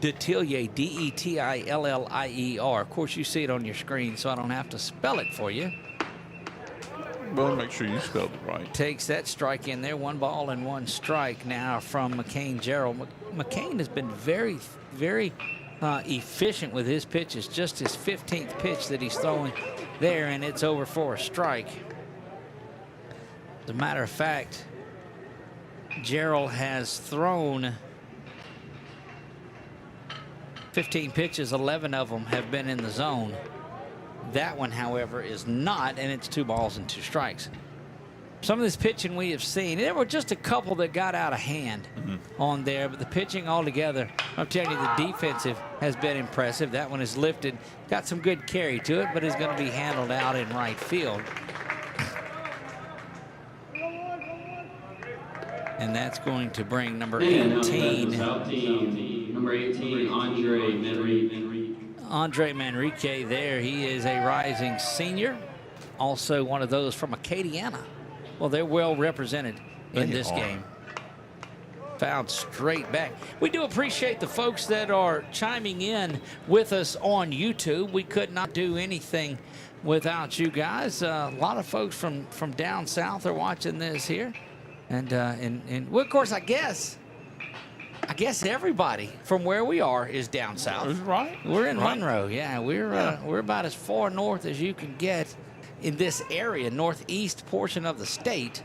Detillier, Detillier. Of course, you see it on your screen, so I don't have to spell it for you. Well, make sure you spelled it right. Takes that strike in there. 1 ball and 1 strike now from McCain Gerald. McCain has been very, very efficient with his pitches. Just his 15th pitch that he's throwing there, and it's over for a strike. As a matter of fact, Gerald has thrown 15 pitches. 11 of them have been in the zone. That one, however, is not, and it's 2 balls and 2 strikes. Some of this pitching we have seen, there were just a couple that got out of hand on there, but the pitching altogether, I'm telling you, the defensive has been impressive. That one is lifted, got some good carry to it, but is going to be handled out in right field. And that's going to bring number 18. Number 18, Andre Manrique there. He is a rising senior. Also one of those from Acadiana. Well, they're well represented in this game. Fouled straight back. We do appreciate the folks that are chiming in with us on YouTube. We could not do anything without you guys. A lot of folks from down south are watching this here. And well, of course, I guess everybody from where we are is down south. Right. We're in Monroe. Yeah, we're about as far north as you can get in this area, northeast portion of the state.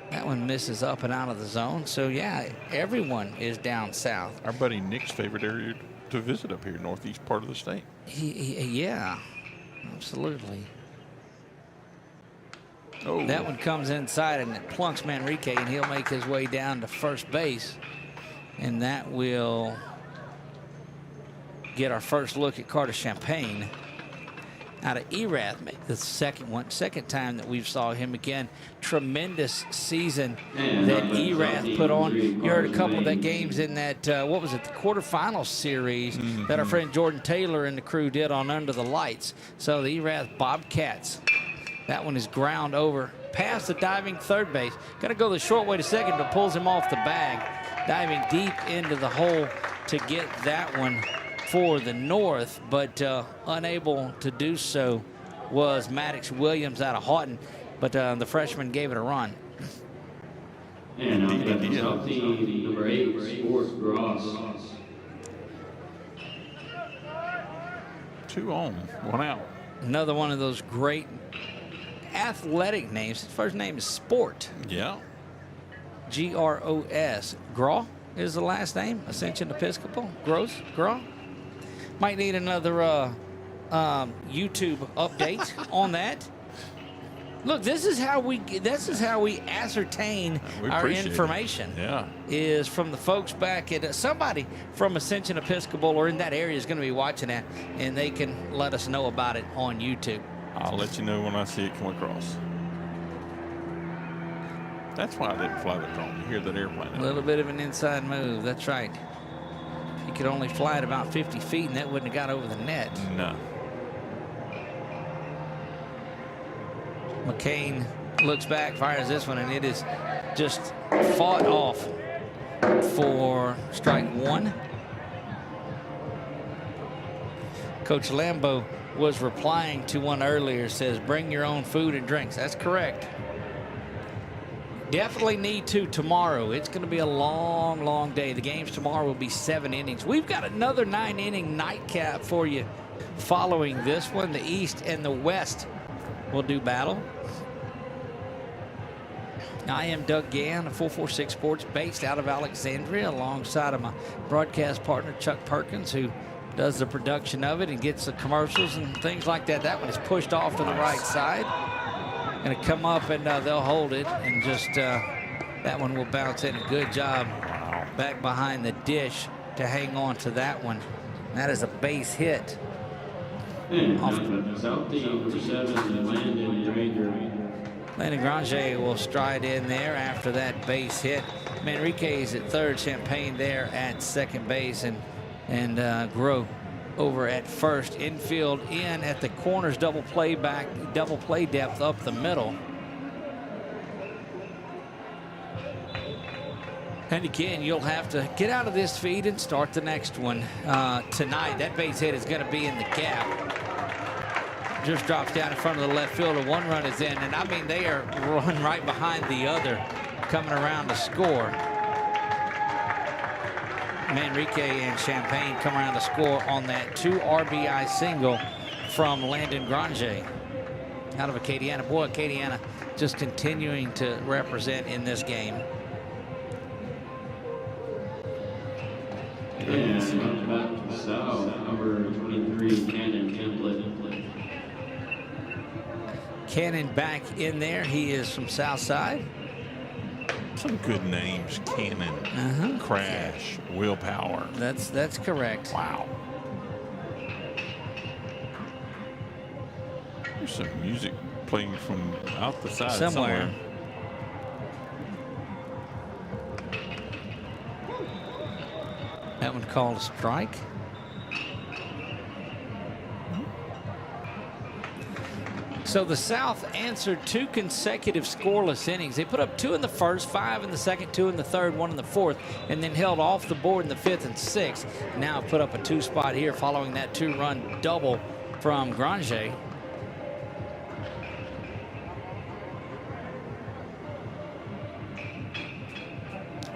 That one misses up and out of the zone. So, yeah, everyone is down south. Our buddy Nick's favorite area to visit up here, northeast part of the state. Yeah, absolutely. Oh. That one comes inside and it plunks Manrique, and he'll make his way down to first base. And that will get our first look at Carter Champagne out of Erath. Maybe the second time that we've saw him again. Tremendous season that Erath put on. You heard a couple of that games in that, what was it, the quarterfinal series that our friend Jordan Taylor and the crew did on Under the Lights. So the Erath Bobcats. That one is ground over past the diving third base. Got to go the short way to second, but pulls him off the bag. Diving deep into the hole to get that one for the North, but unable to do so was Maddox Williams out of Houghton, but the freshman gave it a run. And idea. Number 8, Sports Gross. 2 on, 1 out. Another one of those great athletic names. His first name is Sport. Yeah. G-R-O-S. Graw is the last name. Ascension Episcopal. Gross. Graw. Might need another YouTube update on that. Look, this is how we ascertain our information. Yeah. Is from the folks back at somebody from Ascension Episcopal or in that area is going to be watching that, and they can let us know about it on YouTube. I'll let you know when I see it come across. That's why I didn't fly the drone. You hear that airplane? A little bit of an inside move. That's right. He could only fly it about 50 feet, and that wouldn't have got over the net. No. McCain looks back, fires this one, and it is just fought off for strike 1. Coach Lambo was replying to one earlier, says, bring your own food and drinks. That's correct. Definitely need to tomorrow. It's going to be a long, long day. The games tomorrow will be 7 innings. We've got another 9-inning nightcap for you following this one. The East and the West will do battle. I am Doug Gann of 446 Sports, based out of Alexandria, alongside of my broadcast partner, Chuck Perkins, who does the production of it and gets the commercials and things like that. That one is pushed off to the right side. Going to come up, and they'll hold it, and just that one will bounce in. A good job back behind the dish to hang on to that one. That is a base hit. Southie, number 7, Landon Granger. Landon Granger will stride in there after that base hit. Manriquez at third, Champagne there at second base, and Grow over at first. Infield in at the corners, double play depth up the middle. And again, you'll have to get out of this feed and start the next one tonight. That base hit is going to be in the gap. Just drops down in front of the left fielder. 1 run is in, and I mean, they are run right behind the other, coming around to score. Manrique and Champagne come around to score on that 2 RBI single from Landon Granger out of Acadiana. Boy, Acadiana just continuing to represent in this game. And back to south, number 23, Cannon Template. Cannon back in there. He is from Southside. Some good names. Cannon, Crash, Willpower. That's correct. Wow. There's some music playing from out the side somewhere. That one called a strike. So the South answered 2 consecutive scoreless innings. They put up 2 in the first, 5 in the second, 2 in the third, 1 in the fourth, and then held off the board in the 5th and 6th. Now put up a 2 spot here following that 2-run double from Granger.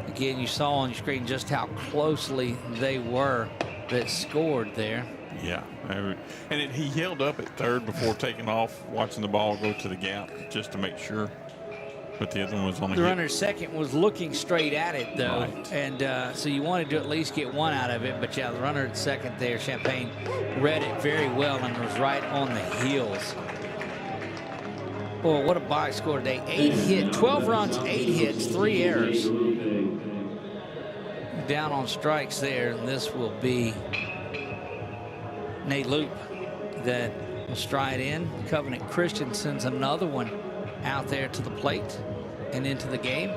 Again, you saw on your screen just how closely they were that scored there. Yeah, and he held up at third before taking off, watching the ball go to the gap just to make sure. But the other one was on the runner second was looking straight at it, though. Right. And so you wanted to at least get 1 out of it. But, yeah, the runner at second there, Champagne, read it very well and was right on the heels. Boy, what a box score today. 12 runs, 8 hits, 3 errors. Down on strikes there, and this will be Nate Loop that will stride in. Covenant Christensen's another one out there to the plate and into the game.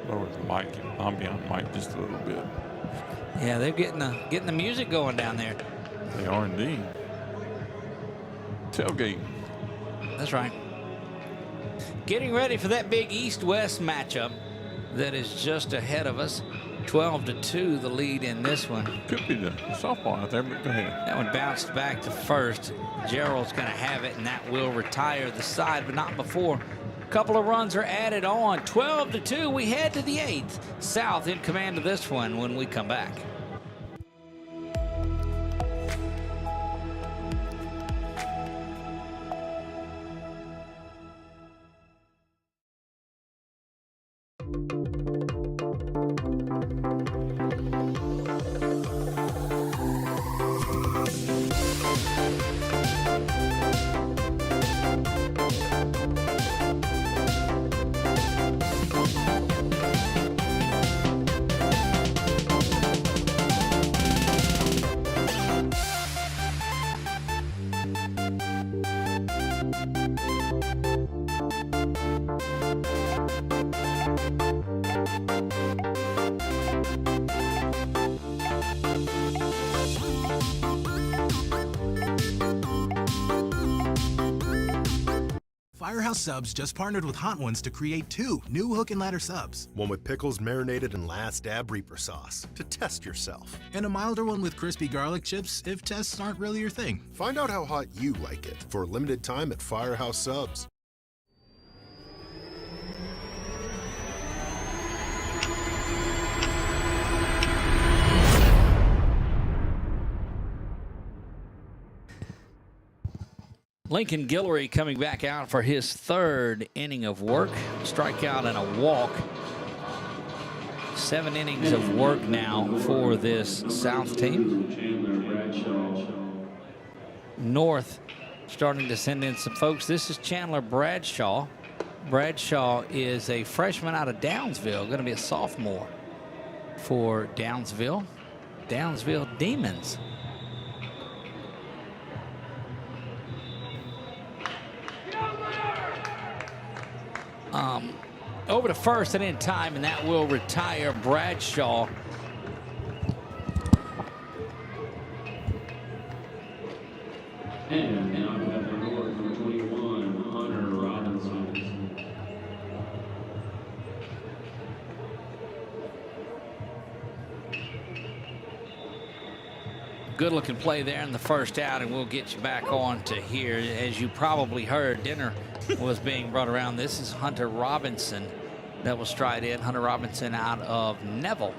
Lower the mic, ambient mic just a little bit. Yeah, they're getting the music going down there. They are indeed. Tailgate. That's right. Getting ready for that big East-West matchup that is just ahead of us. 12-2 the lead in this one. Could be the softball out there, but go ahead. That one bounced back to first. Gerald's going to have it, and that will retire the side, but not before a couple of runs are added on. 12-2, we head to the 8th. South in command of this one when we come back. Firehouse Subs just partnered with Hot Ones to create 2 new hook and ladder subs. One with pickles marinated in last dab reaper sauce to test yourself. And a milder one with crispy garlic chips if tests aren't really your thing. Find out how hot you like it for a limited time at Firehouse Subs. Lincoln Guillory coming back out for his 3rd inning of work. Strikeout and a walk. 7 innings of work now for this South team. North starting to send in some folks. This is Chandler Bradshaw. Bradshaw is a freshman out of Downsville, going to be a sophomore for Downsville Demons. Over to first and in time, and that will retire Bradshaw. And now we have number 21, Hunter Robinson. Good looking play there in the first out, and we'll get you back on to here. As you probably heard, dinner was being brought around. This is Hunter Robinson that will stride in. Hunter Robinson out of Neville.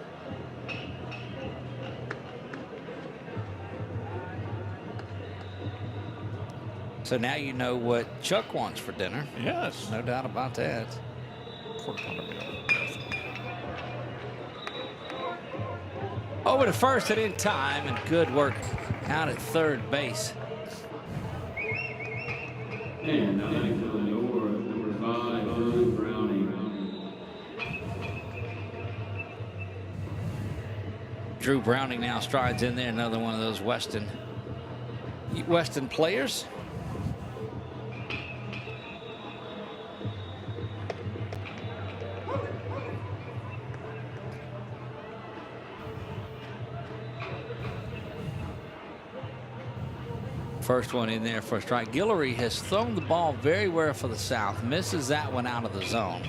So now you know what Chuck wants for dinner. Yes. No doubt about that. Over to first and in time, and good work out at third base. And now back to the north, number 5, Drew Browning. Drew Browning now strides in there, another one of those Weston players. First one in there for a strike. Guillory has thrown the ball very well for the South. Misses that one out of the zone.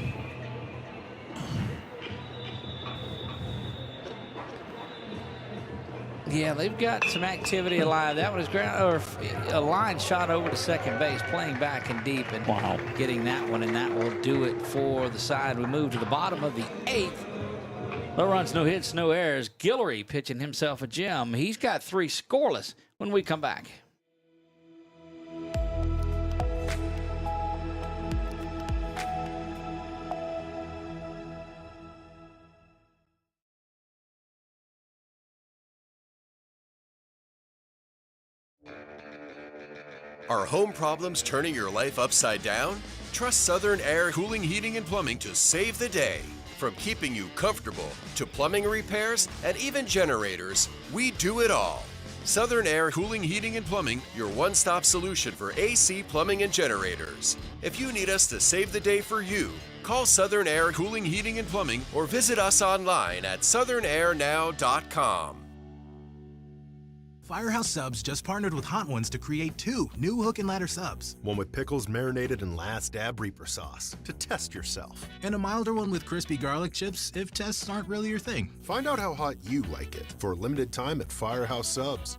Yeah, they've got some activity alive. That one is a line shot over to second base, playing back and deep, and getting that one, and that will do it for the side. We move to the bottom of the 8th. No runs, no hits, no errors. Guillory pitching himself a gem. He's got 3 scoreless when we come back. Are home problems turning your life upside down? Trust Southern Air Cooling, Heating, and Plumbing to save the day. From keeping you comfortable to plumbing repairs and even generators, we do it all. Southern Air Cooling, Heating, and Plumbing, your one-stop solution for AC, plumbing, and generators. If you need us to save the day for you, call Southern Air Cooling, Heating, and Plumbing or visit us online at southernairnow.com. Firehouse Subs just partnered with Hot Ones to create 2 new hook and ladder subs. One with pickles marinated in Last Dab Reaper sauce to test yourself. And a milder one with crispy garlic chips if tests aren't really your thing. Find out how hot you like it for a limited time at Firehouse Subs.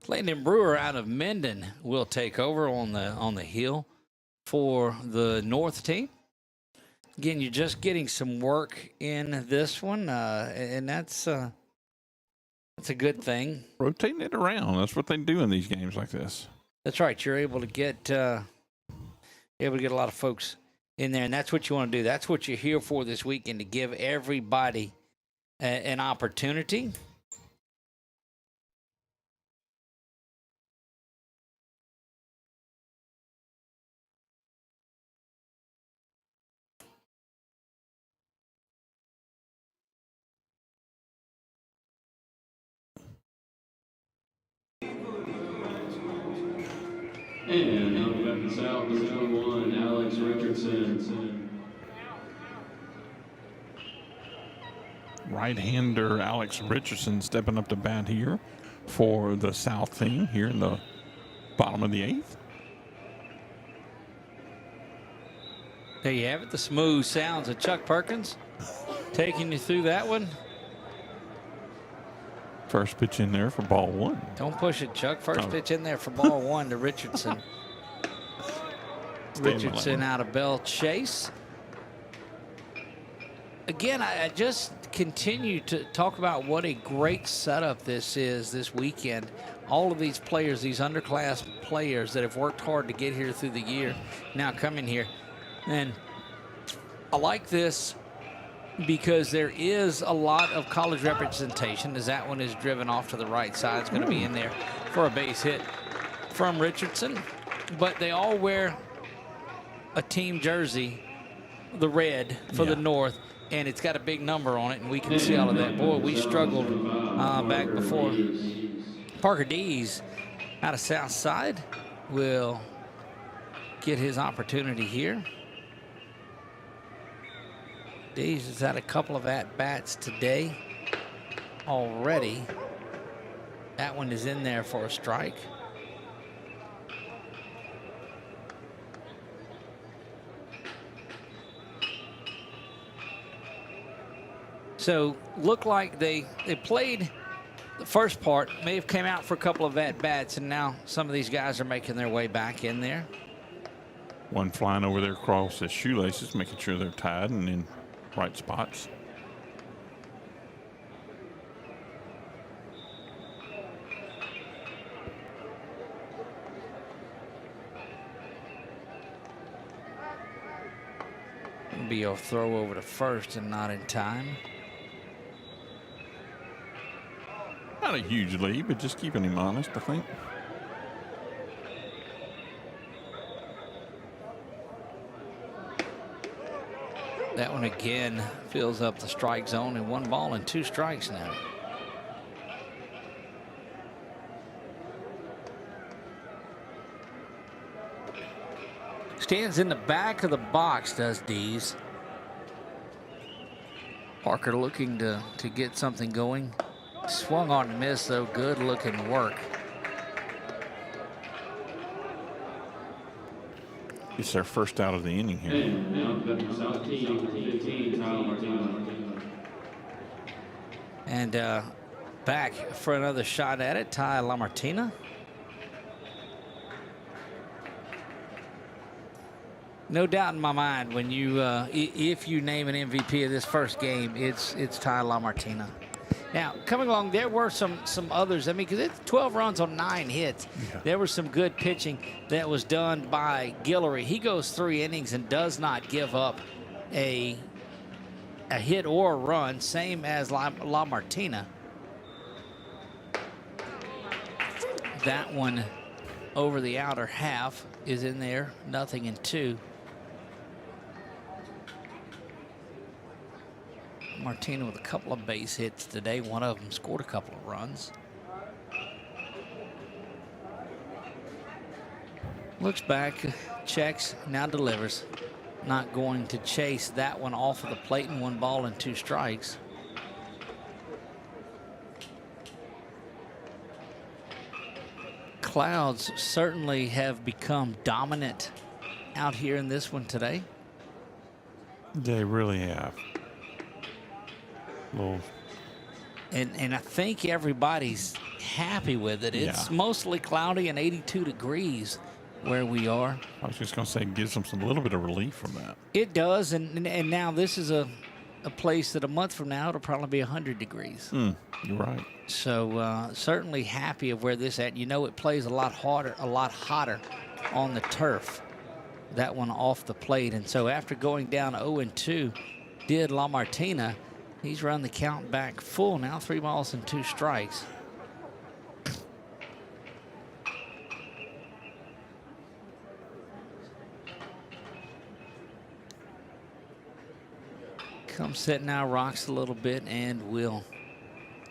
Landon Brewer out of Minden will take over on the hill for the North team. Again, you're just getting some work in this one, and that's a good thing. Rotating it around. That's what they do in these games like this. That's right. You're able to get a lot of folks in there, and that's what you want to do. That's what you're here for this weekend, to give everybody an opportunity. And now back to South, number 1, Alex Richardson. Right-hander Alex Richardson stepping up to bat here for the South team here in the bottom of the 8th. There you have it, the smooth sounds of Chuck Perkins taking you through that one. First pitch in there for ball 1. Don't push it, Chuck. First pitch in there for ball 1 to Richardson. Richardson out of Bell Chase. Again, I just continue to talk about what a great setup this is this weekend. All of these players, these underclass players that have worked hard to get here through the year, now coming here. And I like this because there is a lot of college representation, as that one is driven off to the right side. It's going to be in there for a base hit from Richardson. But they all wear a team jersey, the red for the North, and it's got a big number on it, and we can see all of that. Boy, we struggled back before. Parker Dees out of South Side will get his opportunity here. Dees has had a couple of at-bats today already. That one is in there for a strike. So looked like they played the first part, may have came out for a couple of at-bats, and now some of these guys are making their way back in there. One flying over there across his shoelaces, making sure they're tied and in right spots. It'll be a throw over to first and not in time. Not a huge lead, but just keeping him honest, I think. That one again fills up the strike zone, and 1 ball and 2 strikes now. Stands in the back of the box, does Dees. Parker looking to get something going. Swung on and missed, though. Good looking work. It's their first out of the inning here. And now back to South team, 15, Tyler Martinez. And back for another shot at it, Ty LaMartina. No doubt in my mind, when you if you name an MVP of this first game, it's Ty LaMartina. Now, coming along, there were some others. I mean, because it's 12 runs on 9 hits. Yeah. There was some good pitching that was done by Guillory. He goes 3 innings and does not give up a hit or a run, same as LaMartina. That one over the outer half is in there, 0-2. Martina with a couple of base hits today. One of them scored a couple of runs. Looks back, checks, now delivers. Not going to chase that one off of the plate, and 1 ball and 2 strikes. Clouds certainly have become dominant out here in this one today. They really have. Little. And I think everybody's happy with it. It's mostly cloudy and 82 degrees where we are. I was just going to say, it gives them a little bit of relief from that. It does, and now this is a place that a month from now it'll probably be 100 degrees. You're right. So certainly happy of where this at. You know, it plays a lot hotter on the turf. That one off the plate, and so after going down 0-2, did LaMartina. He's run the count back full now, 3 balls and 2 strikes. Comes set now, rocks a little bit, and will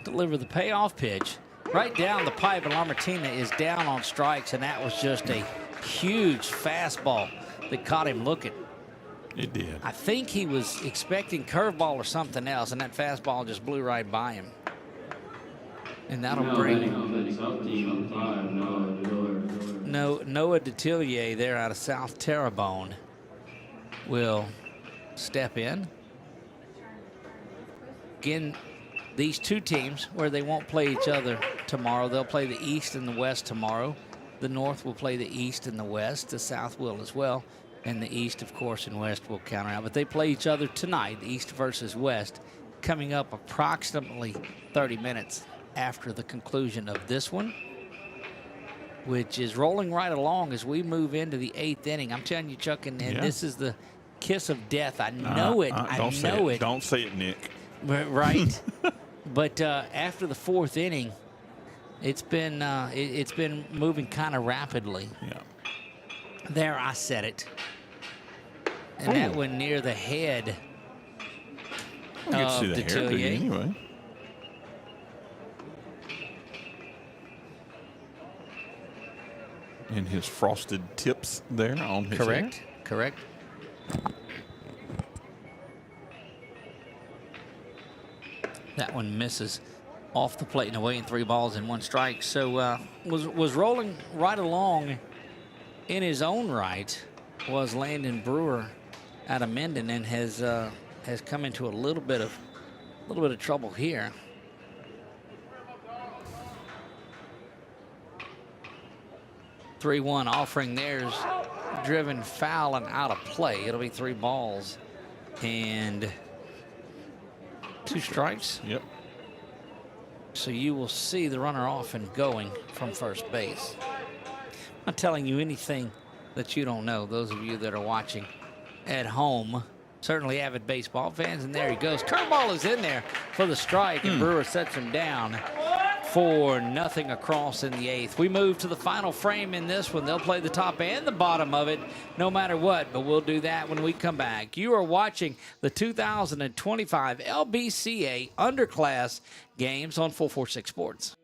deliver the payoff pitch right down the pipe. And LaMartina is down on strikes, and that was just a huge fastball that caught him looking. It did. I think he was expecting curveball or something else, and that fastball just blew right by him. And that'll bring Noah Detillier there out of South Terrebonne will step in. Again, these two teams where they won't play each other tomorrow, they'll play the East and the West tomorrow. The North will play the East and the West. The South will as well. And the East, of course, and West will counter out. But they play each other tonight, East versus West, coming up approximately 30 minutes after the conclusion of this one, which is rolling right along as we move into the 8th inning. I'm telling you, Chuck, and this is the kiss of death. I know it. I know it. Don't say it, Nick. Right. But after the 4th inning, it's been moving kind of rapidly. Yeah. There, I said it. And that one near the head I get to see the hair anyway. And his frosted tips there on his hair. Correct. That one misses off the plate and away in 3 balls and 1 strike. So was rolling right along in his own right was Landon Brewer out of Minden, and has come into a little bit of trouble here. (3-1) offering there's driven foul and out of play. It'll be 3 balls and 2 strikes. Yep. So you will see the runner off and going from first base. I'm not telling you anything that you don't know, those of you that are watching at home, certainly avid baseball fans. And there he goes. Curveball is in there for the strike, and Brewer sets him down for nothing across in the 8th. We move to the final frame in this one. They'll play the top and the bottom of it no matter what, but we'll do that when we come back. You are watching the 2025 LBCA Underclass games on 446 Sports.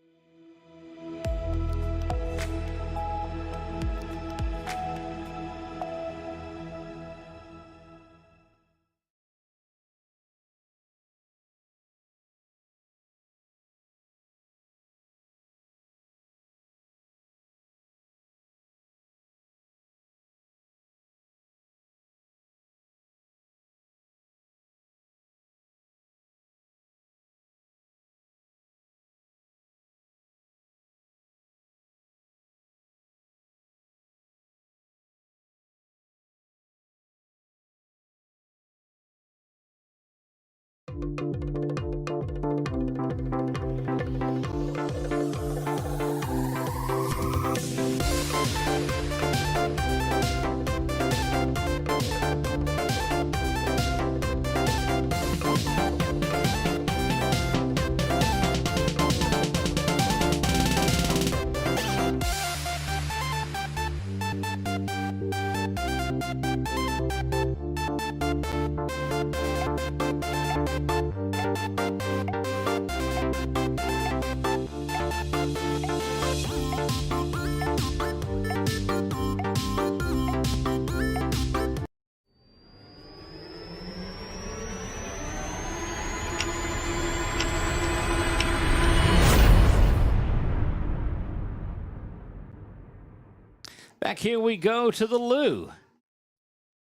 Back here we go to the Lou.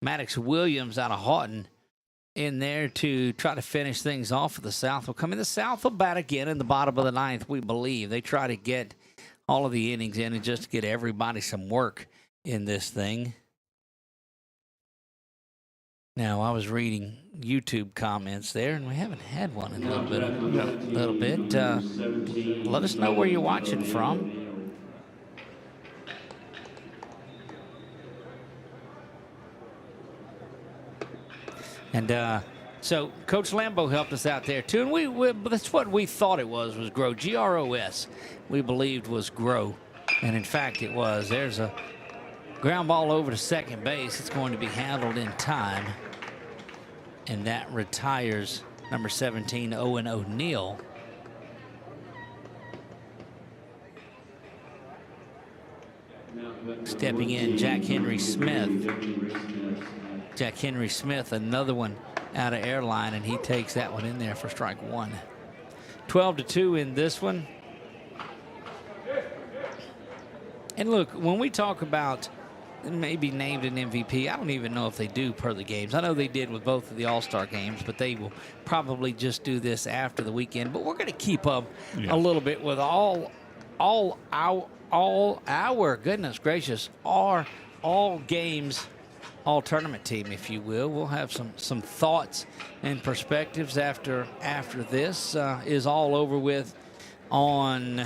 Maddox Williams out of Houghton in there to try to finish things off for the South. Will come in. The South will bat again in the bottom of the ninth, we believe. They try to get all of the innings in and just to get everybody some work in this thing. Now, I was reading YouTube comments there, and we haven't had one in a little bit. Let us know where you're watching from. And so Coach Lambo helped us out there, too. And that's what we thought it was GROW. G-R-O-S, we believed was GROW. And, in fact, it was. There's a ground ball over to second base. It's going to be handled in time. And that retires number 17, Owen O'Neill. Stepping in, Jack Henry Smith. Jack Henry Smith, another one out of Airline, and he takes that one in there for strike one. 12-2 in this one. And look, when we talk about maybe named an MVP, I don't even know if they do per the games. I know they did with both of the All-Star games, but they will probably just do this after the weekend. But we're going to keep up a little bit with all our goodness gracious, all games, all tournament team, if you will. We'll have some thoughts and perspectives after this is all over with on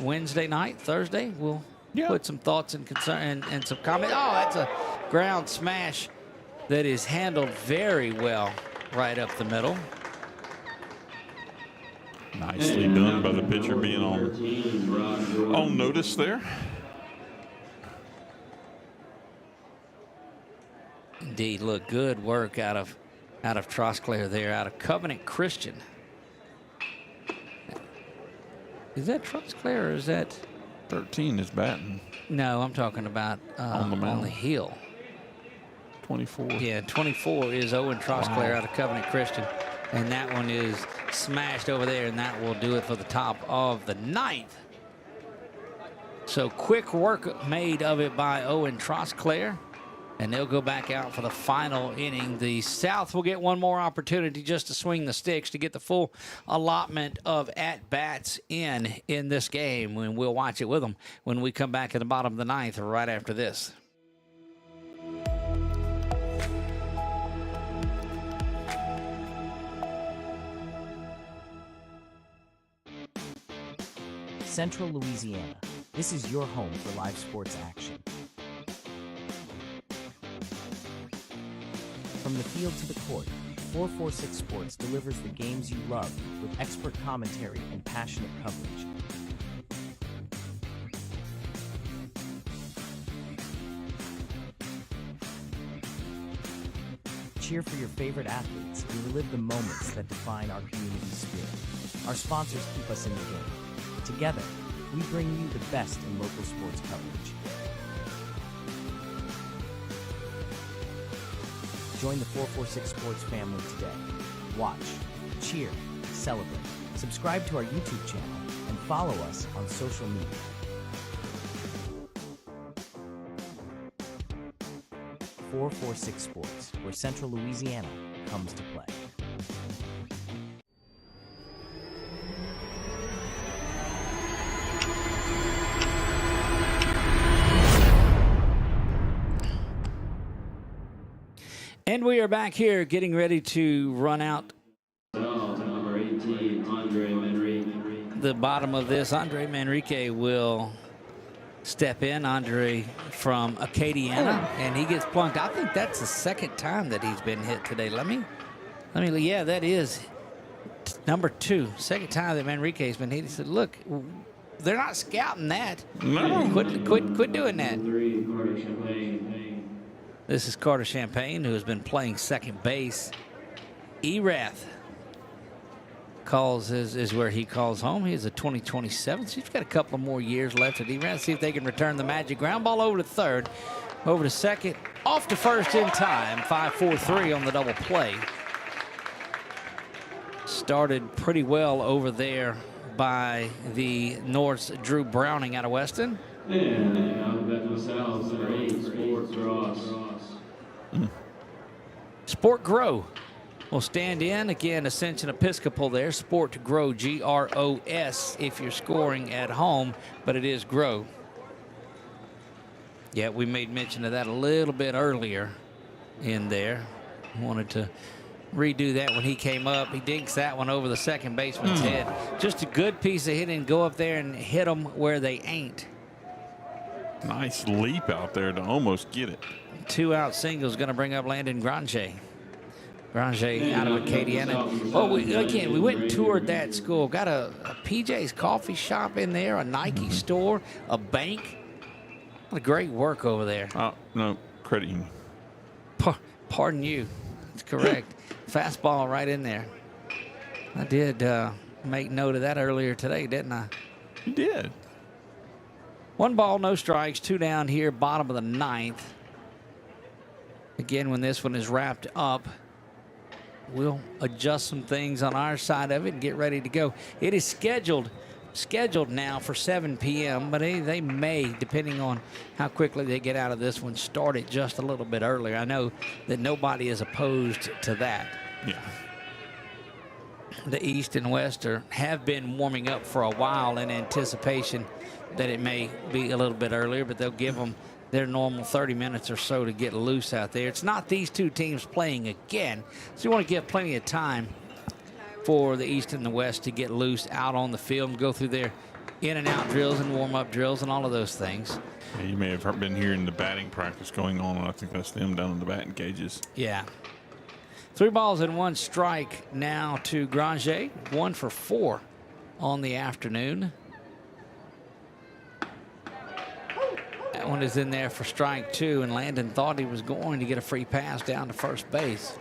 Wednesday night, Thursday. We'll put some thoughts and concern and some comments. Oh, that's a ground smash that is handled very well right up the middle. Nicely done by the pitcher, being on notice there. Indeed, look, good work out of Trosclair there, out of Covenant Christian. Is that Trosclair or is that 13 is batting? No, I'm talking about on the hill. 24. Yeah, 24 is Owen Trosclair out of Covenant Christian. And that one is smashed over there, and that will do it for the top of the ninth. So quick work made of it by Owen Trosclair, and they'll go back out for the final inning. The South will get one more opportunity just to swing the sticks to get the full allotment of at-bats in this game, and we'll watch it with them when we come back at the bottom of the ninth right after this. Central Louisiana. This is your home for live sports action. From the field to the court, 446 Sports delivers the games you love with expert commentary and passionate coverage. Cheer for your favorite athletes and relive the moments that define our community spirit. Our sponsors keep us in the game. Together, we bring you the best in local sports coverage. Join the 446 Sports family today. Watch, cheer, celebrate. Subscribe to our YouTube channel and follow us on social media. .446 Sports, where Central Louisiana comes to play. And we are back here getting ready to run out Number 18, Andre Manrique. the bottom of this. Andre Manrique will step in. Andre from Acadiana, and he gets plunked. I think that's the second time that he's been hit today. Let me, yeah, that is number 2. Second time that Manrique's been hit. He said, look, they're not scouting that. No. Quit doing that. 3, Carter Champagne. This is Carter Champagne, who has been playing second base. Erath is where he calls home. He is a 2027, so he's got a couple of more years left at Erath. See if they can return the magic. Ground ball over to third, over to second, off to first in time. 5-4-3 on the double play. Started pretty well over there by the North's Drew Browning out of Weston. And out of that South, number 8, Sports Ross. Sport Grow will stand in. Again, Ascension Episcopal there. Sport Grow, G-R-O-S, if you're scoring at home, but it is Grow. Yeah, we made mention of that a little bit earlier in there. Wanted to redo that when he came up. He dinks that one over the second baseman's head. Just a good piece of hitting. Go up there and hit them where they ain't. Nice leap out there to almost get it. 2-out single is going to bring up Landon Granger. Granger out of Acadiana. Oh, we went and toured that school. Got a PJ's coffee shop in there, a Nike store, a bank. What a great work over there. Oh, no, credit union. Pardon you. That's correct. Fastball right in there. I did make note of that earlier today, didn't I? You did. 1 ball, no strikes, 2 down here, bottom of the 9th. Again, when this one is wrapped up, we'll adjust some things on our side of it and get ready to go. It is scheduled now for 7 p.m., but they may, depending on how quickly they get out of this one, start it just a little bit earlier. I know that nobody is opposed to that. Yeah. The East and West have been warming up for a while in anticipation that it may be a little bit earlier, but they'll give them their normal 30 minutes or so to get loose out there. It's not these two teams playing again, so you want to give plenty of time for the East and the West to get loose out on the field and go through their in and out drills and warm up drills and all of those things. Yeah, you may have been hearing the batting practice going on. I think that's them down in the batting cages. Yeah. 3 balls and 1 strike now to Granger. 1 for 4 on the afternoon. That one is in there for strike 2, and Landon thought he was going to get a free pass down to first base.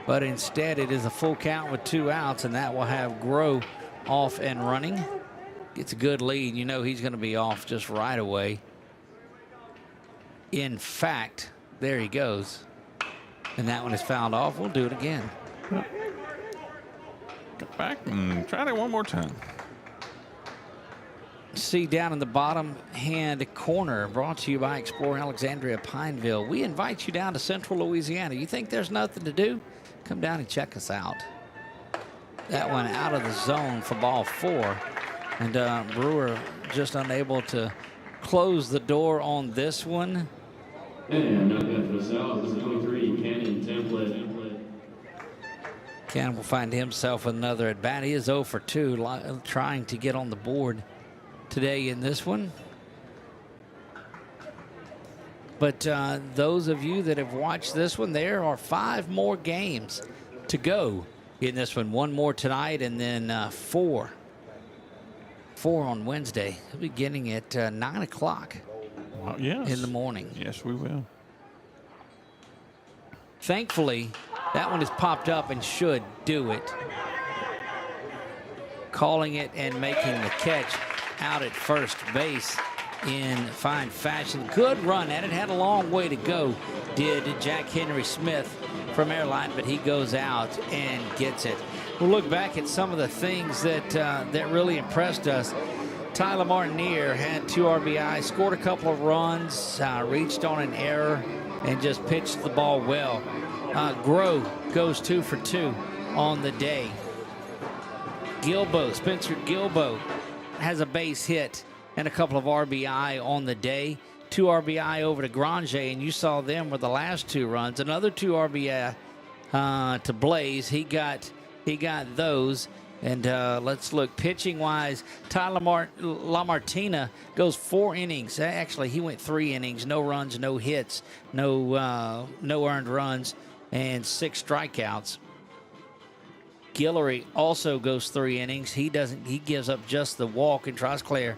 But instead, it is a full count with 2 outs, and that will have Grow off and running. Gets a good lead. You know he's going to be off just right away. In fact, there he goes. And that one is fouled off. We'll do it again. Get back and try that one more time. See down in the bottom hand corner, brought to you by Explore Alexandria Pineville. We invite you down to Central Louisiana. You think there's nothing to do? Come down and check us out. That one out of the zone for ball 4. And Brewer just unable to close the door on this one. And up at the South, number 23, Cannon Template. Cannon will find himself another at bat. He is 0 for 2, trying to get on the board today in this one. But those of you that have watched this one, there are 5 more games to go in this one. 1 more tonight, and then 4 on Wednesday, beginning at 9 o'clock yes. in the morning. Yes, we will. Thankfully, that one has popped up and should do it. Calling it and making the catch out at first base in fine fashion. Good run at it. Had a long way to go, did Jack Henry Smith from Airline, but he goes out and gets it. We'll look back at some of the things that really impressed us. Tyler Martineer had 2 RBI, scored a couple of runs, reached on an error, and just pitched the ball well. Grow goes 2 for 2 on the day. Spencer Gilbo has a base hit and a couple of RBI on the day. 2 RBI over to Granger, and you saw them were the last 2 runs. Another 2 RBI to Blaze. He got those. And let's look pitching-wise. Tyler LaMartina goes 4 innings. Actually, he went 3 innings. No runs, no hits, no earned runs, and 6 strikeouts. Guillory also goes 3 innings. He gives up just the walk, and Trosclair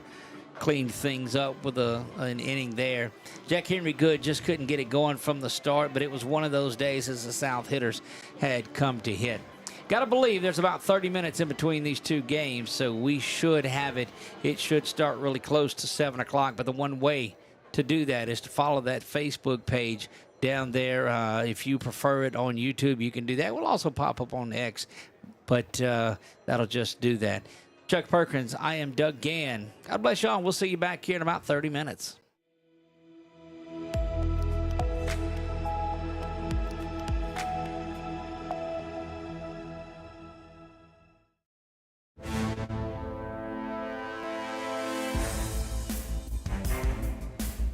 cleaned things up with an inning there. Jack Henry Good just couldn't get it going from the start, but it was one of those days as the South hitters had come to hit. Got to believe there's about 30 minutes in between these 2 games, so we should have it. It should start really close to 7 o'clock, but the one way to do that is to follow that Facebook page down there. If you prefer it on YouTube, you can do that. We'll also pop up on X, but that'll just do that. Chuck Perkins, I am Doug Gann. God bless y'all. We'll see you back here in about 30 minutes.